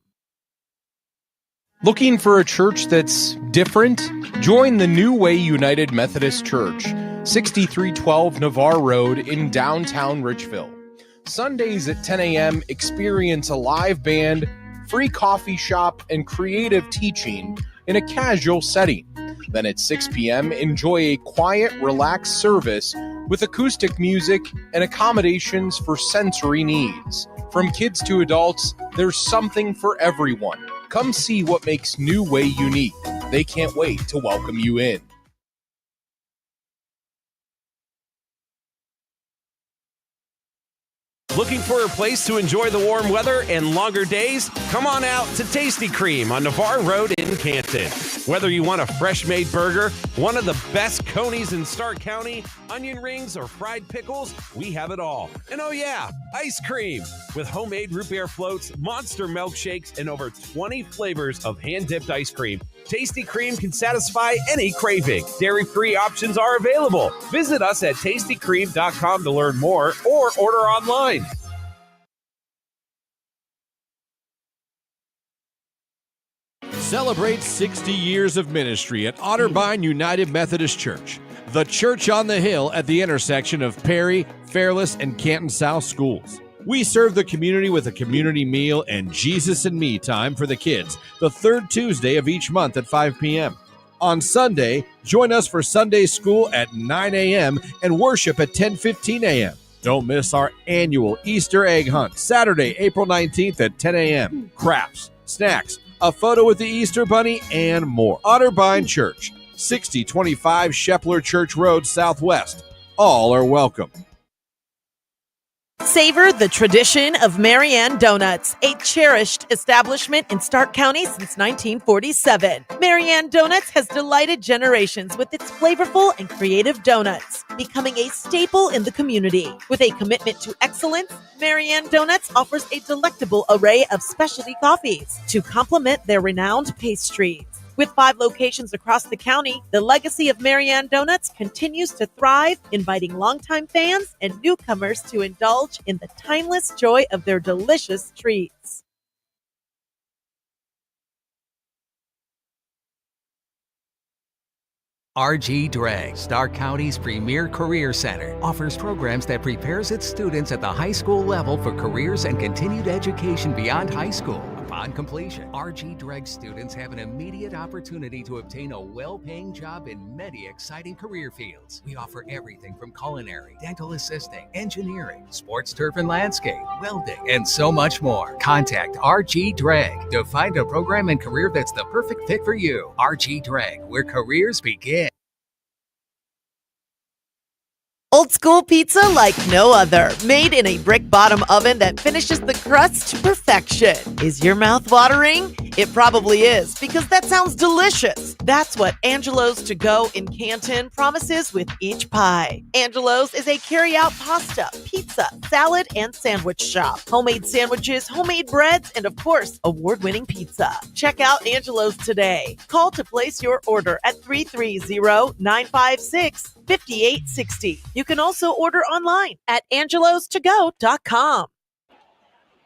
Looking for a church that's different? Join the New Way United Methodist Church, 6312 Navarre Road in downtown Richville. Sundays at 10 a.m., experience a live band, free coffee shop, and creative teaching in a casual setting. Then at 6 p.m., enjoy a quiet, relaxed service with acoustic music and accommodations for sensory needs. From kids to adults, there's something for everyone. Come see what makes New Way unique. They can't wait to welcome you in. Looking for a place to enjoy the warm weather and longer days? Come on out to Tasty Cream on Navarre Road in Canton. Whether you want a fresh-made burger, one of the best Conies in Stark County, onion rings, or fried pickles, we have it all. And oh yeah, ice cream! With homemade root beer floats, monster milkshakes, and over 20 flavors of hand-dipped ice cream, Tasty Cream can satisfy any craving. Dairy-free options are available. Visit us at tastycream.com to learn more or order online. Celebrate 60 years of ministry at Otterbein United Methodist Church, the church on the hill at the intersection of Perry, Fairless, and Canton South schools. We serve the community with a community meal and Jesus and Me time for the kids, the third Tuesday of each month at 5 p.m. On Sunday, join us for Sunday school at 9 a.m. and worship at 10:15 a.m. Don't miss our annual Easter egg hunt, Saturday, April 19th at 10 a.m. Crafts, snacks, a photo with the Easter Bunny, and more. Otterbein Church, 6025 Shepler Church Road, Southwest. All are welcome. Savor the tradition of Marianne Donuts, a cherished establishment in Stark County since 1947. Marianne Donuts has delighted generations with its flavorful and creative donuts. becoming a staple in the community. With a commitment to excellence, Marianne Donuts offers a delectable array of specialty coffees to complement their renowned pastries. With 5 locations across the county, the legacy of Marianne Donuts continues to thrive, inviting longtime fans and newcomers to indulge in the timeless joy of their delicious treats. RG Drag, Stark County's premier career center, offers programs that prepares its students at the high school level for careers and continued education beyond high school. Upon completion, RG Drag students have an immediate opportunity to obtain a well-paying job in many exciting career fields. We offer everything from culinary, dental assisting, engineering, sports turf and landscape, welding, and so much more. Contact RG Drag to find a program and career that's the perfect fit for you. RG Drag, where careers begin. Old school pizza like no other, made in a brick bottom oven that finishes the crust to perfection. Is your mouth watering? It probably is, because that sounds delicious. That's what Angelo's To Go in Canton promises with each pie. Angelo's is a carry-out pasta, pizza, salad, and sandwich shop. Homemade sandwiches, homemade breads, and of course, award-winning pizza. Check out Angelo's today. Call to place your order at 330-956-5860. You can also order online at angelostogo.com.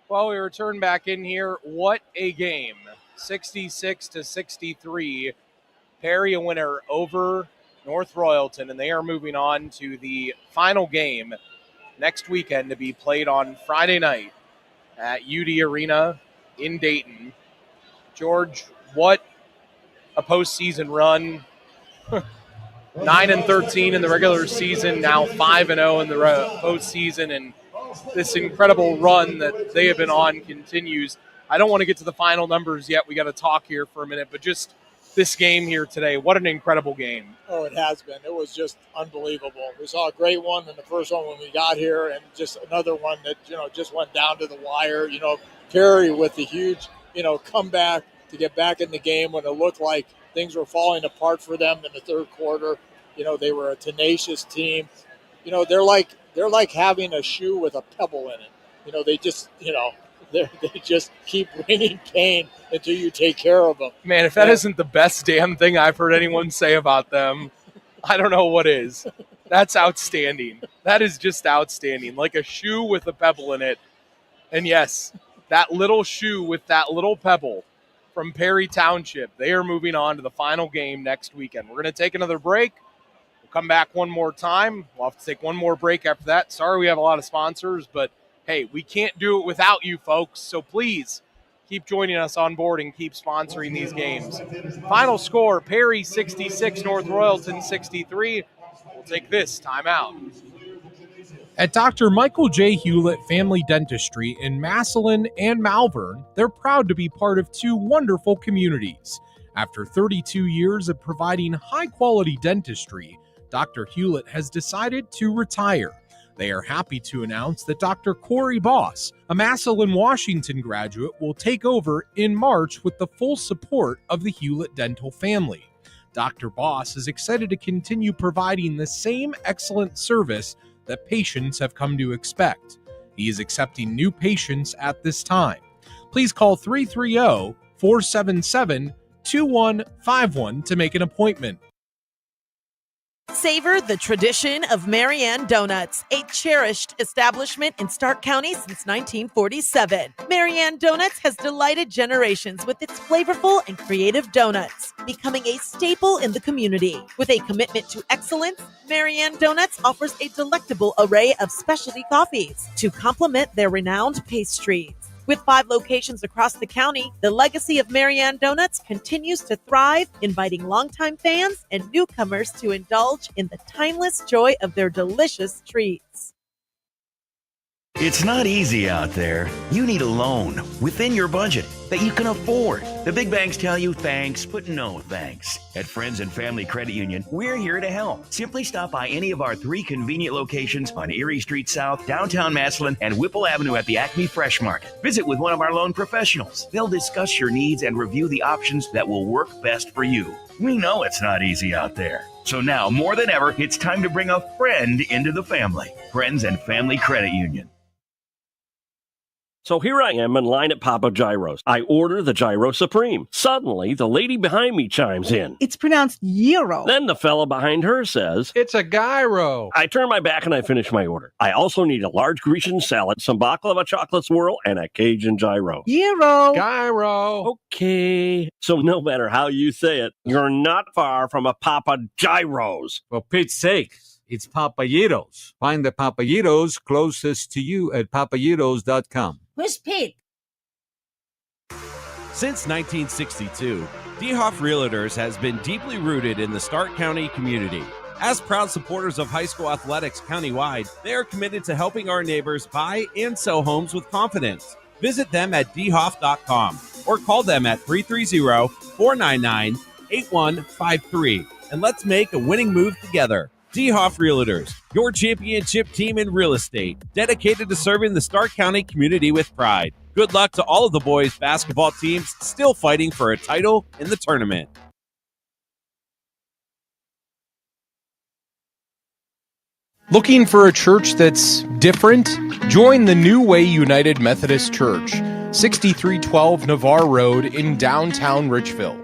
Well, we return back in here. What a game. 66-63. Perry a winner over North Royalton, and they are moving on to the final game next weekend to be played on Friday night at UD Arena in Dayton. George, what a postseason run. 9-13 in the regular season, now 5-0 in the postseason, and this incredible run that they have been on continues. I don't want to get to the final numbers yet. We got to talk here for a minute, but just this game here today, what an incredible game. Oh, it has been. It was just unbelievable. We saw a great one in the first one when we got here, and just another one that, just went down to the wire. Perry with the huge, comeback to get back in the game when it looked like things were falling apart for them in the third quarter. They were a tenacious team. They're like having a shoe with a pebble in it. They just, they just keep bringing pain until you take care of them. Man, if that isn't the best damn thing I've heard anyone say about them, I don't know what is. That's outstanding. That is just outstanding. Like a shoe with a pebble in it. And yes, that little shoe with that little pebble from Perry Township. They are moving on to the final game next weekend. We're going to take another break. We'll come back one more time. We'll have to take one more break after that. Sorry we have a lot of sponsors, but hey, we can't do it without you folks. So please keep joining us on board and keep sponsoring these games. Final score, Perry 66, North Royalton 63. We'll take this timeout. At Dr. Michael J. Hewlett Family Dentistry in Massillon and Malvern, they're proud to be part of 2 wonderful communities. After 32 years of providing high-quality dentistry, Dr. Hewlett has decided to retire. They are happy to announce that Dr. Corey Boss, a Massillon, Washington graduate, will take over in March with the full support of the Hewlett dental family. Dr. Boss is excited to continue providing the same excellent service that patients have come to expect. He is accepting new patients at this time. Please call 330-477-2151 to make an appointment. Savor the tradition of Marianne Donuts, a cherished establishment in Stark County since 1947. Marianne Donuts has delighted generations with its flavorful and creative donuts, becoming a staple in the community. With a commitment to excellence, Marianne Donuts offers a delectable array of specialty coffees to complement their renowned pastries. With 5 locations across the county, the legacy of Marianne Donuts continues to thrive, inviting longtime fans and newcomers to indulge in the timeless joy of their delicious treats. It's not easy out there. You need a loan within your budget that you can afford. The big banks tell you thanks, but no thanks. At Friends and Family Credit Union, we're here to help. Simply stop by any of our 3 convenient locations on Erie Street South, downtown Massillon, and Whipple Avenue at the Acme Fresh Market. Visit with one of our loan professionals. They'll discuss your needs and review the options that will work best for you. We know it's not easy out there. So now, more than ever, it's time to bring a friend into the family. Friends and Family Credit Union. So here I am in line at Papa Gyro's. I order the Gyro Supreme. Suddenly, the lady behind me chimes in. It's pronounced gyro. Then the fella behind her says, It's a gyro. I turn my back and I finish my order. I also need a large Grecian salad, some baklava chocolate swirl, and a Cajun gyro. Gyro. Gyro. Okay. So no matter how you say it, you're not far from a Papa Gyro's. For Pete's sake, it's Papayitos. Find the Papayitos closest to you at papayitos.com. Who's Pete? Since 1962, DeHoff Realtors has been deeply rooted in the Stark County community. As proud supporters of high school athletics countywide, they are committed to helping our neighbors buy and sell homes with confidence. Visit them at dhoff.com or call them at 330-499-8153 and let's make a winning move together. DeHoff Realtors, your championship team in real estate, dedicated to serving the Stark County community with pride. Good luck to all of the boys' basketball teams still fighting for a title in the tournament. Looking for a church that's different? Join the New Way United Methodist Church, 6312 Navarre Road in downtown Richville.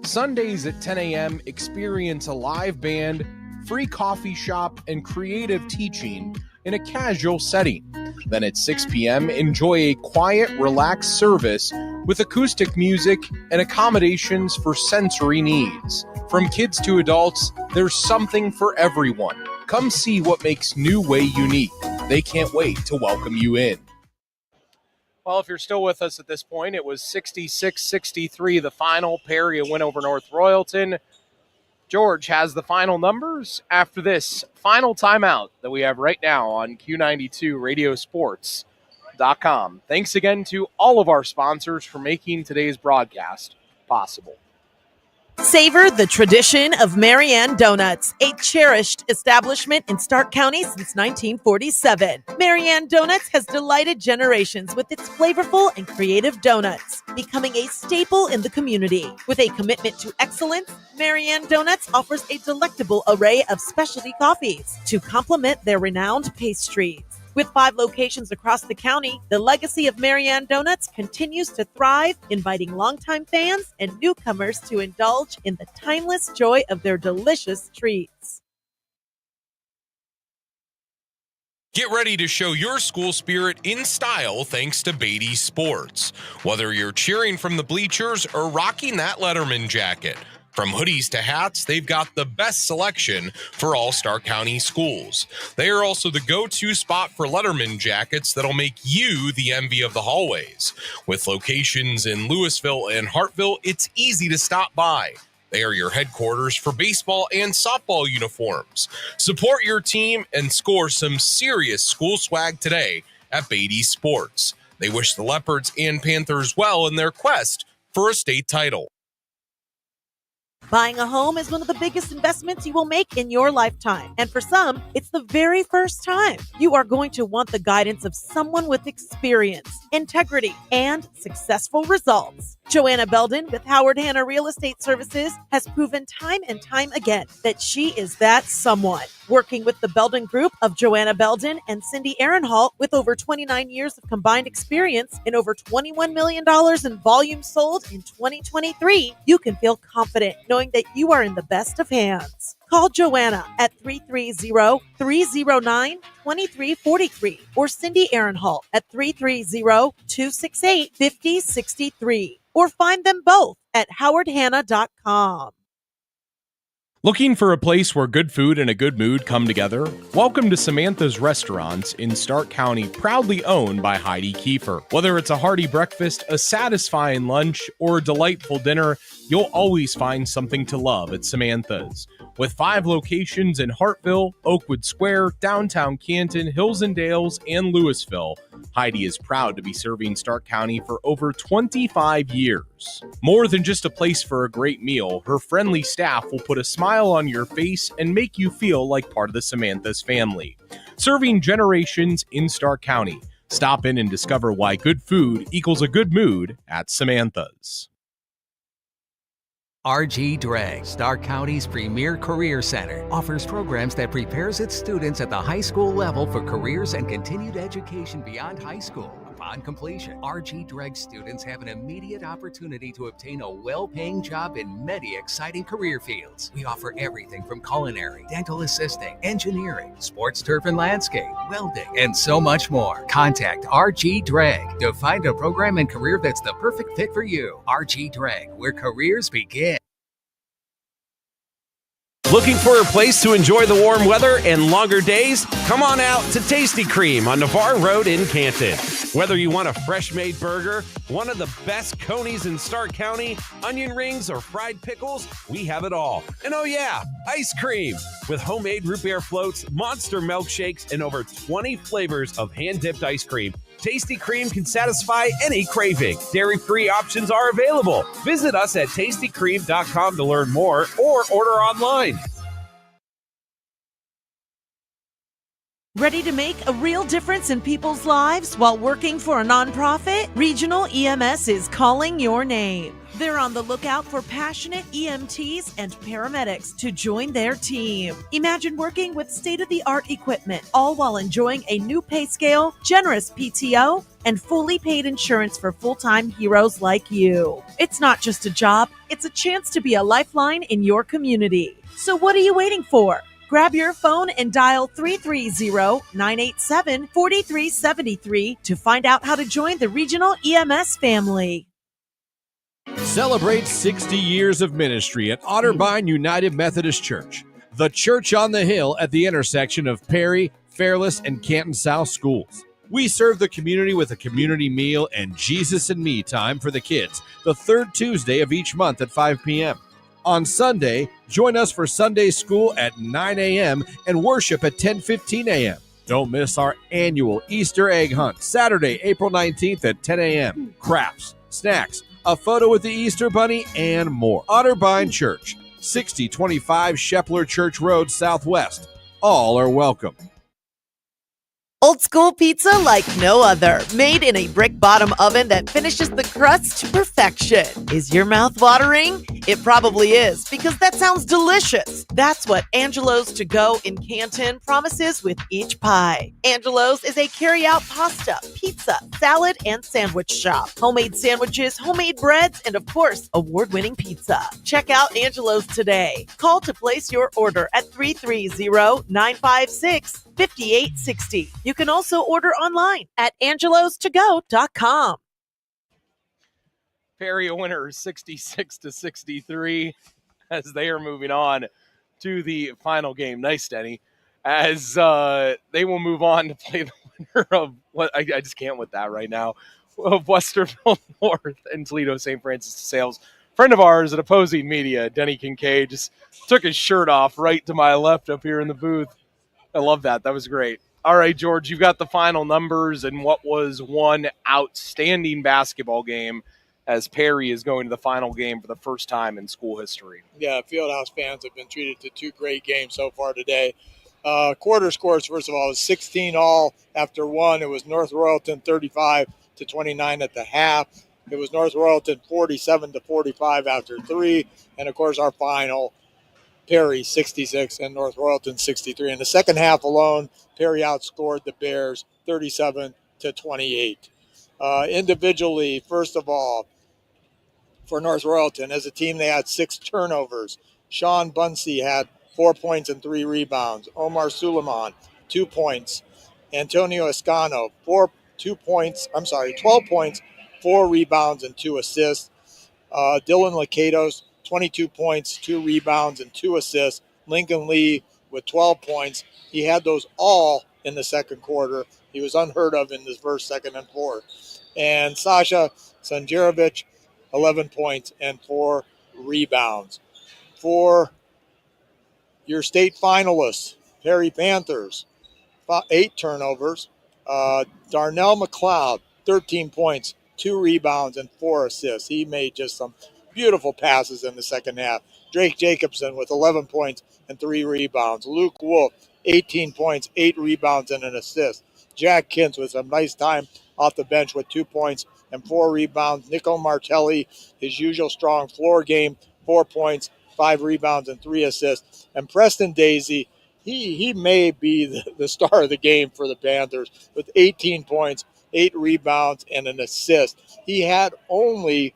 Sundays at 10 a.m., experience a live band, free coffee shop, and creative teaching in a casual setting. Then at 6 p.m., enjoy a quiet, relaxed service with acoustic music and accommodations for sensory needs. From kids to adults, there's something for everyone. Come see what makes New Way unique. They can't wait to welcome you in. Well, if you're still with us at this point, it was 66-63, the final. Perry a win over North Royalton. George has the final numbers after this final timeout that we have right now on Q92 Radiosports.com. Thanks again to all of our sponsors for making today's broadcast possible. Savor the tradition of Marianne Donuts, a cherished establishment in Stark County since 1947. Marianne Donuts has delighted generations with its flavorful and creative donuts, becoming a staple in the community. With a commitment to excellence, Marianne Donuts offers a delectable array of specialty coffees to complement their renowned pastries. With 5 locations across the county, the legacy of Marianne Donuts continues to thrive, inviting longtime fans and newcomers to indulge in the timeless joy of their delicious treats. Get ready to show your school spirit in style thanks to Beatty Sports. Whether you're cheering from the bleachers or rocking that Letterman jacket, from hoodies to hats, they've got the best selection for all Stark County schools. They are also the go-to spot for Letterman jackets that'll make you the envy of the hallways. With locations in Louisville and Hartville, it's easy to stop by. They are your headquarters for baseball and softball uniforms. Support your team and score some serious school swag today at Beatty Sports. They wish the Leopards and Panthers well in their quest for a state title. Buying a home is one of the biggest investments you will make in your lifetime. And for some, it's the very first time. You are going to want the guidance of someone with experience, integrity, and successful results. Joanna Belden with Howard Hanna Real Estate Services has proven time and time again that she is that someone. Working with the Belden Group of Joanna Belden and Cindy Aaronhalt with over 29 years of combined experience and over $21 million in volume sold in 2023, you can feel confident knowing that you are in the best of hands. Call Joanna at 330-309-2343 or Cindy Aaronhalt at 330-268-5063 or find them both at howardhanna.com. Looking for a place where good food and a good mood come together? Welcome to Samantha's Restaurants in Stark County, proudly owned by Heidi Kiefer. Whether it's a hearty breakfast, a satisfying lunch, or a delightful dinner, you'll always find something to love at Samantha's. With 5 locations in Hartville, Oakwood Square, downtown Canton, Hills and Dales, and Louisville, Heidi is proud to be serving Stark County for over 25 years. More than just a place for a great meal, her friendly staff will put a smile on your face and make you feel like part of the Samantha's family. Serving generations in Stark County. Stop in and discover why good food equals a good mood at Samantha's. RG Drag, Stark County's premier career center, offers programs that prepares its students at the high school level for careers and continued education beyond high school. Upon completion, RG Drag students have an immediate opportunity to obtain a well-paying job in many exciting career fields. We offer everything from culinary, dental assisting, engineering, sports turf and landscape, welding, and so much more. Contact RG Drag to find a program and career that's the perfect fit for you. RG Drag, where careers begin. Looking for a place to enjoy the warm weather and longer days? Come on out to Tasty Cream on Navarre Road in Canton. Whether you want a fresh-made burger, one of the best Conies in Stark County, onion rings, or fried pickles, we have it all. And oh yeah, ice cream! With homemade root beer floats, monster milkshakes, and over 20 flavors of hand-dipped ice cream, Tasty Cream can satisfy any craving. Dairy-free options are available. Visit us at tastycream.com to learn more or order online. Ready to make a real difference in people's lives while working for a nonprofit? Regional EMS is calling your name. They're on the lookout for passionate EMTs and paramedics to join their team. Imagine working with state-of-the-art equipment, all while enjoying a new pay scale, generous PTO, and fully paid insurance for full-time heroes like you. It's not just a job, it's a chance to be a lifeline in your community. So what are you waiting for? Grab your phone and dial 330-987-4373 to find out how to join the Regional EMS family. Celebrate 60 years of ministry at Otterbein United Methodist Church, the church on the hill at the intersection of Perry, Fairless, and Canton South schools. We serve the community with a community meal and Jesus and Me time for the kids, the third Tuesday of each month at 5 p.m. On Sunday, join us for Sunday school at 9 a.m. and worship at 10:15 a.m. Don't miss our annual Easter egg hunt, Saturday, April 19th at 10 a.m. Crafts, snacks, a photo with the Easter Bunny, and more. Otterbein Church, 6025 Shepler Church Road, Southwest. All are welcome. Old school pizza like no other, made in a brick bottom oven that finishes the crust to perfection. Is your mouth watering? It probably is, because that sounds delicious. That's what Angelo's To Go in Canton promises with each pie. Angelo's is a carry-out pasta, pizza, salad, and sandwich shop. Homemade sandwiches, homemade breads, and of course, award-winning pizza. Check out Angelo's today. Call to place your order at 330-956-5860. You can also order online at angelostogo.com. Perry a winner 66-63 as they are moving on to the final game. Nice, Denny. As they will move on to play the winner of what I just can't with that right now, of Westerville North and Toledo St. Francis de Sales. Friend of ours at Opposing Media, Denny Kincaid, just took his shirt off right to my left up here in the booth. I love that. That was great. All right, George, you've got the final numbers and what was one outstanding basketball game as Perry is going to the final game for the first time in school history. Yeah, Fieldhouse fans have been treated to two great games so far today. Quarter scores, first of all, was 16 all after one. It was North Royalton 35-29 at the half. It was North Royalton 47-45 after three. And, of course, our final, Perry 66 and North Royalton 63. In the second half alone, Perry outscored the Bears 37-28. Individually, first of all, for North Royalton, as a team, they had 6 turnovers. Sean Bunsey had 4 points and 3 rebounds. Omar Suleiman, 2 points. Antonio Escano, 12 points, 4 rebounds, and 2 assists. Dylan Lacados, 22 points, 2 rebounds, and 2 assists. Lincoln Lee with 12 points. He had those all in the second quarter. He was unheard of in the first, second, and fourth. And Sasha Sanjarovic, 11 points and 4 rebounds. For your state finalists, Perry Panthers, 8 turnovers. Darnell McLeod, 13 points, 2 rebounds, and 4 assists. He made just some beautiful passes in the second half. Drake Jacobson with 11 points and 3 rebounds. Luke Wolf, 18 points, 8 rebounds, and an assist. Jack Kintz with some nice time off the bench with 2 points and 4 rebounds. Nico Martelli, his usual strong floor game, 4 points, 5 rebounds, and 3 assists. And Preston Daisy, he may be the star of the game for the Panthers with 18 points, 8 rebounds, and an assist. He had only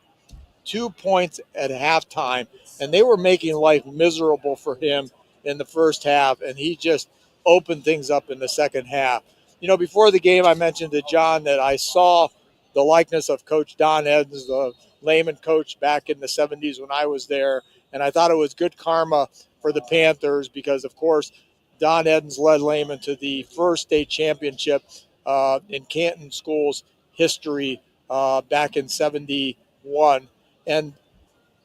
2 points at halftime, and they were making life miserable for him in the first half, and he just opened things up in the second half. You know, before the game, I mentioned to John that I saw the likeness of Coach Don Edens, the Lehman coach back in the 70s when I was there, and I thought it was good karma for the Panthers because, of course, Don Edens led Lehman to the first state championship in Canton School's history back in 71. And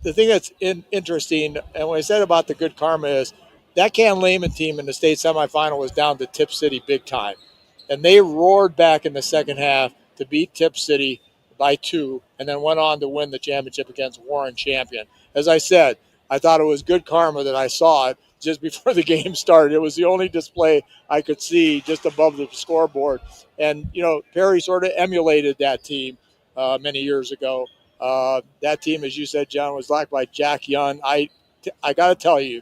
the thing that's interesting, and what I said about the good karma is that Canton Lehman team in the state semifinal was down to Tip City big time. And they roared back in the second half to beat Tip City by 2 and then went on to win the championship against Warren Champion. As I said, I thought it was good karma that I saw it just before the game started. It was the only display I could see just above the scoreboard. And, you know, Perry sort of emulated that team many years ago. That team, as you said, John, was led by Jack Young. I got to tell you,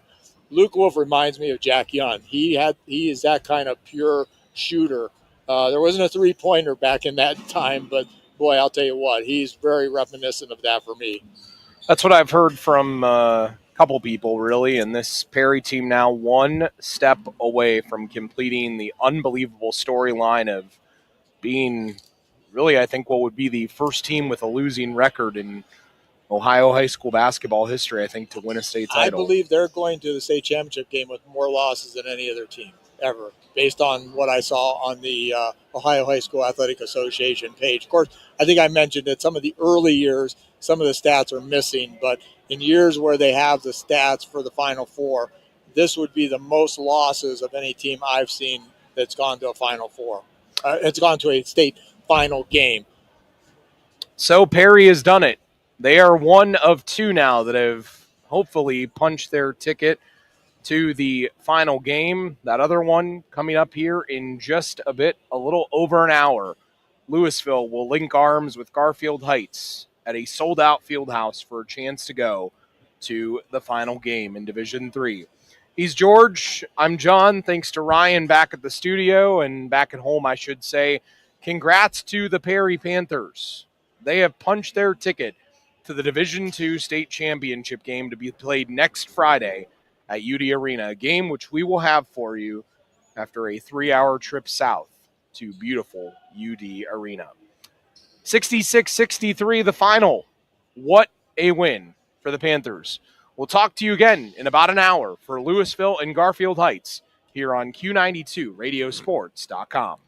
Luke Wolf reminds me of Jack Young. He is that kind of pure shooter. There wasn't a three-pointer back in that time, but boy, I'll tell you what, he's very reminiscent of that for me. That's what I've heard from a couple people, really, and this Perry team now one step away from completing the unbelievable storyline of being really, I think, what would be the first team with a losing record in Ohio high school basketball history, I think, to win a state title. I believe they're going to the state championship game with more losses than any other team ever, based on what I saw on the Ohio High School Athletic Association page. Of course, I think I mentioned that some of the early years, some of the stats are missing, but in years where they have the stats for the Final Four, this would be the most losses of any team I've seen that's gone to a Final Four. It's gone to a state final game. So Perry has done it. They are one of 2 now that have hopefully punched their ticket to the final game. That other one coming up here in just a bit, a little over an hour. Louisville will link arms with Garfield Heights at a sold-out Fieldhouse for a chance to go to the final game in Division III. He's George. I'm John. Thanks to Ryan back at the studio and back at home, I should say. Congrats to the Perry Panthers. They have punched their ticket to the Division II state championship game to be played next Friday at UD Arena, a game which we will have for you after a 3-hour trip south to beautiful UD Arena. 66-63, the final. What a win for the Panthers. We'll talk to you again in about an hour for Louisville and Garfield Heights here on Q92 Radiosports.com.